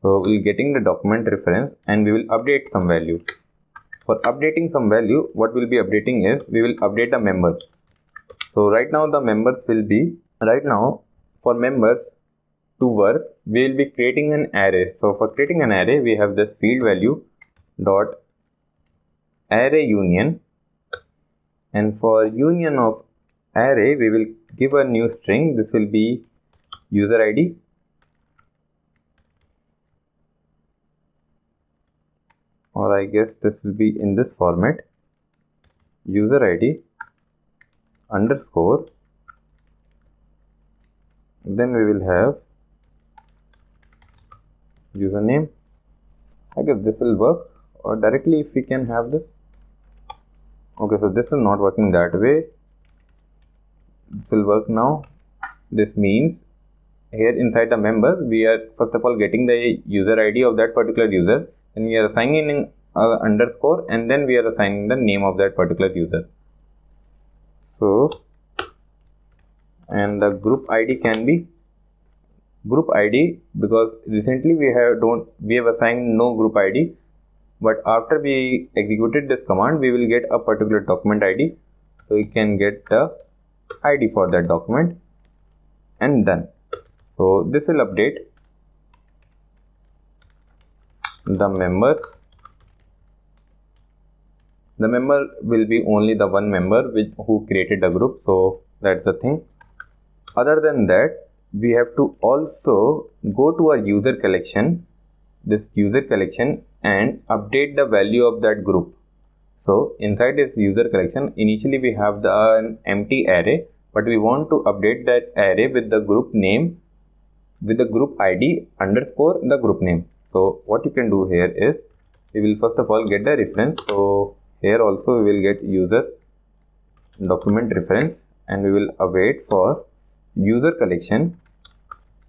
So we'll getting the document reference and we will update some value. For updating some value, what we'll be updating is, we will update the members. So right now the members will be, right now for members to work, we will be creating an array. So for creating an array, we have this field value dot array union, and for union of array, we will give a new string. This will be user ID, or I guess this will be in this format, user ID underscore, then we will have username. I guess this will work, or directly if we can have this. Okay, so this is not working that way. This will work now. This means here inside the members, we are first of all getting the user ID of that particular user, and we are assigning in underscore, and then we are assigning the name of that particular user. So, and the group ID can be group ID, because recently we have assigned no group ID, but after we executed this command, we will get a particular document ID, so we can get the ID for that document, and done. So this will update the members. The member will be only the one member who created the group, so that's the thing. Other than that, we have to also go to our user collection, this user collection, and update the value of that group. So inside this user collection, initially we have an empty array, but we want to update that array with the group name, with the group ID underscore the group name. So what you can do here is, we will first of all get the reference. So here also we will get user document reference, and we will await for user collection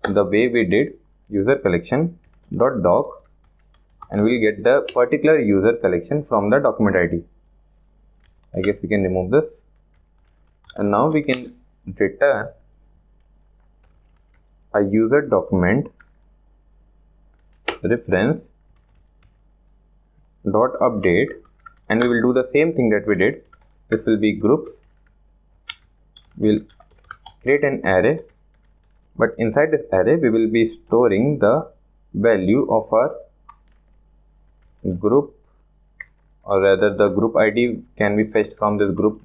the way we did user collection dot doc, and we will get the particular user collection from the document ID. I guess we can remove this, and now we can return a user document reference dot update, and we will do the same thing that we did. This will be groups. We'll create an array, but inside this array we will be storing the value of our group, or rather the group ID can be fetched from this group.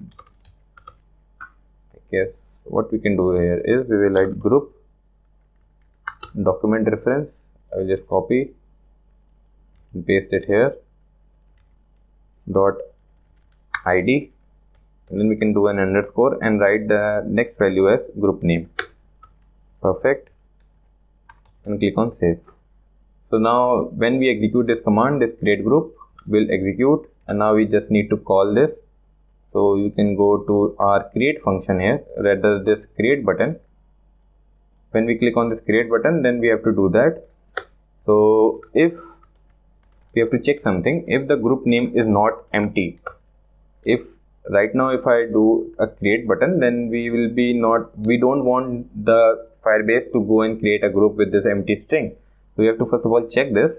I guess what we can do here is, we will add group document reference. I will just copy and paste it here, dot ID, and then we can do an underscore and write the next value as group name. Perfect, and click on save. So now when we execute this command, this create group will execute, and now we just need to call this. So you can go to our create function here, rather this create button. When we click on this create button, then we have to do that. So if we have to check something, if the group name is not empty, if right now if I do a create button, then we don't want the Firebase to go and create a group with this empty string. So we have to first of all check this.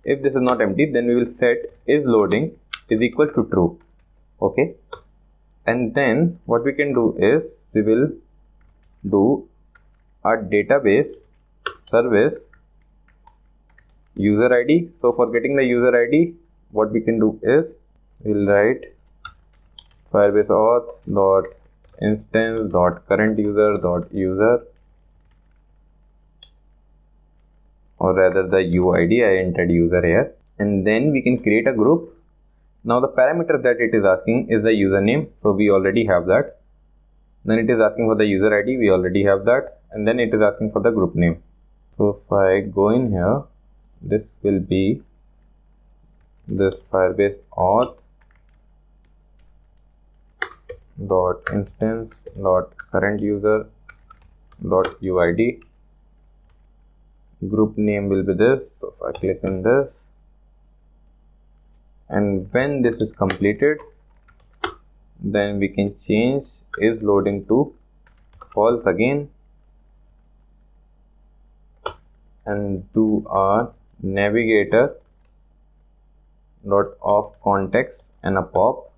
If this is not empty, then we will set is loading is equal to true. Okay, and then what we can do is, we will do a database service user ID. So for getting the user ID, what we can do is, we'll write Firebase auth dot instance dot current user dot user, or rather the UID, I entered user here, and then we can create a group. Now the parameter that it is asking is the username, so we already have that. Then it is asking for the user ID, we already have that, and then it is asking for the group name. So if I go in here, this will be this Firebase auth dot instance dot current user dot UID. Group name will be this. So if I click on this, and when this is completed, then we can change is loading to false again, and do our navigator dot off context and a pop,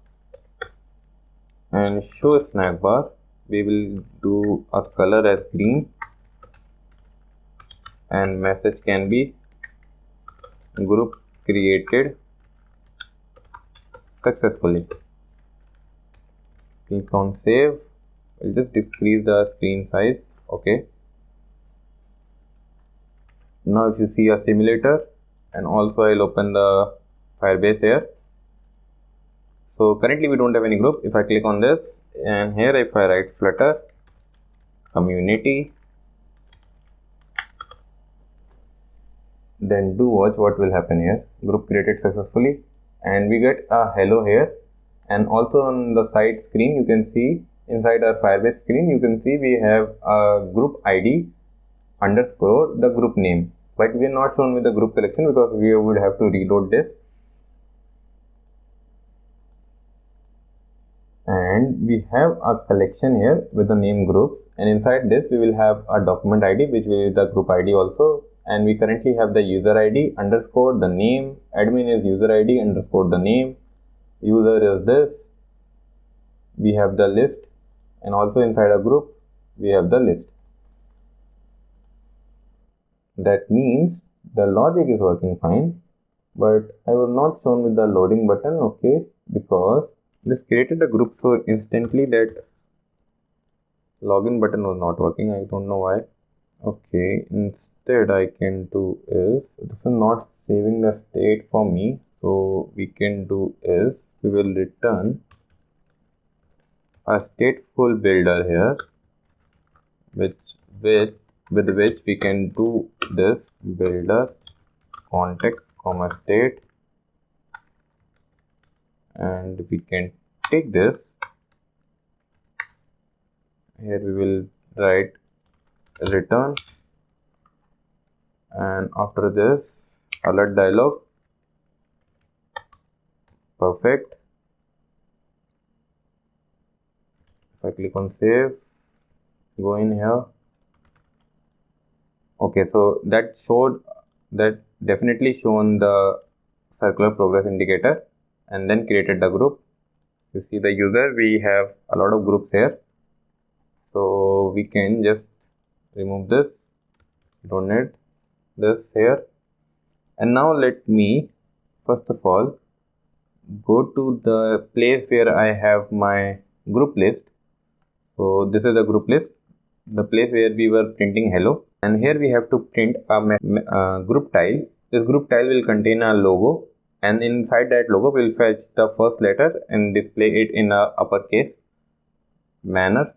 and show snack bar. We will do a color as green, and message can be group created successfully. Click on save. We'll just decrease the screen size. Okay, Now if you see a simulator, and also I'll open the Firebase here. So currently we don't have any group. If I click on this, and here if I write Flutter community, then do watch what will happen here. Group created successfully, and we get a hello here. And also on the side screen, you can see inside our Firebase screen, you can see we have a group ID underscore the group name, but we are not shown with the group collection because we would have to reload this. And we have a collection here with the name groups, and inside this we will have a document ID which will be the group ID also. And we currently have the user ID underscore the name, admin is user ID underscore the name, user is this, we have the list, and also inside a group we have the list. That means the logic is working fine, but I was not shown with the loading button, okay, because this created a group so instantly that login button was not working. I don't know why. Okay, instead I can do is, this is not saving the state for me, so we can do is we will return a stateful builder here with which we can do this builder context comma state, and we can take this here, we will write return, and after this alert dialog, perfect. If I click on save, go in here, okay, so that definitely shown the circular progress indicator and then created the group. You see the user, we have a lot of groups here, so we can just remove this, don't need this here. And now let me first of all go to the place where I have my group list. So this is the group list, the place where we were printing hello, and here we have to print a group tile. This group tile will contain a logo, and inside that logo we'll fetch the first letter and display it in a uppercase manner.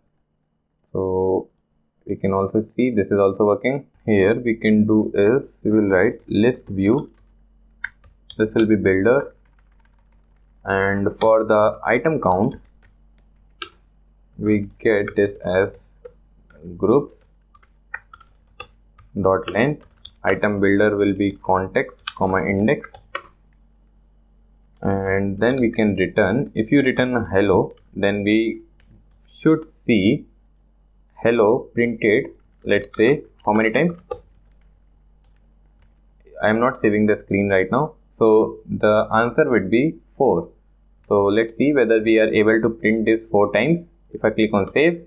So we can also see this is also working. Here we can do is we will write list view, this will be builder, and for the item count we get this as groups dot length, item builder will be context comma index, and then we can return. If you return hello, then we should see hello printed, let's say how many times. I am not saving the screen right now, so the answer would be 4. So let's see whether we are able to print this 4 times. If I click on save,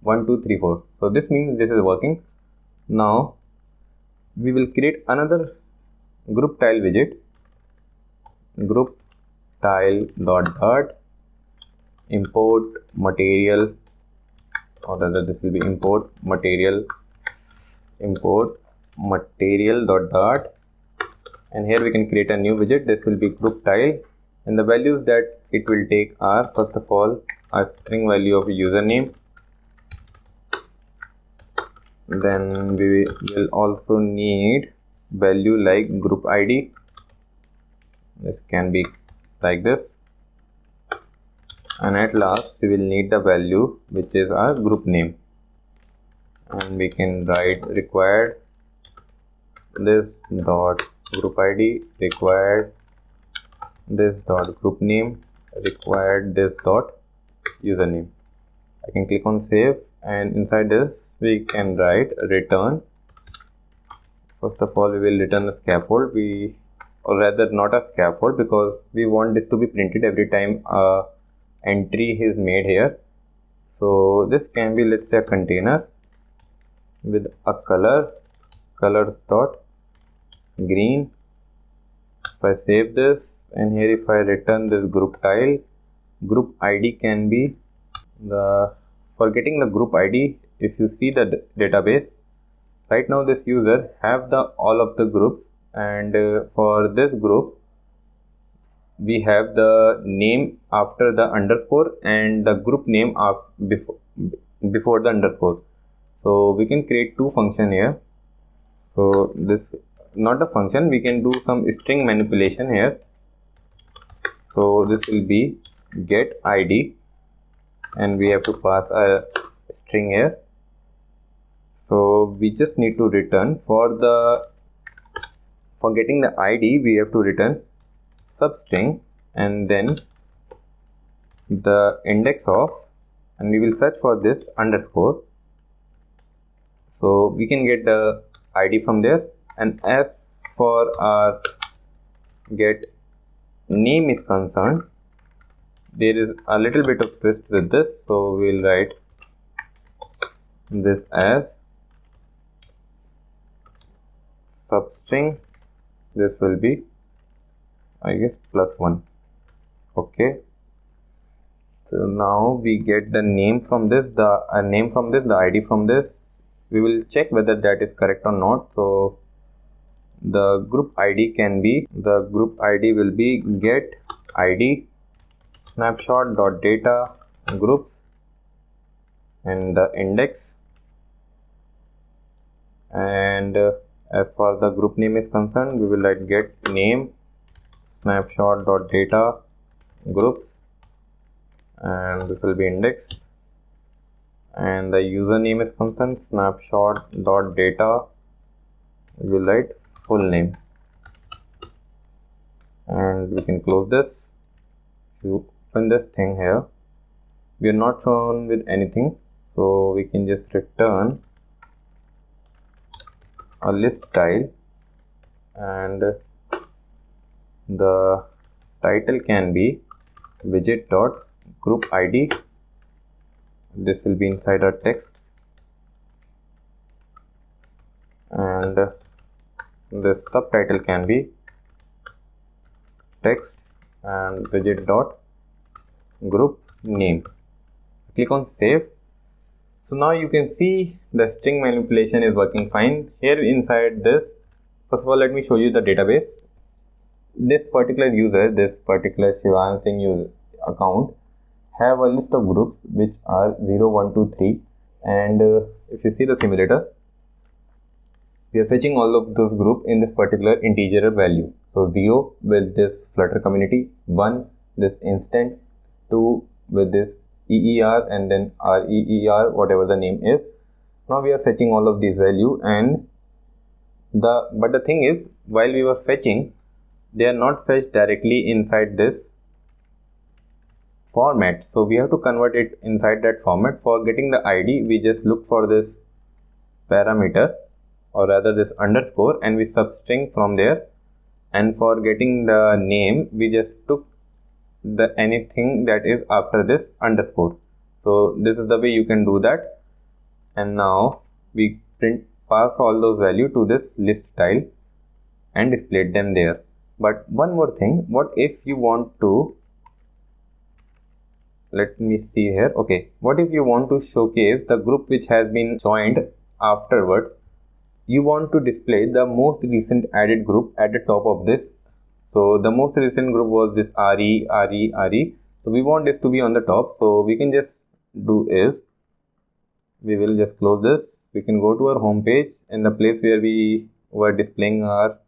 1 2 3 4, so this means this is working. Now we will create another group tile widget, group tile dot import material, or rather this will be import material dot, and here we can create a new widget. This will be group tile, and the values that it will take are first of all a string value of username, then we will also need value like group ID, this can be like this, and at last we will need the value which is our group name, and we can write required this dot group ID, required this dot group name, required this dot username. I can click on save, and inside this we can write return. First of all we will return a scaffold, or rather not a scaffold, because we want this to be printed every time a entry is made here. So this can be, let's say, a container with a colors dot green. If I save this, and here if I return this group tile, group ID can be forgetting the group ID. If you see the database, right now this user have the all of the groups, and for this group we have the name after the underscore and the group name of before the underscore. So we can create two function here. So this not a function, we can do some string manipulation here. So this will be get id, and we have to pass a string here. So we just need to return for getting the id, we have to return substring and then the index of, and we will search for this underscore. So we can get the id from there. And as for our get name is concerned, there is a little bit of twist with this. So we'll write this as substring. This will be, I guess, +1. Okay. So now we get the name from this, the name from this, the id from this. We will check whether that is correct or not. So the group id can be, the group id will be get id snapshot.data groups and the index, and as far as the group name is concerned, we will write get name snapshot.data groups, and this will be index. And the username is concerned, snapshot.data, we will write full name, and we can close this. You open this thing here, we are not shown with anything, so we can just return a list style, and the title can be widget.group id. This will be inside our text, and the subtitle can be text and widget.group name. Click on save. So now you can see the string manipulation is working fine. Here inside this, first of all, let me show you the database. This particular user, this particular Shivan Singh user account, have a list of groups which are 0, 1, 2, 3, and if you see the simulator, we are fetching all of those groups in this particular integer value. So 0 with this Flutter community, 1 this instant, 2 with this EER, and then REER, whatever the name is. Now we are fetching all of these value, and but the thing is, while we were fetching, they are not fetched directly inside this format. So we have to convert it inside that format. For getting the ID, we just look for this parameter, or rather this underscore, and we substring from there. And for getting the name, we just took the anything that is after this underscore. So this is the way you can do that. And now we pass all those values to this list style and display them there. But one more thing, what if you want to, let me see here. Okay, what if you want to showcase the group which has been joined afterwards? You want to display the most recent added group at the top of this. So the most recent group was this RE. So we want this to be on the top. So we can just do is, we will just close this. We can go to our home page, in the place where we were displaying our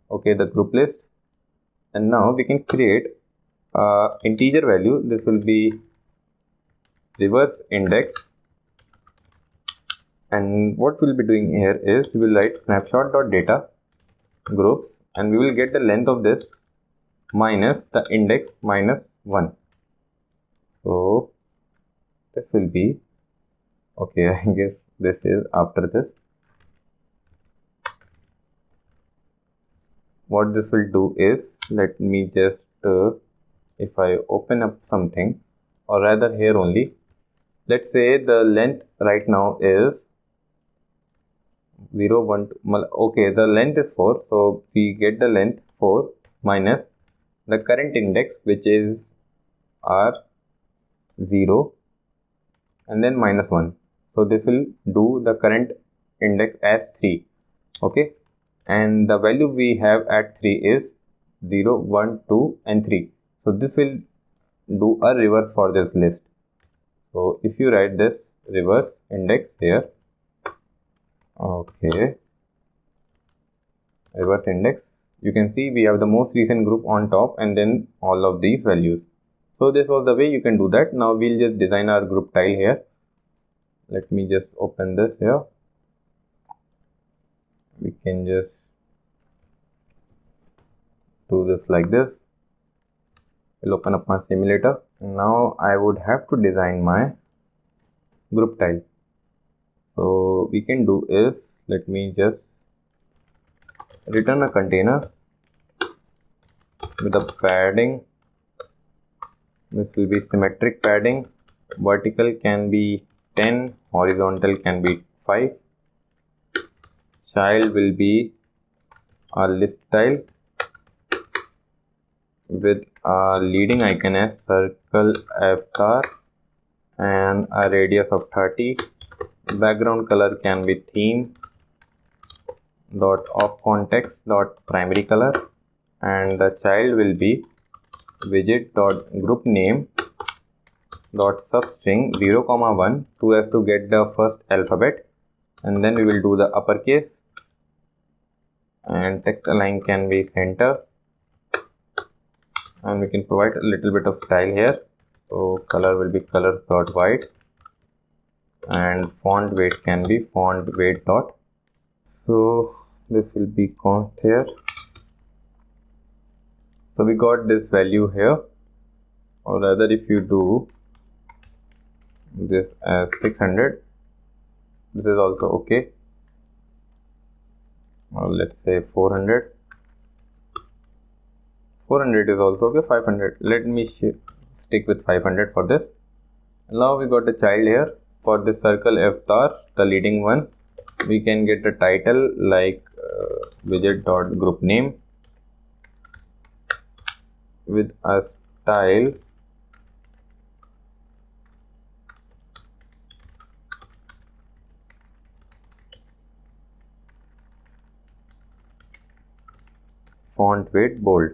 the group list, and now we can create integer value. This will be reverse index, and what we'll be doing here is we will write snapshot.data groups, and we will get the length of this minus the index minus 1. So this will be I guess this is after this. What this will do is, let me just if I open up something, or rather here only, let's say the length right now is 0, 1, 2, the length is 4, so we get the length 4 minus the current index, which is R0, and then minus 1. So this will do the current index as 3. Okay, and the value we have at 3 is 0, 1, 2 and 3. So this will do a reverse for this list. So if you write this reverse index here, okay, reverse index, you can see we have the most recent group on top and then all of these values. So this was the way you can do that. Now we'll just design our group tile here. Let me just open this here. We can just do this like this. We'll open up my simulator. Now I would have to design my group tile. So we can do is, let me just return a container with a padding. This will be symmetric padding. Vertical can be 10, horizontal can be 5. Child will be a list tile with a leading icon as circle avatar and a radius of 30. Background color can be theme dot of context dot primary color, and the child will be widget dot group name dot substring 0, 1 so as to get the first alphabet, and then we will do the uppercase, and text align can be center, and we can provide a little bit of style here. So color will be colors dot white, and font weight can be font weight dot. So this will be const here. So we got this value here, or rather if you do this as 600, this is also okay, or let's say 400 is also okay, 500, let me stick with 500 for this. Now we got the child here. For this circle avatar, the leading one, we can get the title like widget dot group name with a style font weight bold.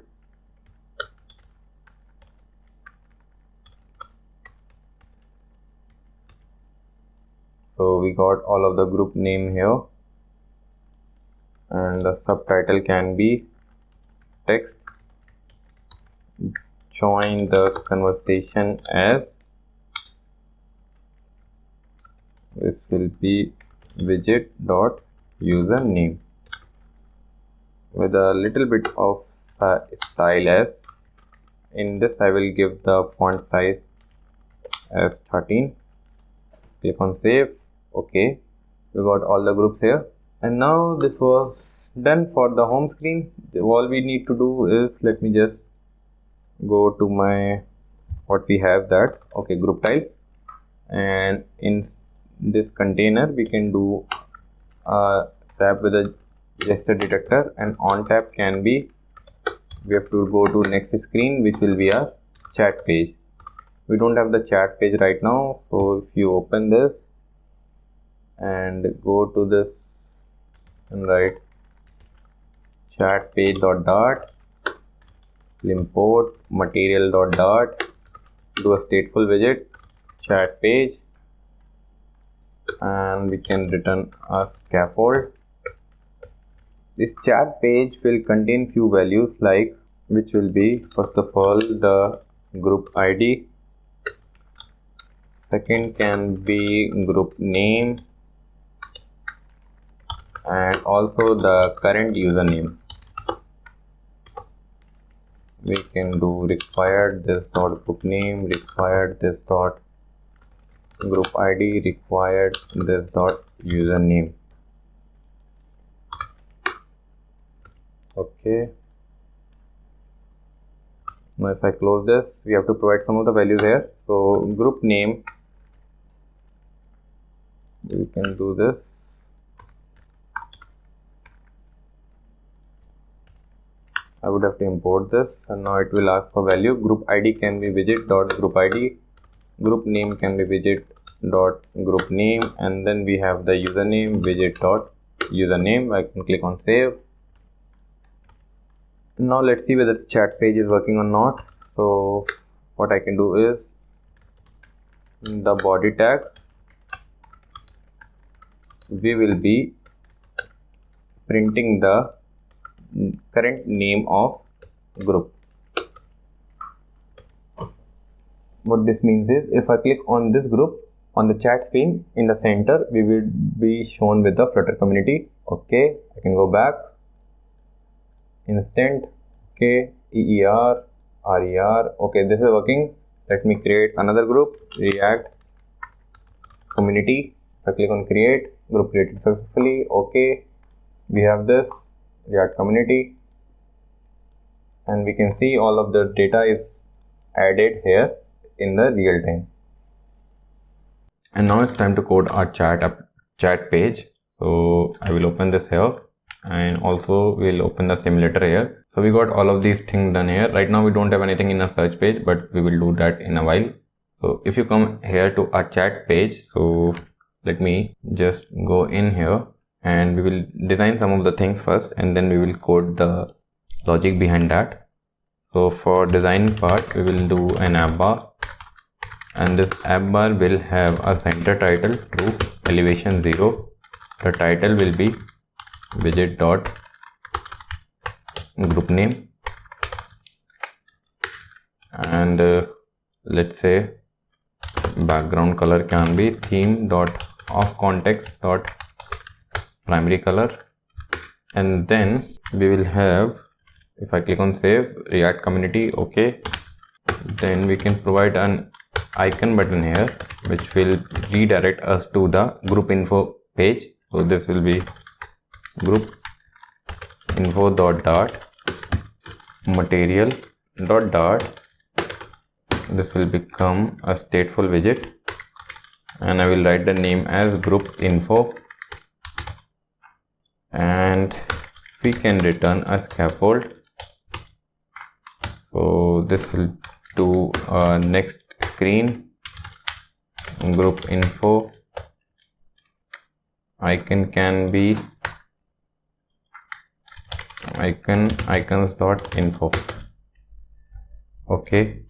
So we got all of the group name here, and the subtitle can be text. Join the conversation as, this will be widget dot username with a little bit of style as, in this I will give the font size as 13. Click on save. Okay, we got all the groups here, and now this was done for the home screen. All we need to do is, let me just go to my what we have that, okay, group tile, and in this container we can do a tab with a gesture detector, and on tab can be, we have to go to next screen, which will be a chat page. We don't have the chat page right now, so if you open this and go to this and write chat page dot import material dot, do a stateful widget chat page, and we can return a scaffold. This chat page will contain few values, like, which will be, first of all, the group ID, second can be group name, and also the current username. We can do required this dot group name, required this dot group ID, required this dot username. Okay, now if I close this, we have to provide some of the values here. So group name, we can do this, I would have to import this, and now it will ask for value. Group ID can be widget dot group ID, group name can be widget dot group name, and then we have the username widget dot username. I can click on save. Now let's see whether chat page is working or not. So what I can do is the body tag, we will be printing the current name of group. What this means is, if I click on this group on the chat screen, in the center we will be shown with the Flutter community. Okay, I can go back, instant, okay, EER, RER, okay, this is working. Let me create another group, React community. If I click on create, group created successfully. Okay, we have this React community, and we can see all of the data is added here in the real time. And now it's time to code our chat page. So I will open this here, and also we'll open the simulator here. So we got all of these things done here. Right now we don't have anything in our search page, but we will do that in a while. So if you come here to our chat page, so let me just go in here, and we will design some of the things first, and then we will code the logic behind that. So for design part, we will do an app bar, and this app bar will have a center title true, elevation 0. The title will be widget dot group name, and let's say background color can be theme dot of context dot primary color. And then we will have, if I click on save, React community, okay, then we can provide an icon button here which will redirect us to the group info page. So this will be group info dot material dot. This will become a stateful widget, and I will write the name as group info, and we can return a scaffold. So this will do next screen, group info, icon can be icons dot info. Okay,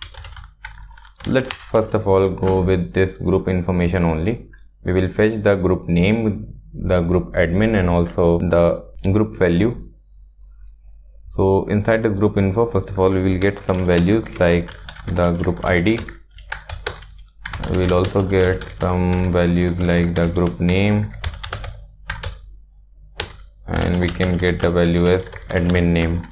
let's first of all go with this group information only. We will fetch the group name, the group admin, and also the group value. So inside the group info, first of all we will get some values like the group ID. We will also get some values like the group name, and we can get the value as admin name.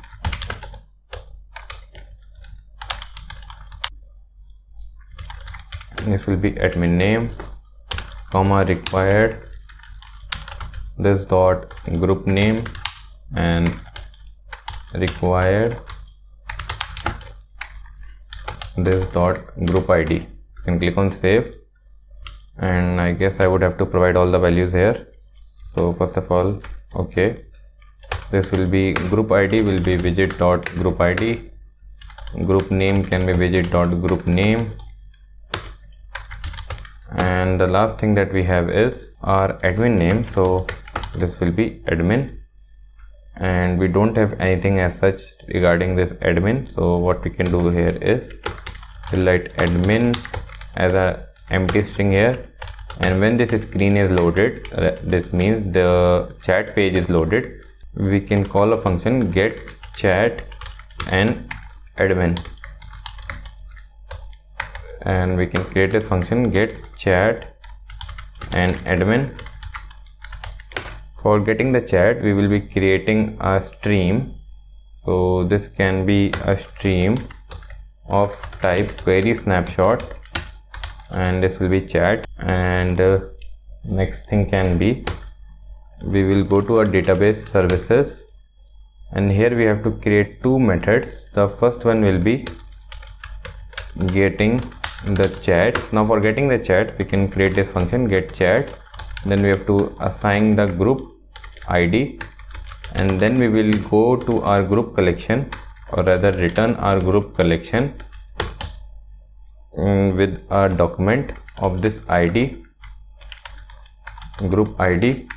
This will be admin name, comma required this dot group name, and required this dot group ID. You can click on save, and I guess I would have to provide all the values here. So first of all, okay, this will be group ID will be widget dot group ID, group name can be widget dot group name, and the last thing that we have is our admin name. So this will be admin, and we don't have anything as such regarding this admin. So what we can do here is we'll write admin as a empty string here, and when this screen is loaded, this means the chat page is loaded, we can call a function get chat and admin, and we can create a function get chat and admin. For getting the chat, we will be creating a stream. So this can be a stream of type query snapshot, and this will be chat. And next thing can be, we will go to our database services, and here we have to create two methods. The first one will be getting the chat. Now for getting the chat, we can create this function get chat, then we have to assign the group ID, and then we will go to our group collection, or rather return our group collection with a document of this ID, group ID,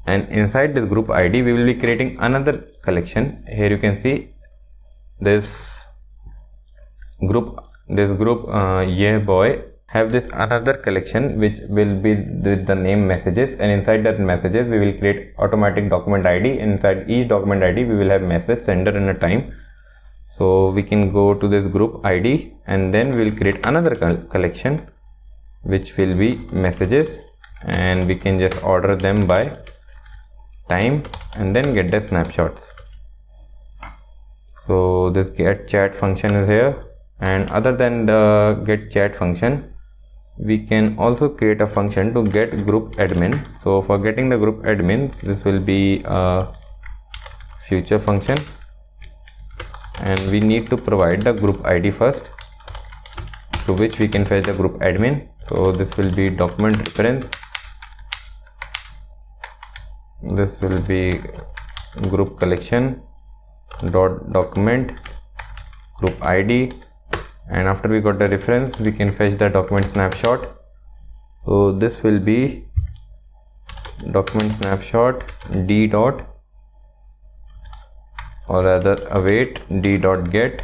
and inside this group ID we will be creating another collection. Here you can see this group yeah boy have this another collection which will be with the name messages, and inside that messages we will create automatic document ID. Inside each document ID we will have message, sender and a time. So we can go to this group ID and then we will create another collection which will be messages, and we can just order them by time and then get the snapshots. So this get chat function is here, and other than the get chat function we can also create a function to get group admin. So for getting the group admin, this will be a future function, and we need to provide the group ID first, through which we can fetch the group admin. So this will be document reference, this will be group collection dot document group ID, and after we got the reference we can fetch the document snapshot. So this will be document snapshot d dot, or rather await d dot get,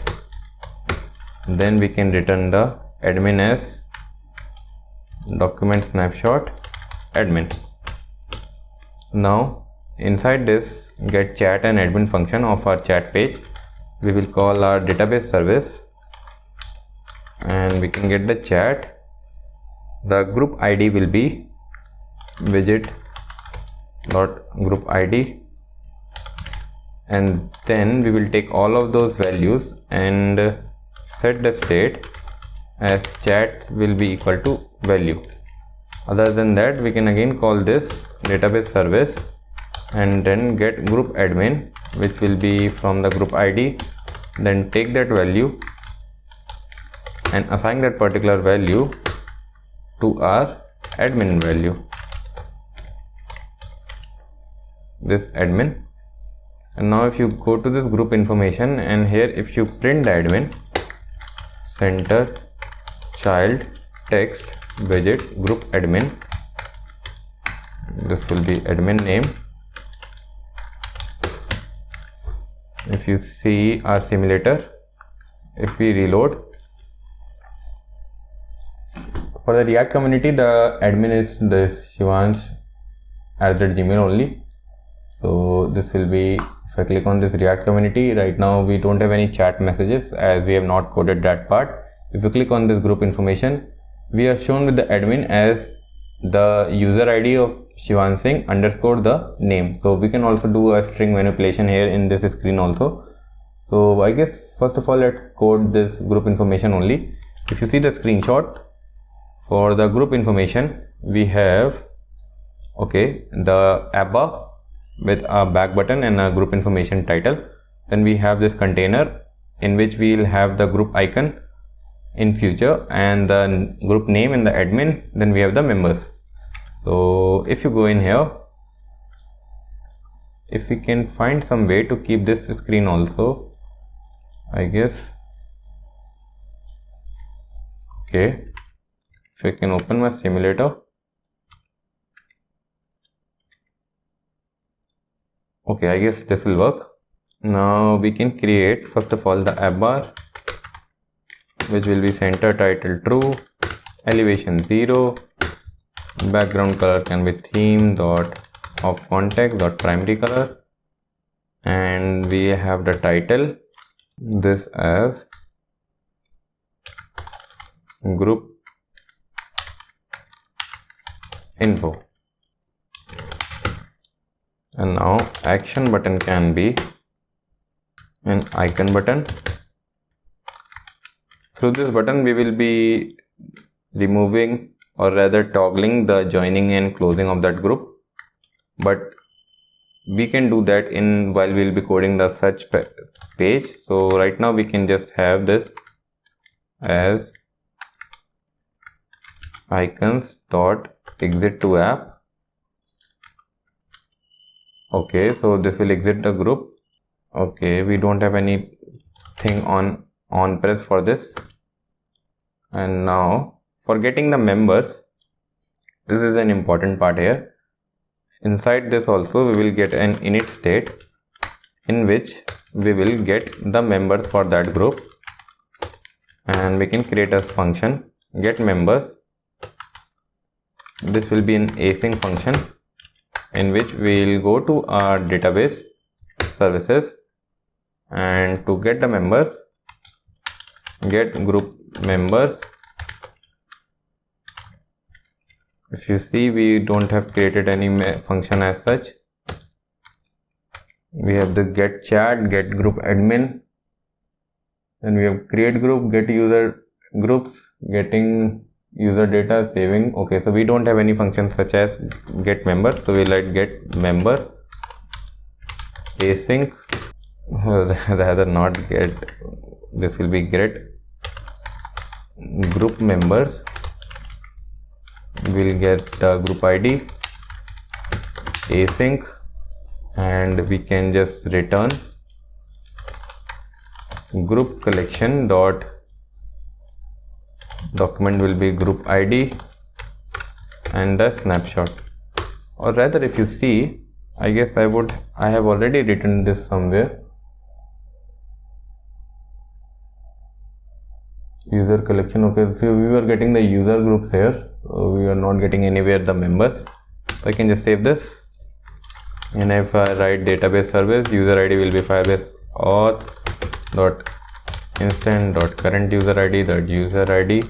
then we can return the admin as document snapshot admin. Now inside this get chat and admin function of our chat page we will call our database service, and we can get the chat. The group ID will be widget dot group ID, and then we will take all of those values and set the state as chat will be equal to value. Other than that we can again call this database service and then get group admin, which will be from the group ID, then take that value and assign that particular value to our admin value, this admin. And now if you go to this group information, and here if you print the admin, center child text widget group admin, this will be admin name. If you see our simulator, if we reload, for the React community the admin is this Shivansh@gmail only. So this will be, if I click on this React community, right now we don't have any chat messages as we have not coded that part. If you click on this group information, we are shown with the admin as the user ID of Shivansh Singh underscore the name. So we can also do a string manipulation here in this screen also. So I guess first of all let's code this group information only. If you see the screenshot, for the group information we have the app bar with a back button and a group information title. Then we have this container in which we will have the group icon in future and the group name and the admin. Then we have the members. So if you go in here, if we can find some way to keep this screen also, I guess, if I can open my simulator, I guess this will work. Now we can create first of all the app bar, which will be center title true, elevation 0, background color can be theme dot of context dot primary color, and we have the title this as group info, and now action button can be an icon button. Through this button we will be removing or rather toggling the joining and closing of that group, but we can do that in while we will be coding the search page. So right now we can just have this as icons dot exit to app. So this will exit the group. We don't have anything on press for this. And now for getting the members, this is an important part here. Inside this also we will get an init state in which we will get the members for that group, and we can create a function get members. This will be an async function in which we will go to our database services, and to get the members, get group members. If you see, we don't have created any function as such. We have the get chat, get group admin, then we have create group, get user groups, getting user data, saving. Okay, so we don't have any function such as get member, so we let get member async, rather not get, this will be get group members. We'll get the group ID async, and we can just return group collection dot document will be group ID and the snapshot. Or rather, if you see, I guess I have already written this somewhere. User collection. Okay, so we were getting the user groups here. We are not getting anywhere the members. So I can just save this, and if I write database service, user ID will be Firebase auth dot instant dot current user ID dot user ID,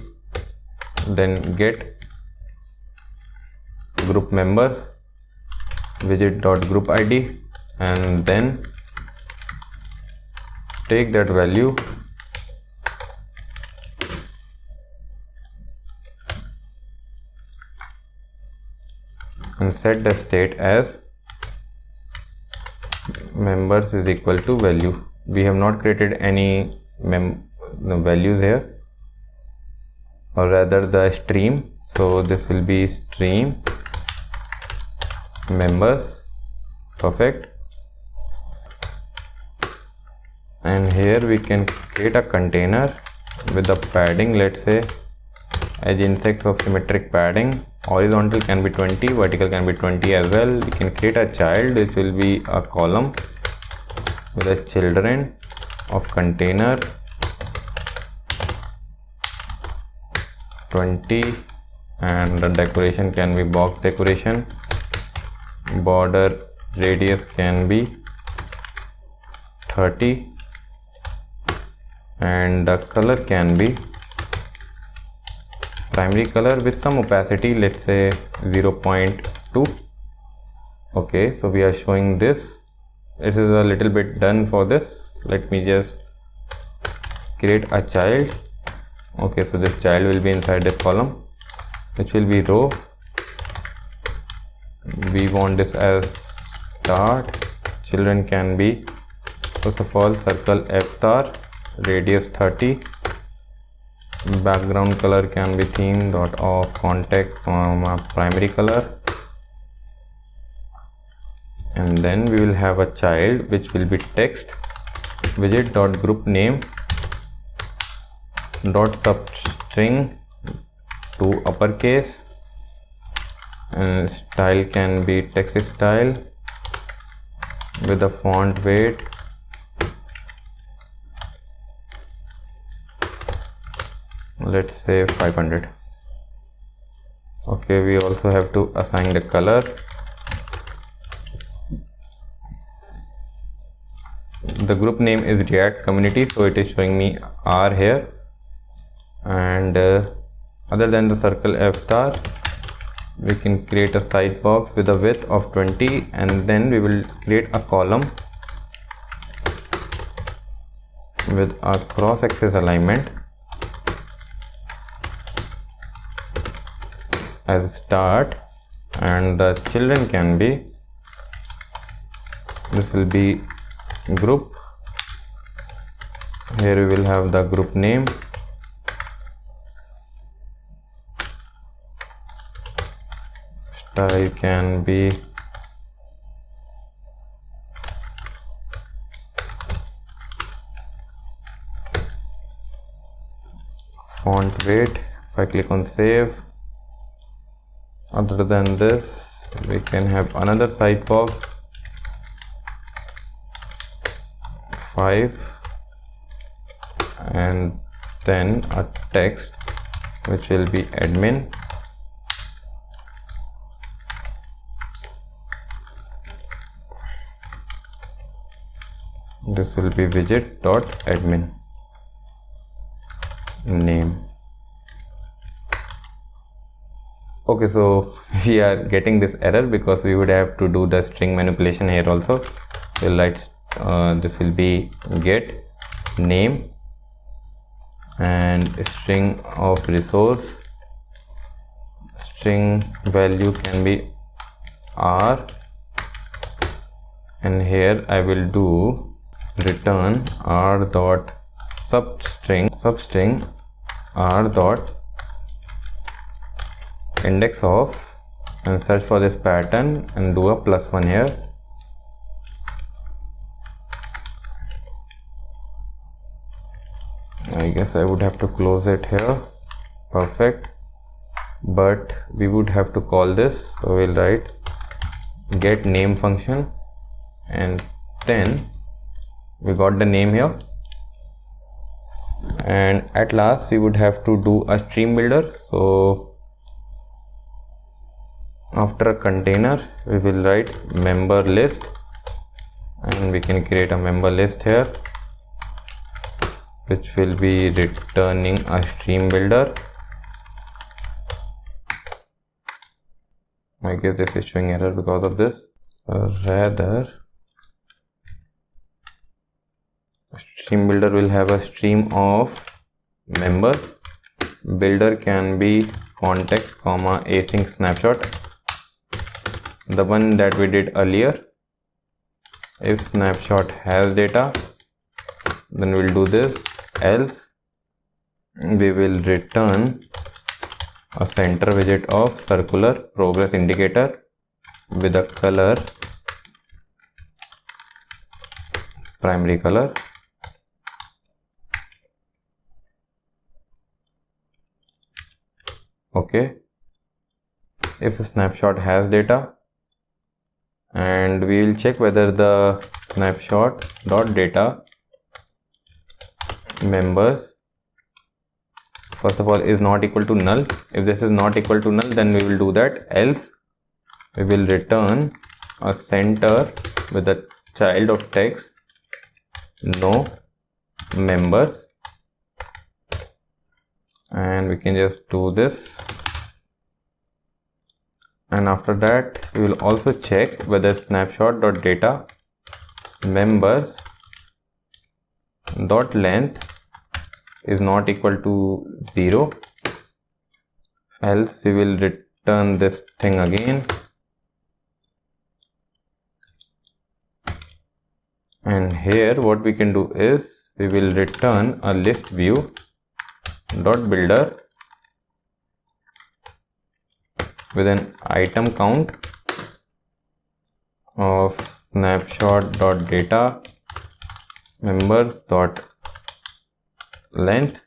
then get group members widget dot group ID, and then take that value and set the state as members is equal to value. We have not created any values here, or rather the stream, so this will be stream members. Perfect. And here we can create a container with the padding, let's say edge insects of symmetric padding. Horizontal can be 20, vertical can be 20 as well. We can create a child which will be a column with the children of container 20, and the decoration can be box decoration. Border radius can be 30, and the color can be primary color with some opacity, let's say 0.2. Okay, so we are showing this. This is a little bit done for this. Let me just create a child. Okay, so this child will be inside this column, which will be row. We want this as start. Children can be, first of all, circle F star, radius 30. Background color can be theme dot of context from primary color, and then we will have a child which will be text widget dot group name dot substring to uppercase, and style can be text style with the font weight let's say 500. Okay, we also have to assign the color. The group name is React community, so it is showing me R here, and other than the circle F star, we can create a side box with a width of 20, and then we will create a column with a cross axis alignment as start, and the children can be, this will be group. Here we will have the group name, style can be font weight. If I click on save, Other than this, we can have another side box 5 and then a text which will be admin. This will be widget.admin name. Okay, so we are getting this error because we would have to do the string manipulation here also. We'll write this will be get name and string of resource. String value can be r, and here I will do return r dot substring r dot index of, and search for this pattern and do a +1 here. I guess I would have to close it here. Perfect. But we would have to call this, so we'll write get name function, and then we got the name here, and at last we would have to do a stream builder. So after a container we will write member list, and we can create a member list here which will be returning a stream builder. I guess this is showing error because of this. Rather, stream builder will have a stream of members. Builder can be context comma async snapshot, the one that we did earlier. If snapshot has data, then we'll do this, else we will return a center widget of circular progress indicator with a color primary color. Okay, if a snapshot has data, and we will check whether the snapshot dot data members first of all is not equal to null. If this is not equal to null, then we will do that, else we will return a center with a child of text no members, and we can just do this. And after that we will also check whether snapshot dot data members dot length is not equal to 0, else we will return this thing again. And here what we can do is we will return a list view dot builder with an item count of snapshot dot data members dot length,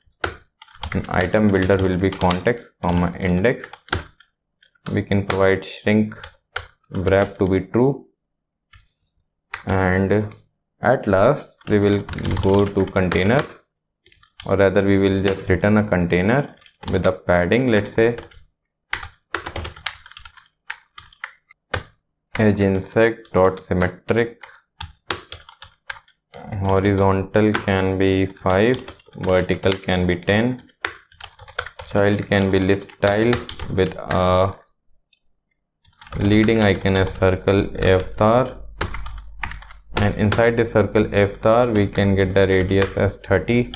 and item builder will be context comma index. We can provide shrink wrap to be true, and at last we will go to container, or rather we will just return a container with a padding, let's say edge insect dot symmetric, horizontal can be 5, vertical can be 10, child can be list style with a leading icon as circle avatar, and inside the circle avatar we can get the radius as 30.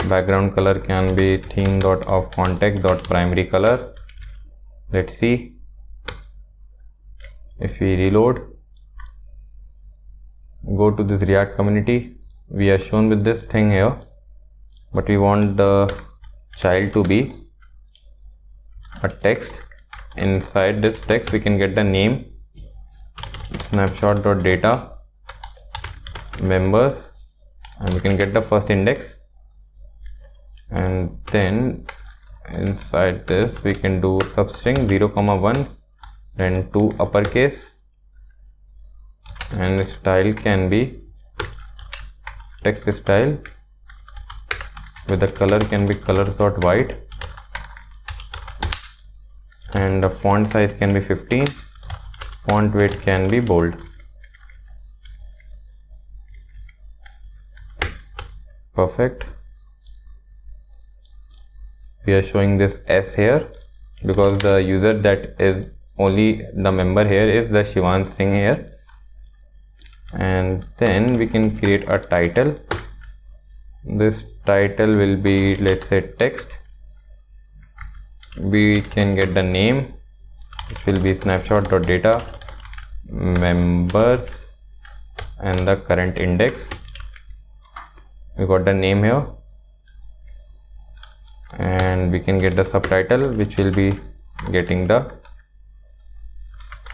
Background color can be theme dot of context dot primary color. Let's see if we reload, go to this React community, we are shown with this thing here, but we want the child to be a text. Inside this text we can get the name snapshot dot data members, and we can get the first index, and then inside this we can do substring 0, 1 then to uppercase, and style can be text style, with the color can be colors.white, and the font size can be 15, font weight can be bold. Perfect. We are showing this S here because the user that is only the member here is the Shivan Singh here. And then we can create a title. This title will be, let's say, text. We can get the name, which will be snapshot.data, members, and the current index. We got the name here, and we can get the subtitle, which will be getting the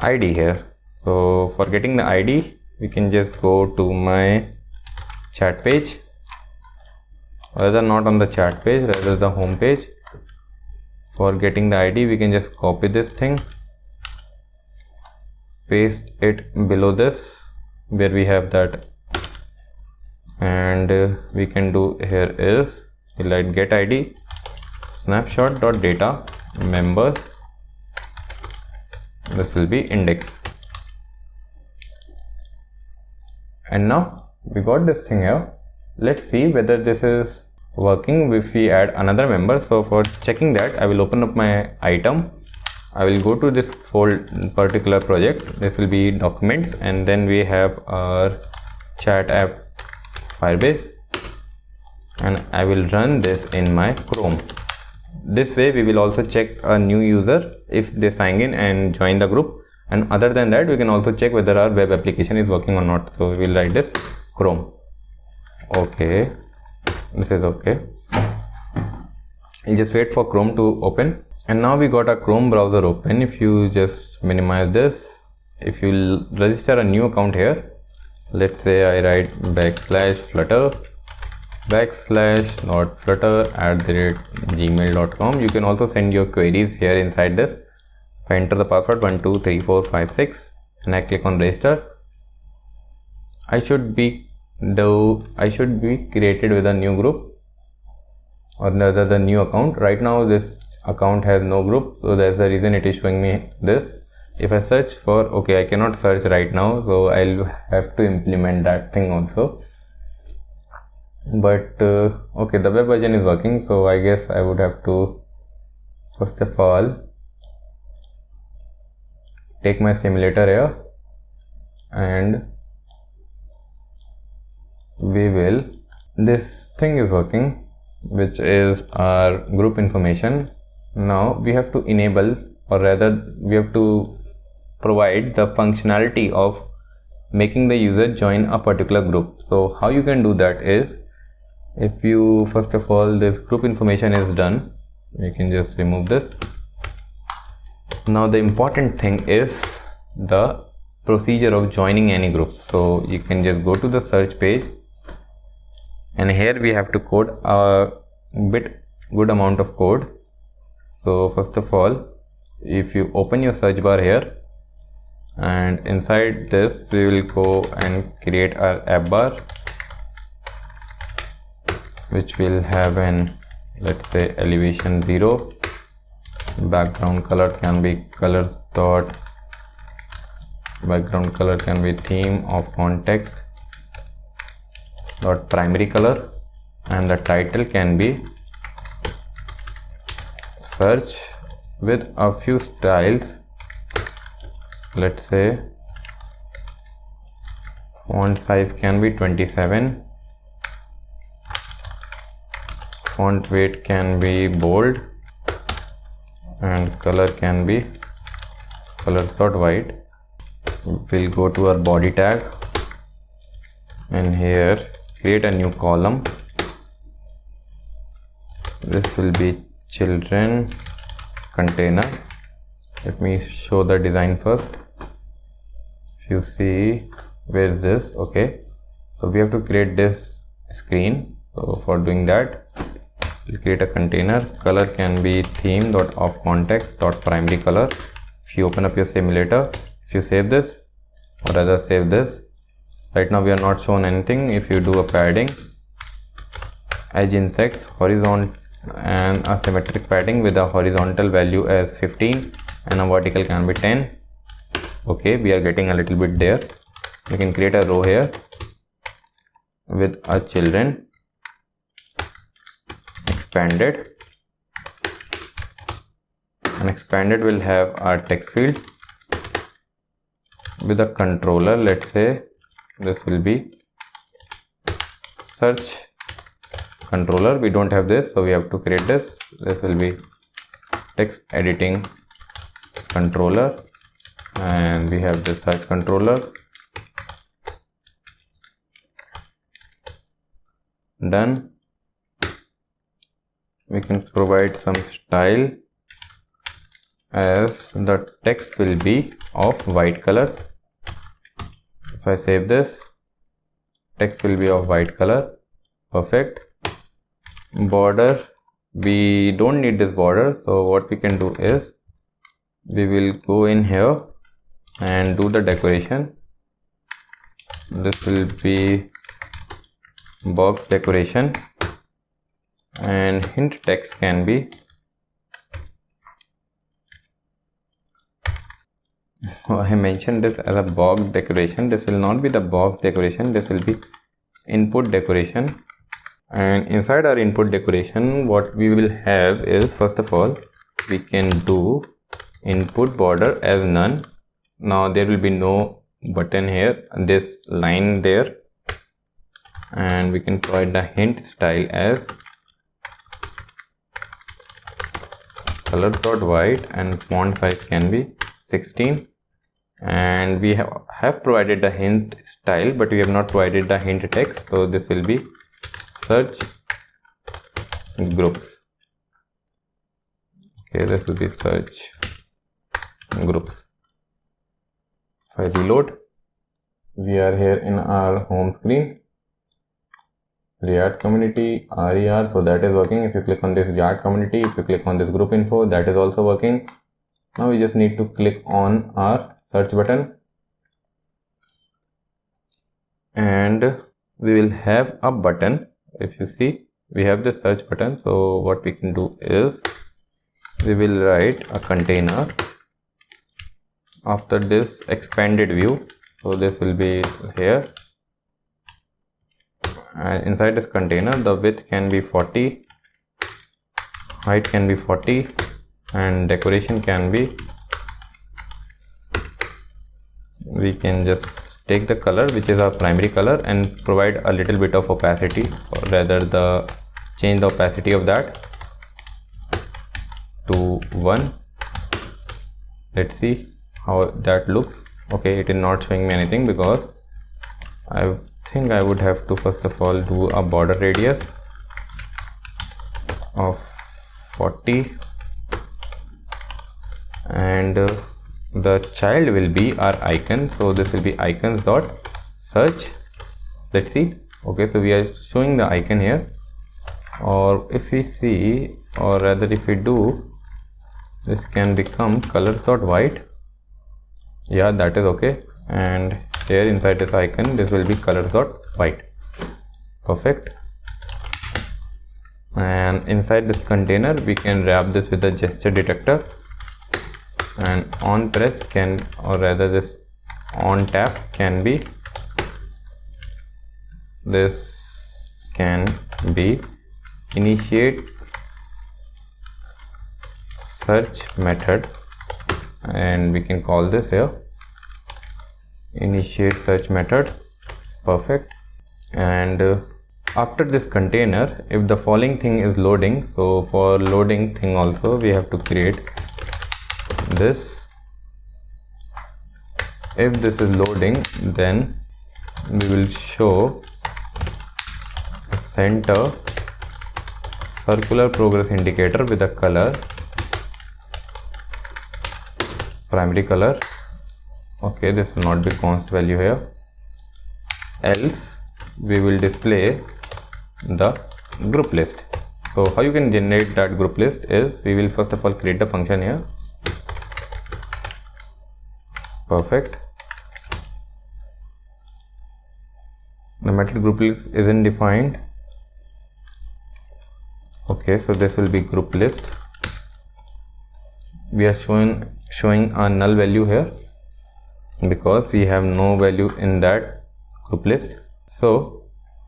ID here. So for getting the ID, we can just go to my chat page, rather not on the chat page, rather the home page. For getting the ID, we can just copy this thing, paste it below this where we have that, and we can do here is we'll write get ID snapshot.data members. This will be index. And now we got this thing here. Let's see whether this is working if we add another member. So for checking that, I will open up my item. I will go to this particular project. This will be documents, and then we have our chat app Firebase, and I will run this in my Chrome. This way we will also check a new user if they sign in and join the group, and other than that we can also check whether our web application is working or not. So we will write this Chrome. Okay, this is okay. We'll just wait for Chrome to open, and now we got a Chrome browser open. If you just minimize this, if you register a new account here, let's say I write /flutter /flutter@gmail.com. You can also send your queries here inside this. If I enter the password 123456 and I click on register, I should be created with a new group, or rather the new account. Right now this account has no group, so that's the reason it is showing me this. If I search for, okay, I cannot search right now, so I'll have to implement that thing also. But okay, the web version is working, so I guess I would have to first of all take my simulator here, and this thing is working, which is our group information. Now we have to enable, or rather we have to provide the functionality of making the user join a particular group. So how you can do that is, if you first of all, this group information is done, you can just remove this. Now the important thing is the procedure of joining any group. So you can just go to the search page, and here we have to code a good amount of code. So first of all, if you open your search bar here, and inside this we will go and create our app bar, which will have an, let's say, elevation 0, background color can be background color can be theme of context dot primary color, and the title can be search with a few styles. Let's say font size can be 27, font weight can be bold, and color can be colors.white. We'll go to our body tag, and here create a new column. This will be children container. Let me show the design first. If you see, where is this? Okay, so we have to create this screen. So for doing that, we'll create a container. Color can be theme.of context.primary color. If you open up your simulator, if you save this, or rather save this, right now we are not shown anything. If you do a padding, edge insects, horizontal and a symmetric padding with a horizontal value as 15 and a vertical can be 10. Okay, we are getting a little bit there. We can create a row here with a children, expanded, and expanded will have our text field with a controller. Let's say this will be search controller. We don't have this, so we have to create this. This will be text editing controller, and we have the search controller. Done. We can provide some style as the text will be of white colors. If I save this, text will be of white color. Perfect. Border, we don't need this border, so what we can do is we will go in here and do the decoration. This will be box decoration, and hint text can be I mentioned this as a box decoration. This will not be the box decoration, this will be input decoration. And inside our input decoration, what we will have is, first of all, we can do input border as none. Now there will be no button here, this line there, and we can provide the hint style as color.white and font size can be 16. And we have provided the hint style, but we have not provided the hint text, so this will be search groups. Okay, this will be search groups. If I reload, we are here in our home screen. React community, RER, so that is working. If you click on this React community, if you click on this group info, that is also working. Now we just need to click on our search button, and we will have a button. If you see, we have the search button. So what we can do is we will write a container after this expanded view. So this will be here, and inside this container the width can be 40, height can be 40, and decoration can be, we can just take the color which is our primary color and provide a little bit of opacity, or rather change the opacity of that to 1. Let's see how that looks. Okay, it is not showing me anything because I think I would have to first of all do a border radius of 40, and the child will be our icon. So this will be icons dot search. Let's see. Okay, so we are showing the icon here, or if we see, or rather if we do, this can become colors dot white. Yeah, that is okay. And here inside this icon, this will be colors dot white. Perfect. And inside this container, we can wrap this with a gesture detector, and on press can, or rather this on tap can be, this can be initiate search method, and we can call this here initiate search method. Perfect. And after this container, if the following thing is loading, so for loading thing also we have to create this. If this is loading, then we will show a center circular progress indicator with a color, primary color. Okay, this will not be const value here, else we will display the group list. So how you can generate that group list is, we will first of all create the function here, perfect. The method group list isn't defined. Okay, so this will be group list. We are showing a null value here because we have no value in that group list. So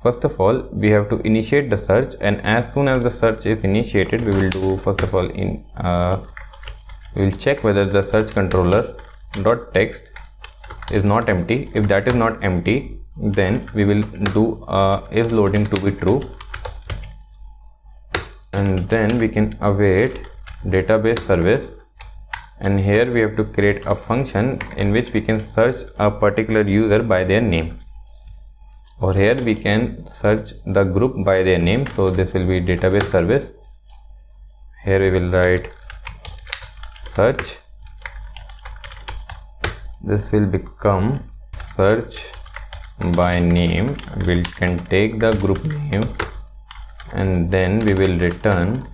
first of all, we have to initiate the search, and as soon as the search is initiated, we will do first of all we will check whether the search controller dot text is not empty. If that is not empty, then we will do is loading to be true, and then we can await database service, and here we have to create a function in which we can search a particular user by their name, or here we can search the group by their name. So this will be database service. Here we will write search. This will become search by name. We can take the group name, and then we will return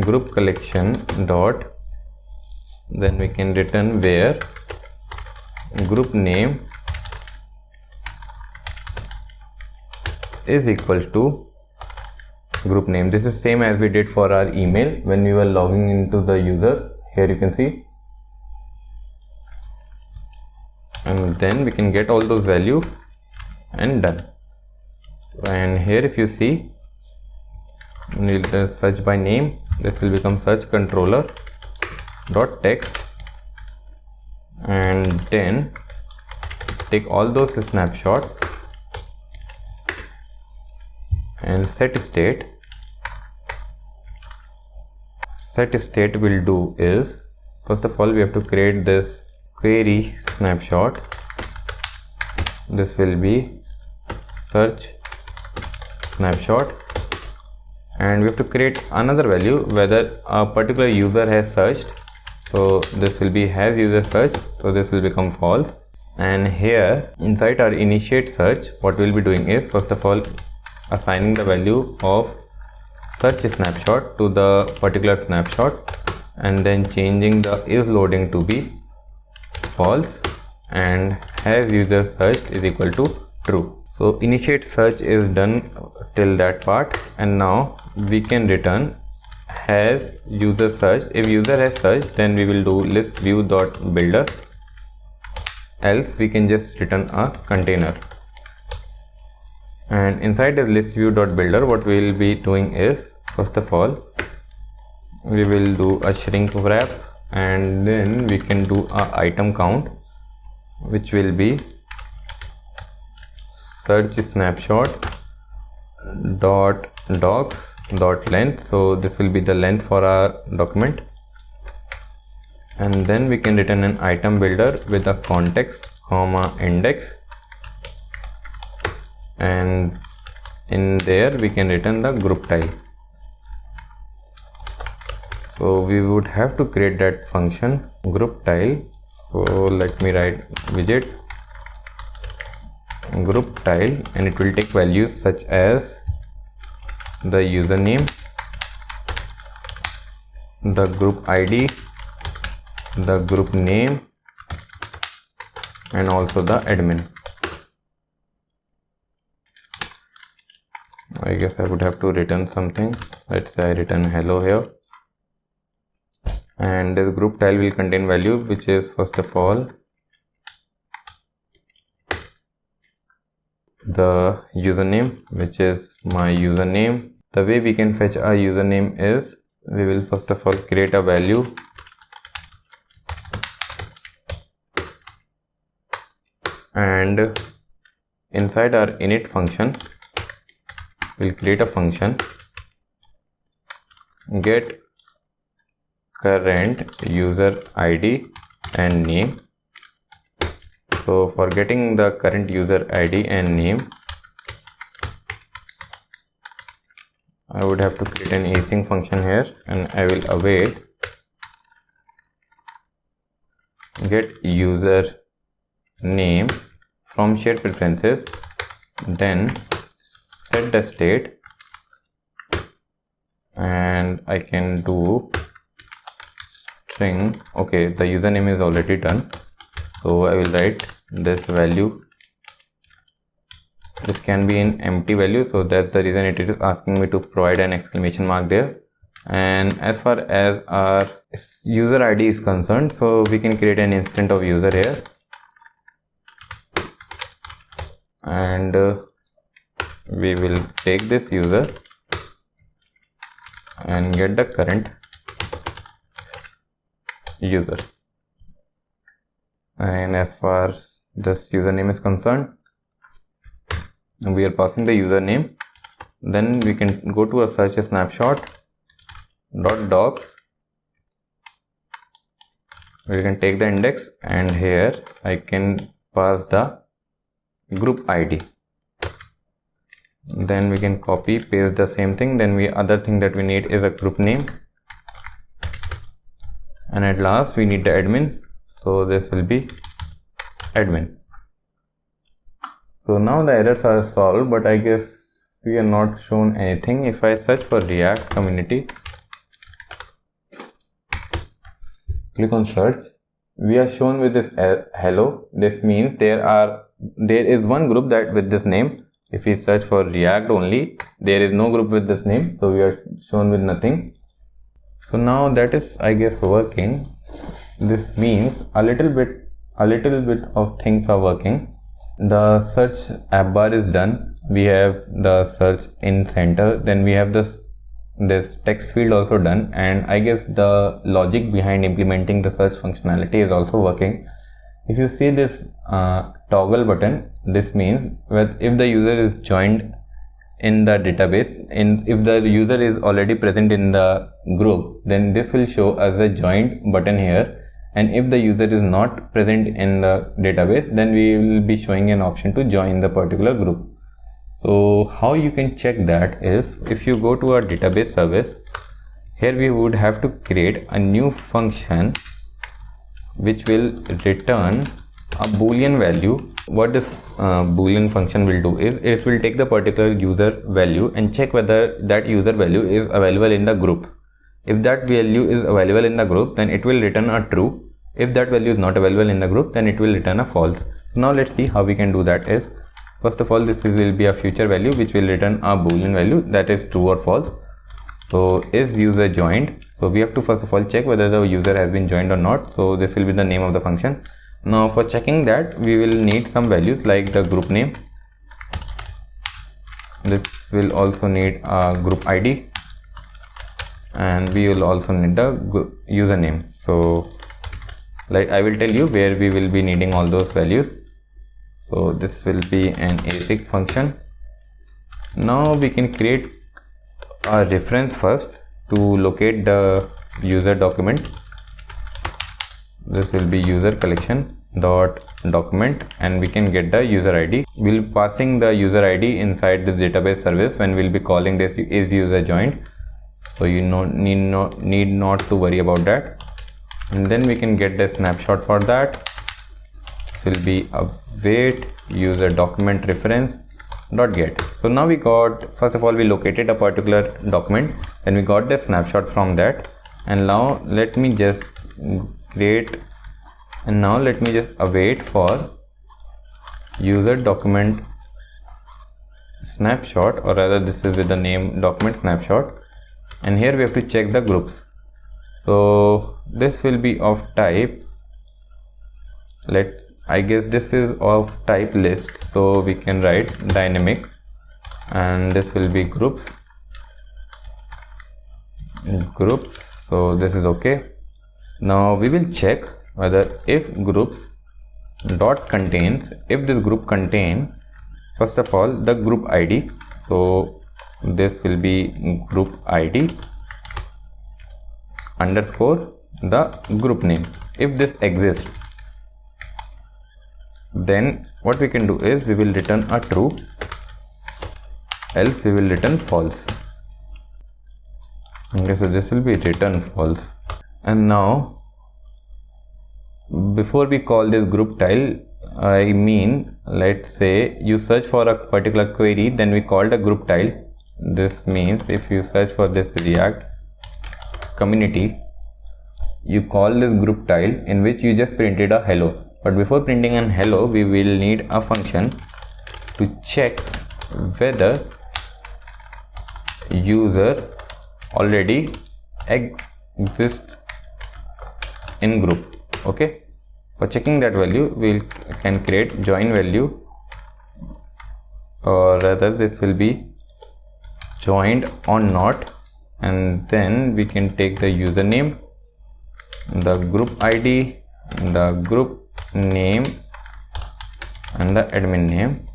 group collection dot, then we can return where group name is equal to group name. This is same as we did for our email when we were logging into the user. Here you can see, and then we can get all those values and done. And here if you see, we'll search by name. This will become search controller dot text, and then take all those snapshots and set state. Set state will do is, first of all we have to create this query snapshot. This will be search snapshot, and we have to create another value whether a particular user has searched. So this will be has user searched, so this will become false. And here inside our initiate search, what we'll be doing is first of all assigning the value of search snapshot to the particular snapshot, and then changing the is loading to be false, and has user searched is equal to true. So initiate search is done till that part, and now we can return has user searched. If user has searched, then we will do list view dot builder, else we can just return a container. And inside the list view dot builder, what we will be doing is first of all we will do a shrink wrap, and then we can do a item count, which will be search snapshot dot docs dot length. So this will be the length for our document, and then we can return an item builder with a context comma index, and in there we can return the group tile. So we would have to create that function group tile. So let me write widget group tile, and it will take values such as the username, the group ID, the group name, and also the admin. I guess I would have to return something. Let's say I return hello here, and this group tile will contain value which is first of all the username, which is my username. The way we can fetch a username is we will first of all create a value, and inside our init function we'll create a function get current user ID and name. So for getting the current user ID and name, I would have to create an async function here, and I will await get user name from shared preferences, then set the state, and I can do string. Okay, the username is already done. So I will write this value. This can be an empty value, so that's the reason it is asking me to provide an exclamation mark there. And as far as our user ID is concerned, so we can create an instance of user here, and we will take this user and get the current user. And as far as this username is concerned, we are passing the username. Then we can go to a search snapshot .docs. We can take the index, and here I can pass the group ID. Then we can copy paste the same thing. Then other thing that we need is a group name, and at last we need the admin, so this will be admin. So now the errors are solved, but I guess we are not shown anything. If I search for React community, click on search, we are shown with this hello. This means there is one group that with this name. If we search for React only, there is no group with this name, so we are shown with nothing. So now that is, I guess, working. This means a little bit of things are working. The search app bar is done. We have the search in center. Then we have this text field also done, and I guess the logic behind implementing the search functionality is also working. If you see this toggle button, this means that if the user is joined in the database, if the user is already present in the group, then this will show as a joined button here. And if the user is not present in the database, then we will be showing an option to join the particular group. So how you can check that is, if you go to our database service, here we would have to create a new function which will return a boolean value. What this boolean function will do is, it will take the particular user value and check whether that user value is available in the group. If that value is available in the group, then it will return a true. If that value is not available in the group, then it will return a false. Now let's see how we can do that. Is, first of all, this will be a future value which will return a boolean value, that is true or false. So is user joined? So we have to first of all check whether the user has been joined or not. So this will be the name of the function. Now for checking that, we will need some values like the group name. This will also need a group ID, and we will also need the username. So like I will tell you where we will be needing all those values. So this will be an async function. Now we can create a reference first to locate the user document. This will be user collection dot document, and we can get the user ID. We'll be passing the user ID inside this database service when we'll be calling this is user joined. So you need not to worry about that. And then we can get the snapshot for that. This will be await user document reference dot get. So now we got, first of all, we located a particular document, then we got the snapshot from that. And now let me just create, and now let me just await for user document snapshot, or rather this is with the name document snapshot. And here we have to check the groups. So this will be of type, I guess this is of type list, so we can write dynamic, and this will be groups. So this is okay. Now we will check whether if groups dot contains, if this group contain, first of all, the group ID. So this will be group ID underscore the group name. If this exists, then what we can do is we will return a true, else we will return false. Okay, so this will be return false. And now before we call this group tile, I mean, let's say you search for a particular query, then we called a group tile. This means if you search for this React community, you call this group tile in which you just printed a hello, But before printing an hello, we will need a function to check whether user already exists in group. Okay, for checking that value, we can create join value, or rather this will be joined or not, and then we can take the username, the group ID, the group name and the admin name,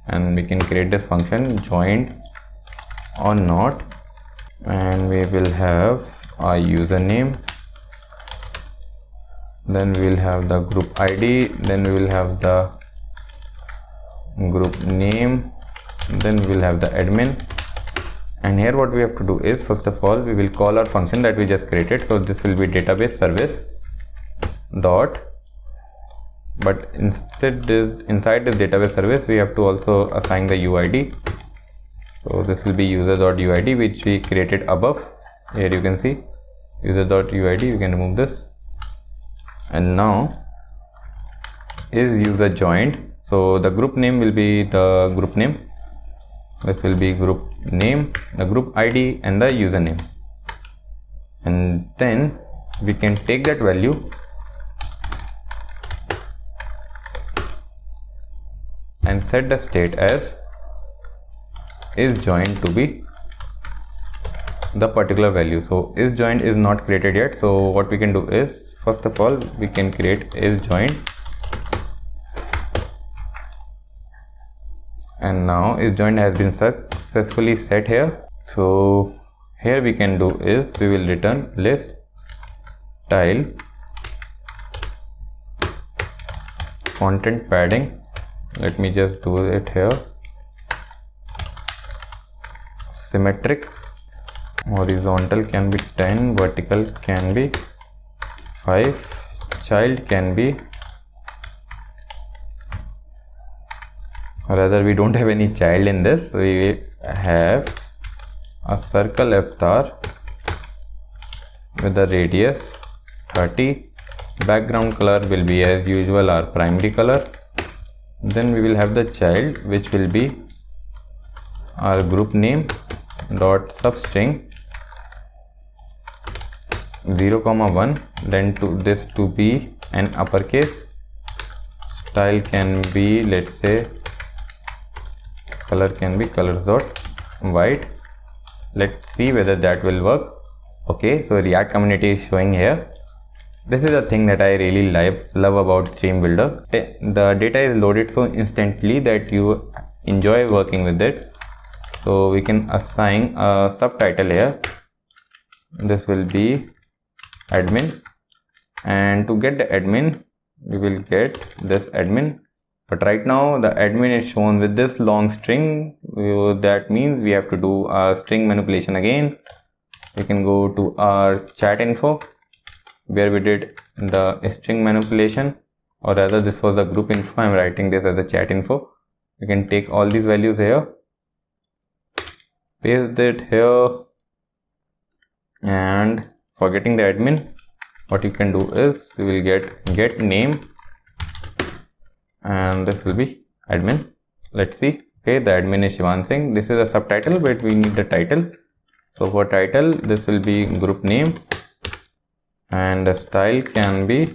and we can create this function joined or not, and we will have our username, then we will have the group ID, then we will have the group name, then we will have the admin. And here what we have to do is, first of all, we will call our function that we just created. So this will be database service dot, but inside this database service we have to also assign the UID. So this will be user.uid, which we created above. Here you can see user.uid. You can remove this. And now is user joined, so the group name will be the group name, this will be group name, the group ID and the username, and then we can take that value and set the state as is joined to be the particular value. So is joined is not created yet, so what we can do is, first of all, we can create is joined, and now is joined has been successfully set here. So here we can do is, we will return list tile content padding. Let me just do it here. Symmetric, horizontal can be 10, vertical can be 5, child can be, rather we don't have any child in this, we have a circle avatar with the radius 30, background color will be as usual our primary color, then we will have the child which will be our group name dot substring 0,1, then to this to be an uppercase, style can be, let's say, color can be colors dot white. Let's see whether that will work. Okay, so React community is showing here. This is a thing that I really love about Stream Builder. The data is loaded so instantly that you enjoy working with it. So we can assign a subtitle here. This will be admin, and to get the admin we will get this admin, but right now the admin is shown with this long string. That means we have to do a string manipulation again. We can go to our chat info where we did the string manipulation, or rather this was the group info. I'm writing this as the chat info. You can take all these values here, paste it here, and for getting the admin, what you can do is we will get name, and this will be admin. Let's see. Okay, the admin is Shivan Singh. This is a subtitle, but we need the title. So for title, this will be group name, and the style can be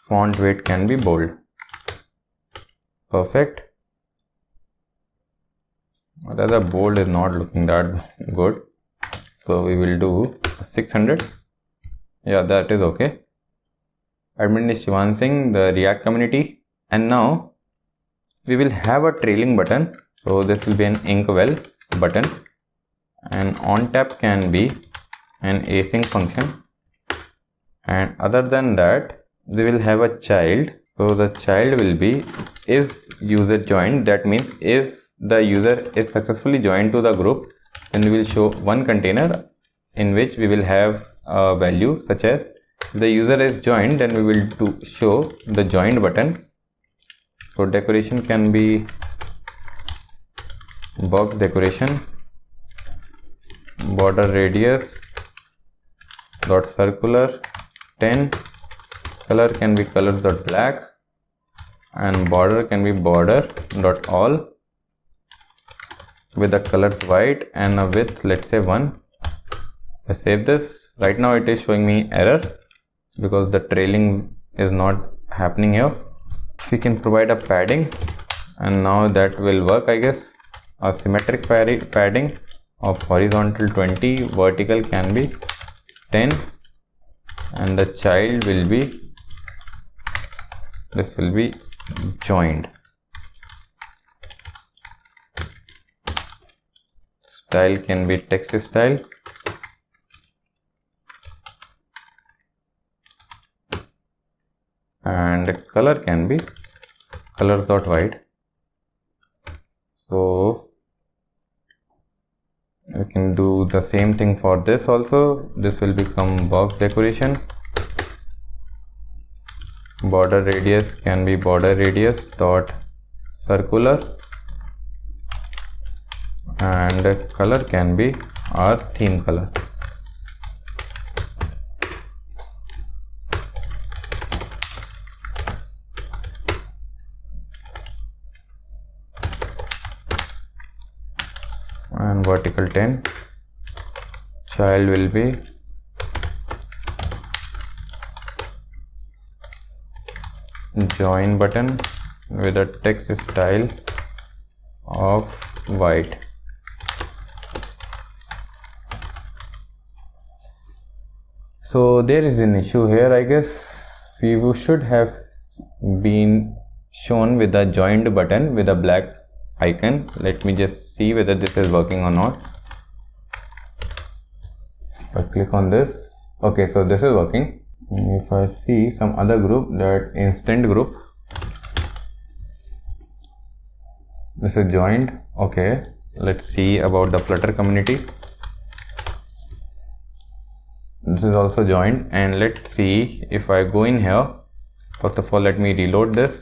font weight can be bold. Perfect. Rather bold is not looking that good, so we will do 600. Yeah, that is okay. Admin is Shivan Singh, the React community, and now we will have a trailing button. So this will be an inkwell button, and on tap can be an async function, and other than that we will have a child. So the child will be is user joined. That means if the user is successfully joined to the group, then we will show one container in which we will have a value such as if the user is joined, then we will show the joined button. So decoration can be box decoration, border radius dot circular 10, color can be colors dot black, and border can be border dot all with the colors white and a width, let's say 1. I save this. Right now it is showing me error because the trailing is not happening here. We can provide a padding, and now that will work, I guess. A symmetric padding of horizontal 20, vertical can be 10, and the child will be, this will be joined. Style can be text style, and color can be colors dot white. So we can do the same thing for this also. This will become box decoration. Border radius can be border radius dot circular, and color can be our theme color. And vertical 10, child will be join button with a text style of white. So there is an issue here, I guess. We should have been shown with a joined button with a black icon. Let me just see whether this is working or not. If I click on this, okay, so this is working. If I see some other group, that instant group, this is joined. Okay, let's see about the Flutter community. This is also joined, and let's see if I go in here. First of all, let me reload this.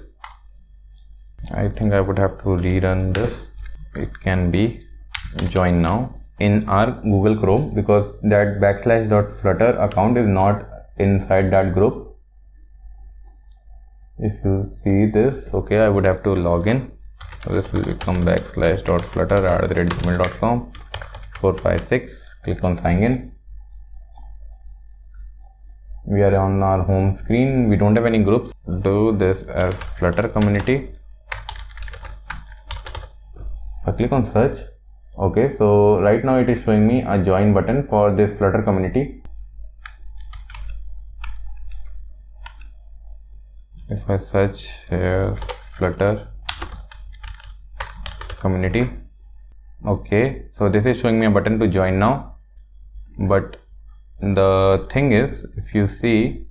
I think I would have to rerun this. It can be joined now in our Google Chrome because that /.flutter account is not inside that group. If you see this, okay, I would have to log in. So this will become /.flutter@gmail.com 456. Click on sign in. We are on our home screen. We don't have any groups. Do this as Flutter community. I click on search. Okay, so right now it is showing me a join button for this Flutter community. If I search here Flutter community, okay, so this is showing me a button to join now. But the thing is, if you see,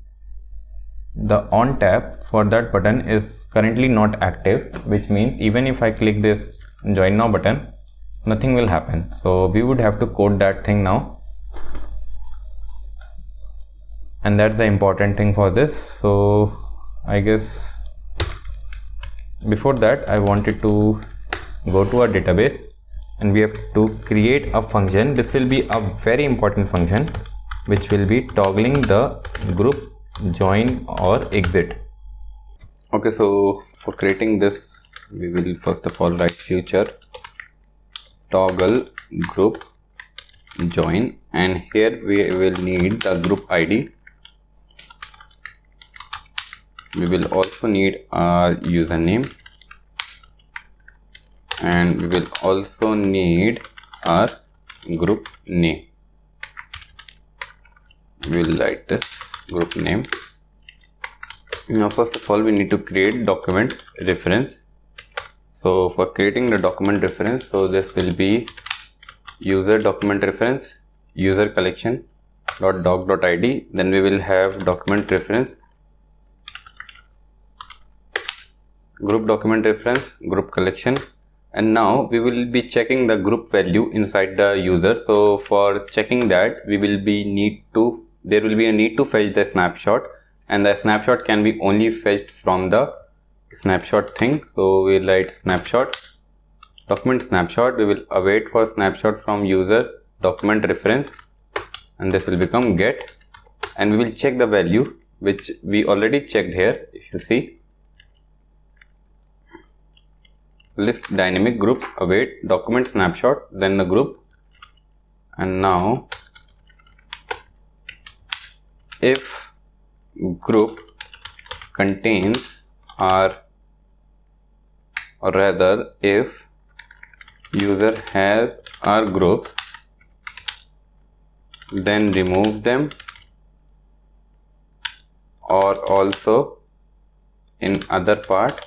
the on tab for that button is currently not active, which means even if I click this join now button, nothing will happen. So we would have to code that thing now, and that's the important thing for this. So I guess before that I wanted to go to our database, and we have to create a function. This will be a very important function which will be toggling the group join or exit. Okay, so for creating this, we will first of all write future toggle group join, and here we will need the group ID. We will also need our username, and we will also need our group name. We will write this group name. Now first of all we need to create document reference. So for creating the document reference, so this will be user document reference user collection .doc.id. Then we will have document reference group document reference group collection, and now we will be checking the group value inside the user. So for checking that, there will be a need to fetch the snapshot, and the snapshot can be only fetched from the snapshot thing. So we write snapshot document snapshot. We will await for snapshot from user document reference, and this will become get and we will check the value which we already checked here. If you see, list dynamic group, await document snapshot, then the group, and now if group contains or rather if user has our groups, then remove them, or also in other part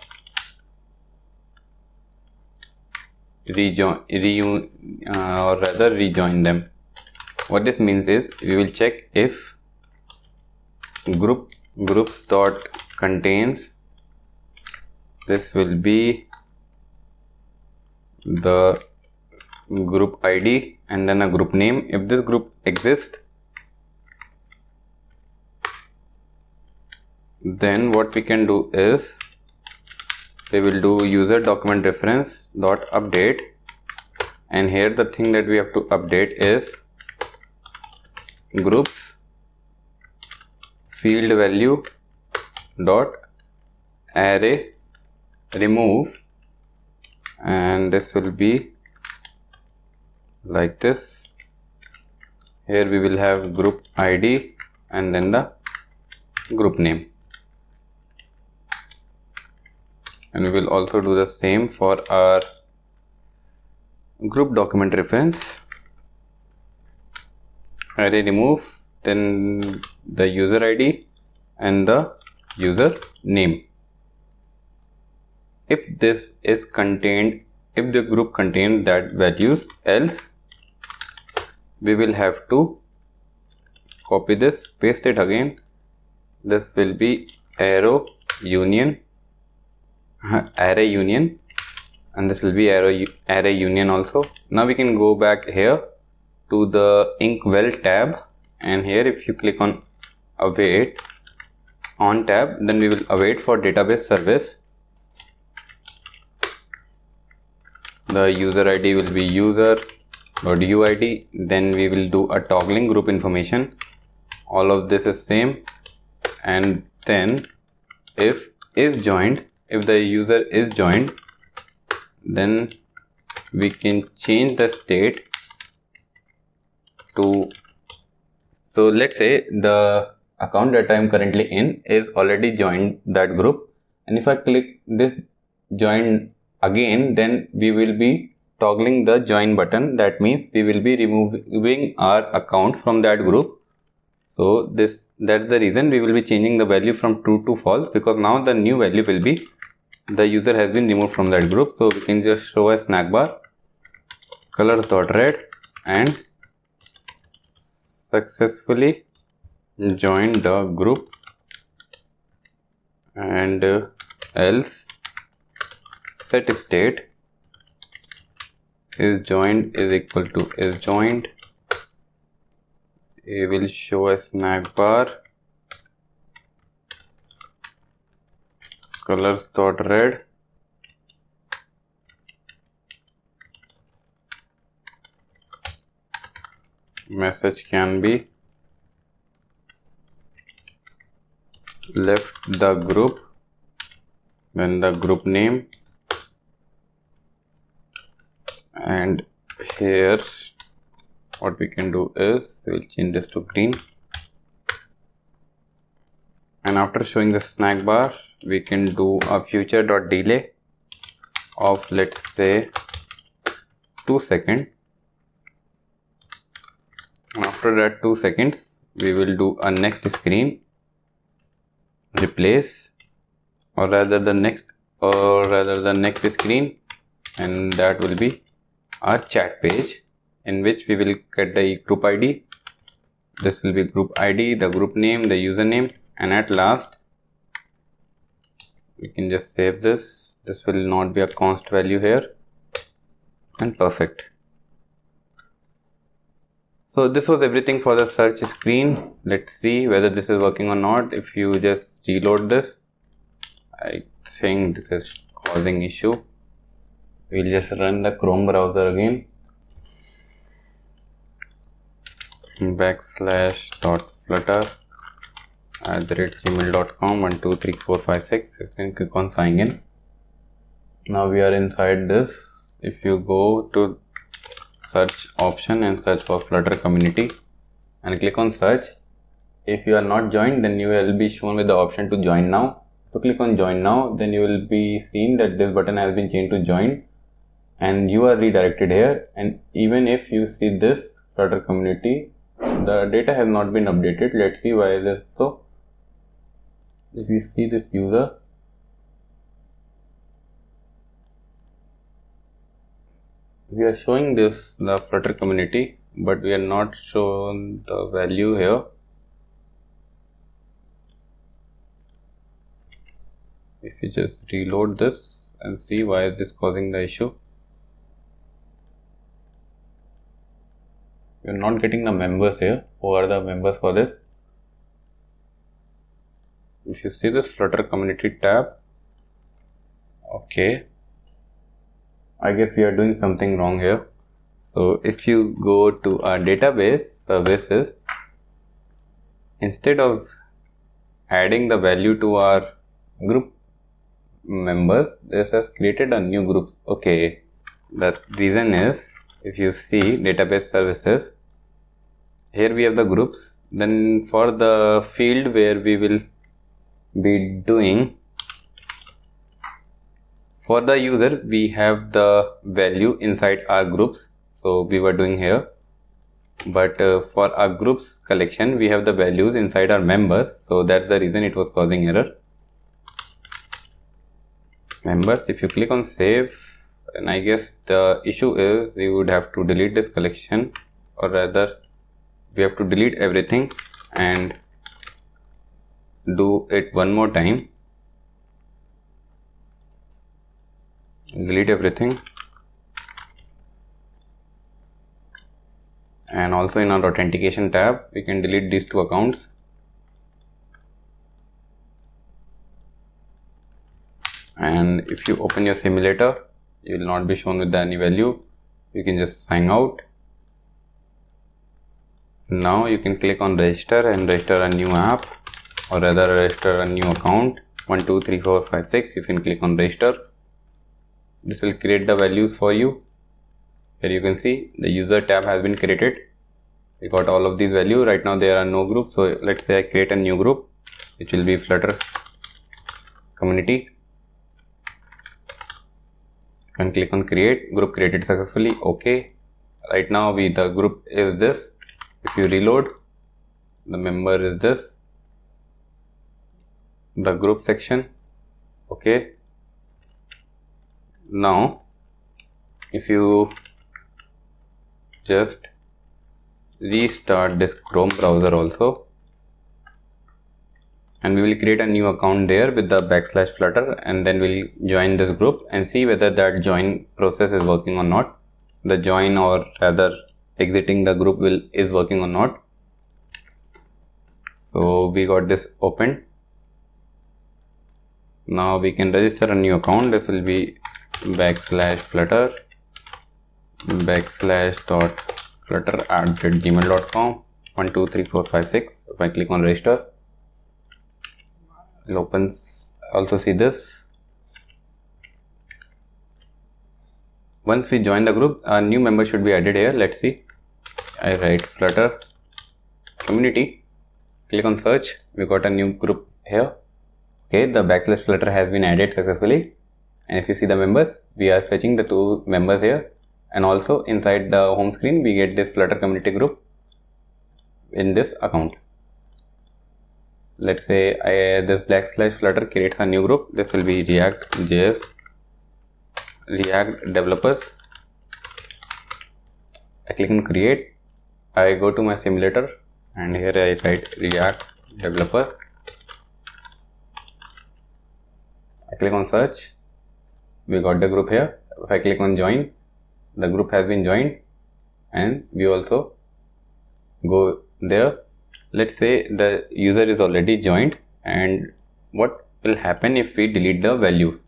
rejoin them. What this means is we will check if groups dot contains, this will be the group ID and then a group name. If this group exists, then what we can do is we will do user document reference dot update, and here the thing that we have to update is groups field value dot array remove, and this will be like this. Here we will have group ID and then the group name, and we will also do the same for our group document reference, array remove, then the user ID and the user name. If this is contained, if the group contains that values, else we will have to copy this, paste it again. This will be arrow union, array union, and this will be array union also. Now we can go back here to the inkwell tab, and here if you click on await on tab, then we will await for database service. The user ID will be user.uid, then we will do a toggling group information. All of this is same, and then if is joined, if the user is joined, then we can change the state to, so let's say the account that I am currently in is already joined that group, and if I click this join again, then we will be toggling the join button. That means we will be removing our account from that group. So that's the reason we will be changing the value from true to false, because now the new value will be the user has been removed from that group. So we can just show a snack bar colors.red and successfully joined the group, and else set state is joined is equal to is joined. We will show a snack bar colors.red message can be left the group, then the group name, and here what we can do is we will change this to green, and after showing the snack bar we can do a future.delay of, let's say, 2 seconds, and after that 2 seconds we will do a next screen replace, or rather the next screen, and that will be our chat page, in which we will get the group ID. This will be group ID, the group name, the username, and at last we can just save this. This will not be a const value here, and perfect. So this was everything for the search screen. Let's see whether this is working or not. If you just reload this, I think this is causing issue. We'll just run the Chrome browser again, /flutter gmail.com 1 2 3 4 5 6. You can click on sign in. Now we are inside this. If you go to search option and search for Flutter community and click on search, if you are not joined, then you will be shown with the option to join now. So click on join now, then you will be seen that this button has been changed to join and you are redirected here. And even if you see this Flutter community, the data has not been updated. Let's see why is this so. If you see this user, we are showing this the Flutter community, but we are not shown the value here. If you just reload this and see why is this causing the issue. We are not getting the members here. Who are the members for this? If you see this Flutter community tab, okay, I guess we are doing something wrong here. So if you go to our database services, instead of adding the value to our group members, this has created a new group. Okay, the reason is, if you see database services, here we have the groups. Then for the field where we will be doing for the user, we have the value inside our groups. So we were doing here, but for our groups collection, we have the values inside our members. So that's the reason it was causing error. Members, if you click on save, and I guess the issue is we would have to delete this collection, or rather we have to delete everything and do it one more time. Delete everything, and also in our authentication tab we can delete these two accounts. And if you open your simulator, you will not be shown with any value. You can just sign out. Now you can click on register and register a new app, or rather register a new account. 1 2 3 4 5 6. You can click on register. This will create the values for you. Here you can see the user tab has been created. We got all of these values. Right now there are no groups, so let's say I create a new group, which will be Flutter community. And click on create. Group created successfully. Okay, right now the group is this. If you reload, the member is this, the group section. Okay, now if you just restart this Chrome browser also, and we will create a new account there with the /Flutter, and then we'll join this group and see whether that join process is working or not. The join, or rather exiting the group, is working or not. So we got this open. Now we can register a new account. This will be /Flutter /flutter@gmail.com 1 2 3 4 5 6. If I click on register, it opens. Also see this. Once we join the group, a new member should be added here. Let's see. I write Flutter community, click on search. We got a new group here. Okay, the /Flutter has been added successfully, and if you see the members, we are fetching the two members here, and also inside the home screen we get this Flutter community group in this account. Let's say this /Flutter creates a new group. This will be React.js, React developers. I click on create. I go to my simulator and here I write React developers. I click on search. We got the group here. If I click on join, the group has been joined, and we also go there. Let's say the user is already joined, and what will happen if we delete the values,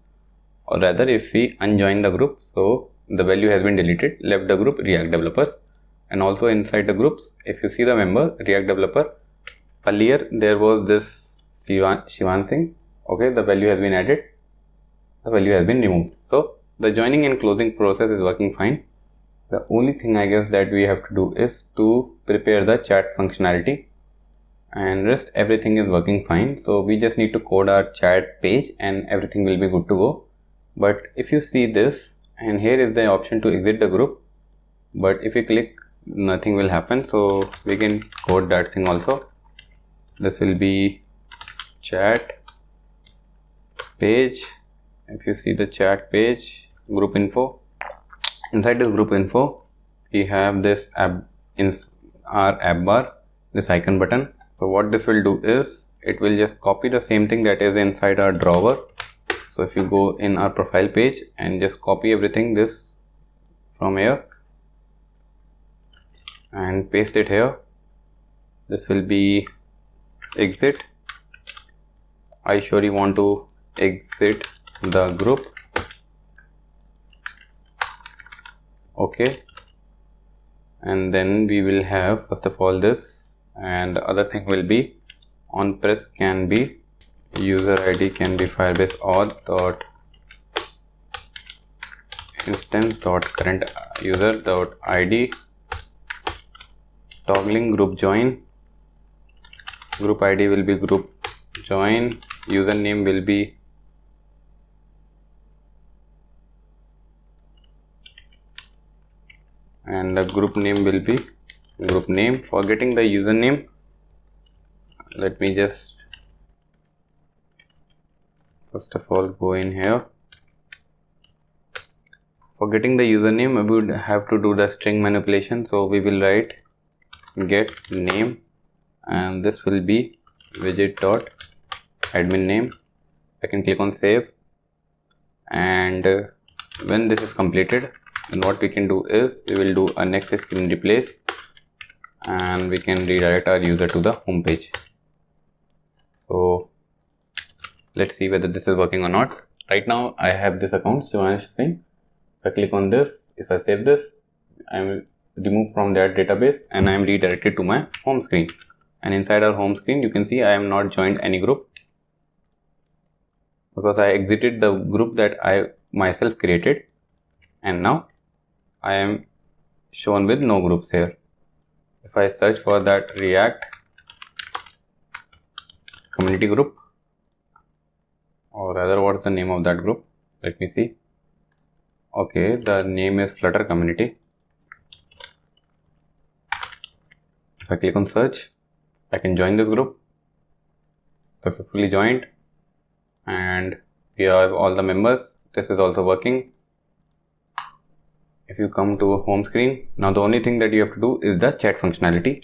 or rather if we unjoin the group? So the value has been deleted, left the group React developers. And also inside the groups, if you see the member React developer, earlier there was this Shivan Singh. Okay, the value has been added, the value has been removed. So the joining and closing process is working fine. The only thing I guess that we have to do is to prepare the chat functionality, and rest everything is working fine. So we just need to code our chat page and everything will be good to go. But if you see this, and here is the option to exit the group, but if you click, nothing will happen. So we can code that thing also. This will be chat page. If you see the chat page, group info, inside this group info we have this app in our app bar, this icon button. So what this will do is it will just copy the same thing that is inside our drawer. So if you go in our profile page and just copy everything this from here and paste it here, this will be exit. I surely want to exit the group. Okay, and then we will have first of all this, and the other thing will be on press can be user id can be firebase auth dot instance dot current user dot id toggling group join. Group id will be group join, username will be and the group name will be group name. For getting the username, let me just first of all go in here. For getting the username, we would have to do the string manipulation. So we will write get name, and this will be widget dot admin name. I can click on save, and when this is completed, then what we can do is we will do a next screen replace, and we can redirect our user to the home page. So let's see whether this is working or not. Right now I have this account Shivan Singh. If I click on this, if I save this, I am removed from that database and I am redirected to my home screen. And inside our home screen you can see I am not joined any group because I exited the group that I myself created, and now I am shown with no groups here. If I search for that React community group, or rather what's the name of that group, let me see. Okay, the name is Flutter community. If I click on search, I can join this group. Successfully joined, and we have all the members. This is also working. If you come to a home screen, now the only thing that you have to do is the chat functionality.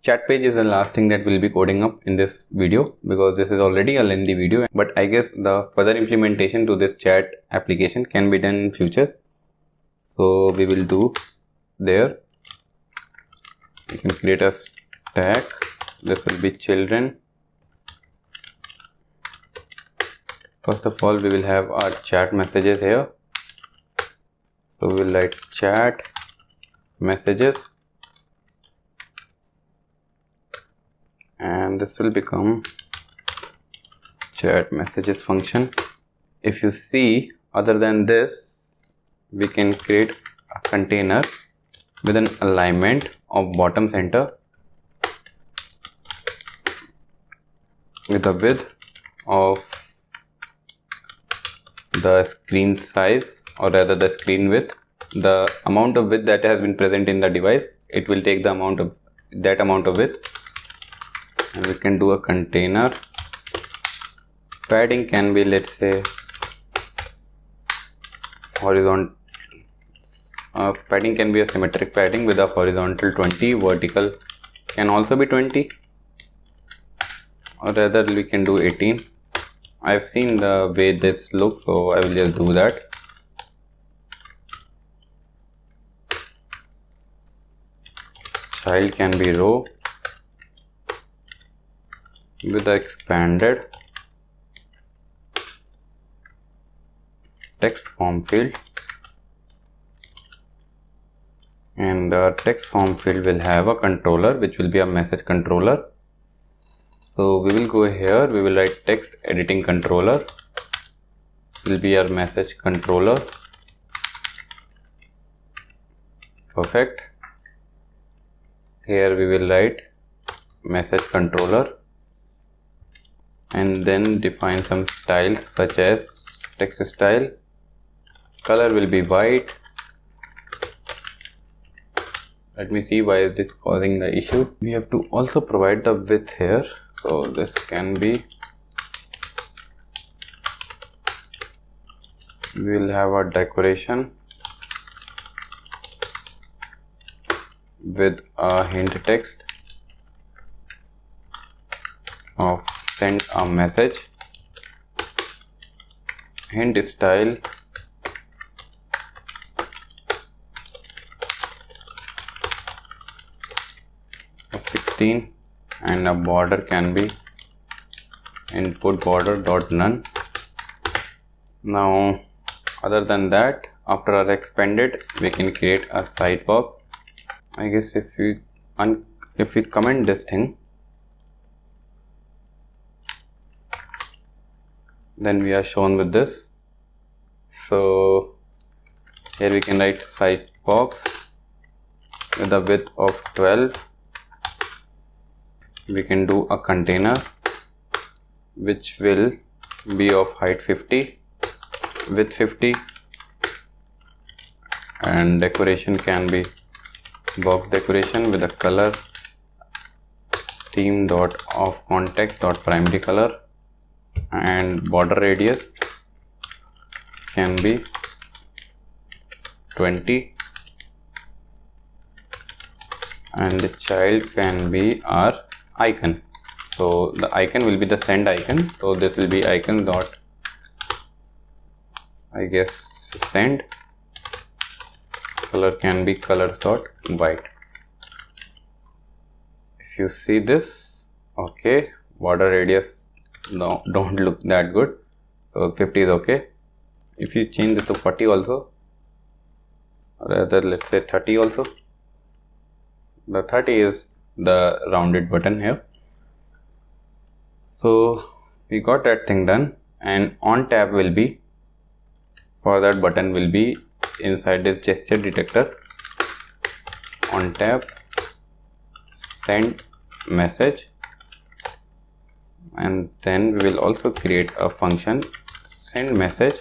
Chat page is the last thing that we'll be coding up in this video, because this is already a lengthy video, but I guess the further implementation to this chat application can be done in future. So we will do there. You can create a stack. This will be children. First of all, we will have our chat messages here. So we will write chat messages, and this will become chat messages function. If you see, other than this, we can create a container with an alignment of bottom center with a width of the screen size, or rather the screen width, the amount of width that has been present in the device. It will take the amount of that amount of width, and we can do a container. Padding can be, let's say, horizontal. Padding can be a symmetric padding with a horizontal 20, vertical can also be 20, or rather we can do 18. I've seen the way this looks, so I will just do that. Child can be row with the expanded text form field, and the text form field will have a controller which will be a message controller. So we will go here, we will write text editing controller. This will be our message controller. Perfect. Here we will write message controller and then define some styles such as text style. Color will be white. Let me see why is this causing the issue. We have to also provide the width here. So this can be, we will have a decoration with a hint text of send a message, hint style of 16, and a border can be input border dot none. Now other than that, after our expanded, we can create a side box. I guess if we comment this thing, then we are shown with this. So here we can write side box with a width of 12. We can do a container which will be of height 50, width 50, and decoration can be box decoration with a color theme dot of context dot primary color, and border radius can be 20, and the child can be our icon. So the icon will be the send icon. So this will be icon dot, I guess, send. Color can be colors dot white. If you see this, okay, border radius don't look that good, so 50 is okay. If you change this to 40 also, or rather let's say 30 also, the 30 is the rounded button here. So we got that thing done, and on tab will be, for that button will be inside the gesture detector, on tab send message, and then we will also create a function send message.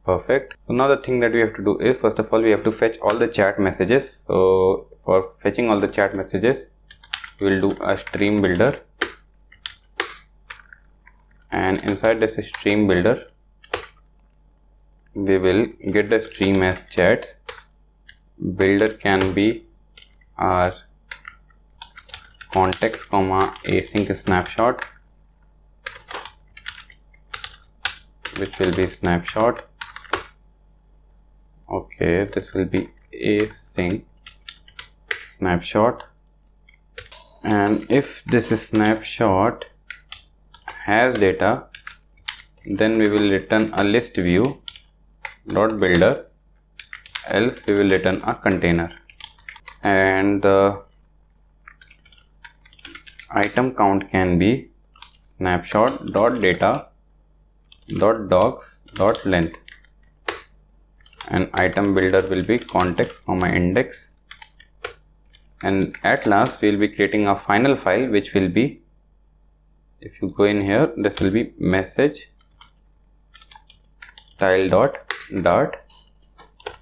Perfect. So now the thing that we have to do is, first of all, we have to fetch all the chat messages. So for fetching all the chat messages, we will do a stream builder, and inside this stream builder we will get the stream as chats. Builder can be our context comma async snapshot, which will be snapshot. Okay, this will be async snapshot, and if this snapshot has data, then we will return a list view dot builder, else we will return a container, and the item count can be snapshot dot data dot docs dot length, and item builder will be context comma index, and at last we will be creating a final file which will be, if you go in here, this will be message style dot dart.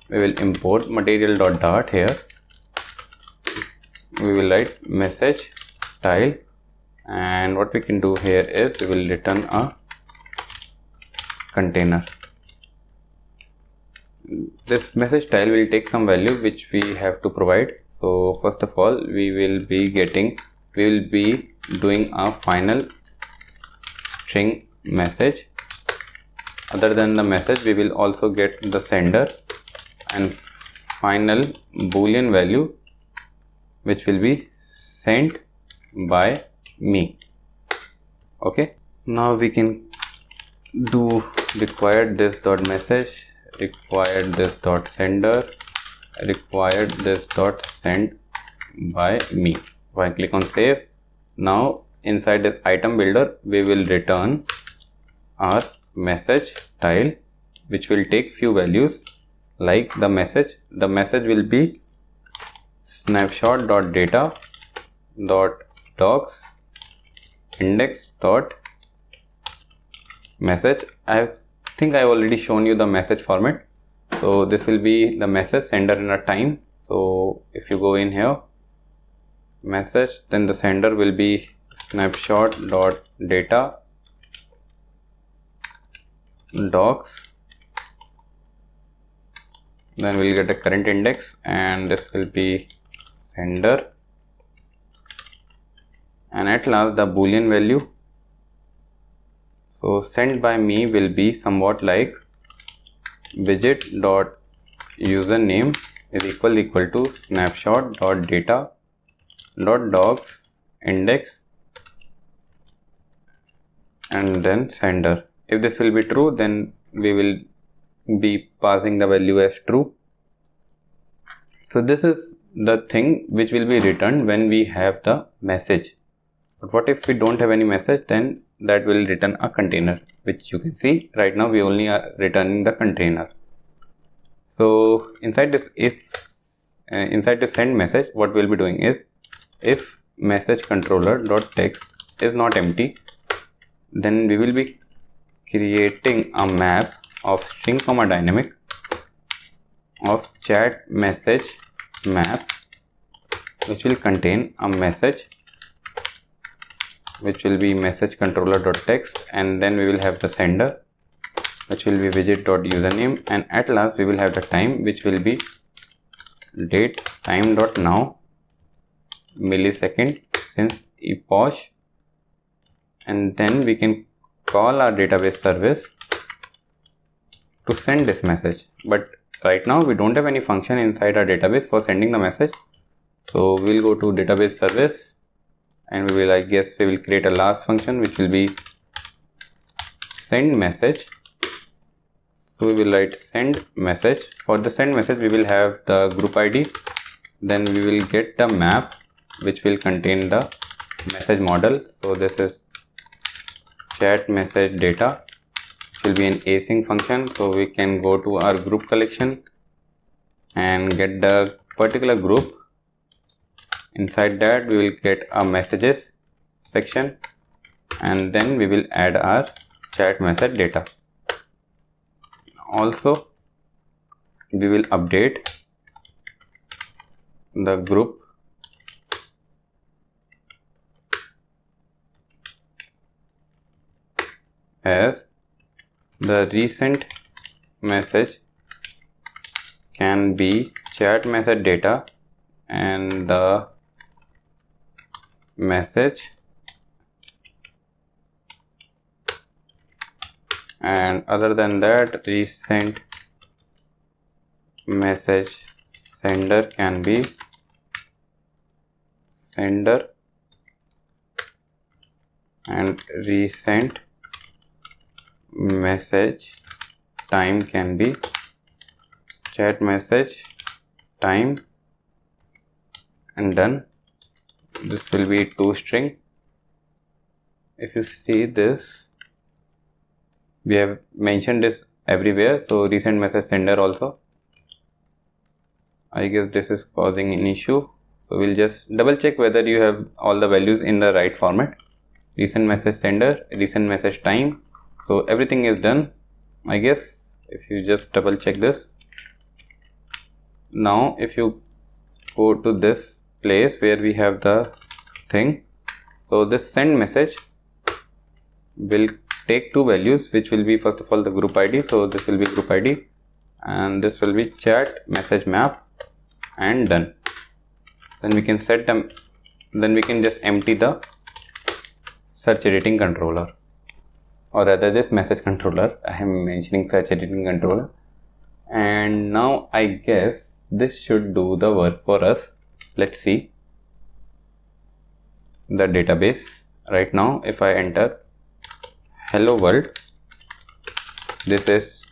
We will import material dot dart here. We will write message style, and what we can do here is we will return a container. This message style will take some value which we have to provide. So first of all, we will be doing a final string message. Other than the message, we will also get the sender and final boolean value which will be sent by me. Okay, now we can do required this dot message, required this dot sender, required this dot send by me. If I click on save, now inside this item builder we will return our message tile, which will take few values like the message. The message will be snapshot.data.docs index.message. I think I've already shown you the message format. So this will be the message, sender and a time. So if you go in here, message, then the sender will be snapshot.data.docs, then we'll get a current index, and this will be sender, and at last the boolean value. So sent by me will be somewhat like widget.username is equal to snapshot.data.docs index and then sender. If this will be true, then we will be passing the value as true. So this is the thing which will be returned when we have the message. But what if we don't have any message? Then that will return a container, which you can see right now we only are returning the container. So inside this inside the send message, what we'll be doing is, if message controller.text is not empty, then we will be creating a map of string comma dynamic of chat message map, which will contain a message, which will be message controller.text, and then we will have the sender, which will be widget.username, and at last we will have the time, which will be date time.now millisecond since epoch, and then we can call our database service to send this message. But right now we don't have any function inside our database for sending the message. So we'll go to database service, and we will, I guess, we will create a last function which will be send message. So we will write send message. For the send message we will have the group ID, then we will get the map which will contain the message model. So this is chat message data, which will be an async function. So we can go to our group collection and get the particular group. Inside that we will get a messages section, and then we will add our chat message data. Also we will update the group as the recent message can be chat message data and the message, and other than that recent message sender can be sender, and recent message time can be chat message time, and done. This will be toString. If you see this, we have mentioned this everywhere. So recent message sender also, I guess this is causing an issue. So we'll just double check whether you have all the values in the right format. Recent message sender, recent message time. So everything is done, I guess, if you just double check this. Now if you go to this place where we have the thing, so this send message will take two values, which will be first of all the group ID. So this will be group ID, and this will be chat message map, and done. Then we can set them, then we can just empty the search editing controller, or rather this message controller. I am mentioning search editing controller, and now I guess this should do the work for us. Let's see the database. Right now if I enter hello world, this is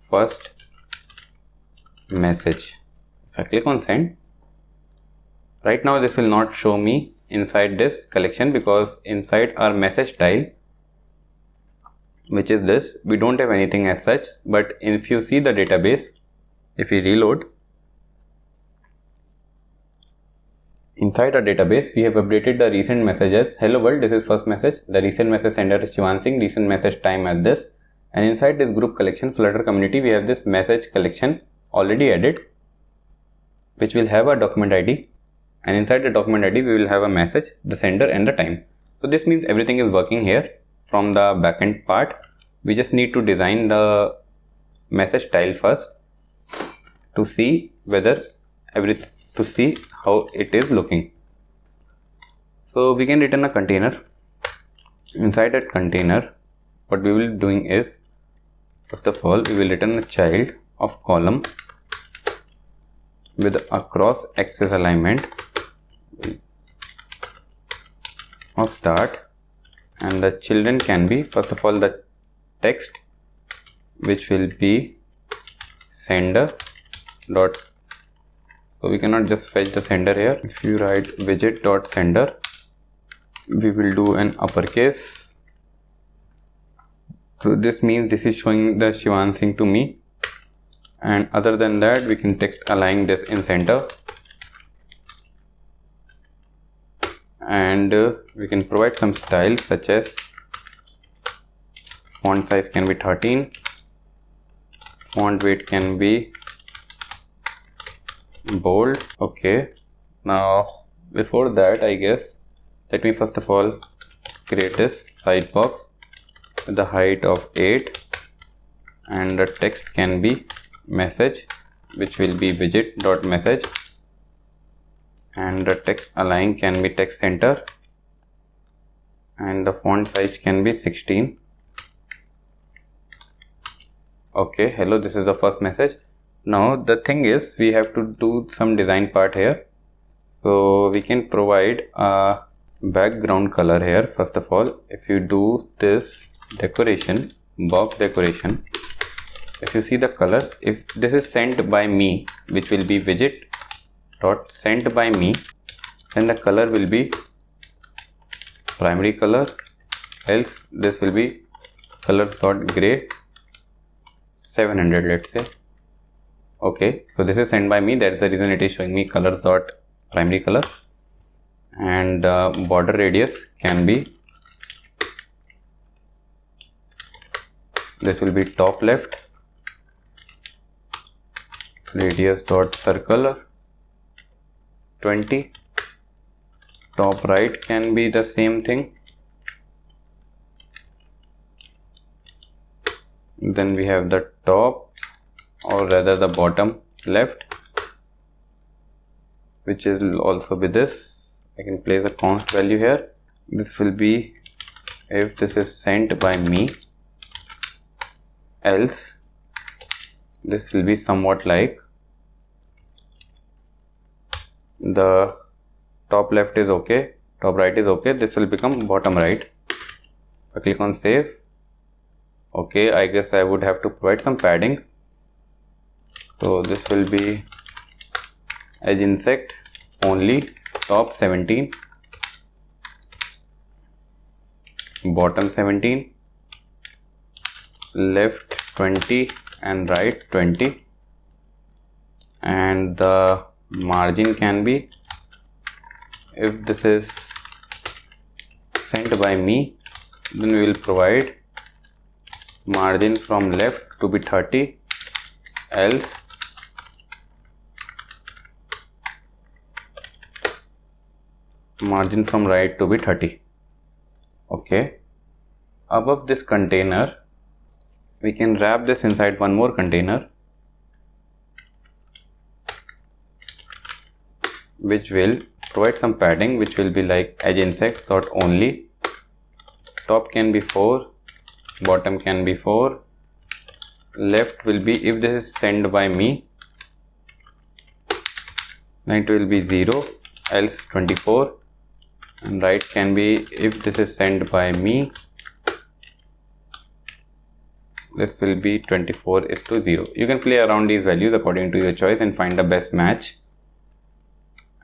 first message. If I click on send, right now this will not show me inside this collection, because inside our message tile, which is this, we don't have anything as such. But if you see the database, if we reload, inside our database we have updated the recent messages. Hello world, this is first message. The recent message sender is Shivan Singh, recent message time at this. And inside this group collection, Flutter community, we have this message collection already added, which will have a document ID. And inside the document ID, we will have a message, the sender and the time. So this means everything is working here. From the backend part, we just need to design the message tile first to see whether to see how it is looking. So we can return a container. Inside that container, what we will be doing is, first of all, we will return a child of column with a cross axis alignment of start, and the children can be, first of all, the text, which will be sender dot. So we cannot just fetch the sender here. If you write widget dot sender, we will do an uppercase. So this means this is showing the Shivan Singh to me, and other than that, we can text align this in center, and we can provide some styles such as font size can be 13, font weight can be bold. Okay, now before that, I guess, let me first of all create this side box with the height of 8, and the text can be message, which will be widget dot message, and the text align can be text center, and the font size can be 16. Okay, hello, this is the first message. Now the thing is, we have to do some design part here. So we can provide a background color here. First of all, if you do this decoration, box decoration, if you see the color, if this is sent by me, which will be widget dot sent by me, then the color will be primary color, else this will be colors dot gray 700, let's say. Okay, so this is sent by me, that's the reason it is showing me colors dot primary color. And border radius can be, this will be top left radius dot circle 20, top right can be the same thing. Then we have the top, or rather the bottom left, which is also be this. I can place a const value here. This will be if this is sent by me, else this will be somewhat like the top left is okay, top right is okay, this will become bottom right. I click on save. Okay, I guess I would have to provide some padding. So this will be edge insect only, top 17, bottom 17, left 20 and right 20, and the margin can be, if this is sent by me, then we will provide margin from left to be 30, else margin from right to be 30. Okay, above this container we can wrap this inside one more container, which will provide some padding, which will be like edge insect dot only, top can be 4, bottom can be 4, left will be, if this is sent by me, then it will be 0, else 24, and right can be, if this is sent by me, this will be 24:0. You can play around these values according to your choice and find the best match.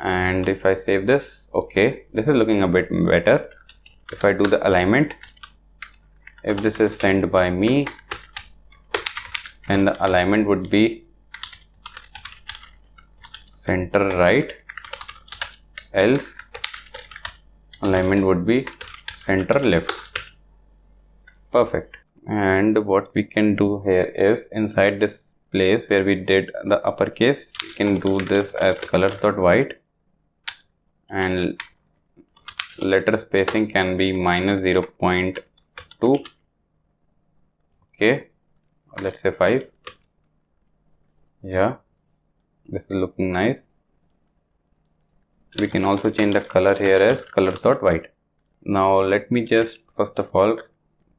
And if I save this, okay, this is looking a bit better. If I do the alignment, if this is sent by me, and the alignment would be center right, else alignment would be center left. Perfect. And what we can do here is, inside this place where we did the uppercase, we can do this as colors.white, and letter spacing can be -0.2. okay, let's say 5. Yeah, this is looking nice. We can also change the color here as colors.white. Now let me just first of all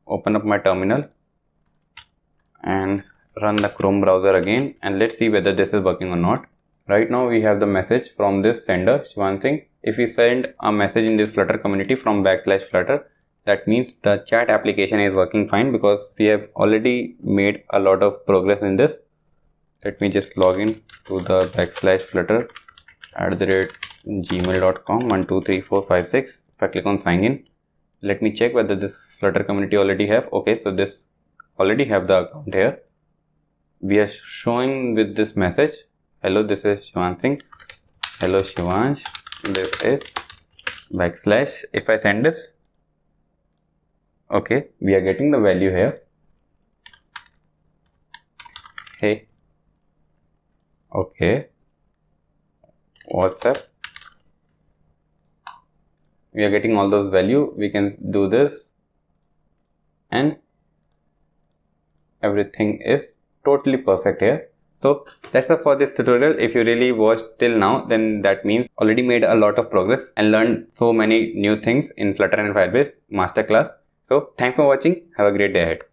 open up my terminal and run the Chrome browser again, and let's see whether this is working or not. Right now we have the message from this sender, Shivan Singh. If we send a message in this Flutter community from /Flutter, that means the chat application is working fine, because we have already made a lot of progress in this. Let me just log in to the /Flutter @gmail.com 1 2 3 4 5 6. If I click on sign in, let me check whether this Flutter community already have. Okay, so this already have the account here. We are showing with this message, hello, this is Shivan Singh. Hello Shivansh, this is /. If I send this, okay, we are getting the value here. Hey, okay, what's up? We are getting all those value. We can do this, and everything is totally perfect here. So that's all for this tutorial. If you really watched till now, then that means already made a lot of progress and learned so many new things in Flutter and Firebase masterclass. So thanks for watching. Have a great day ahead.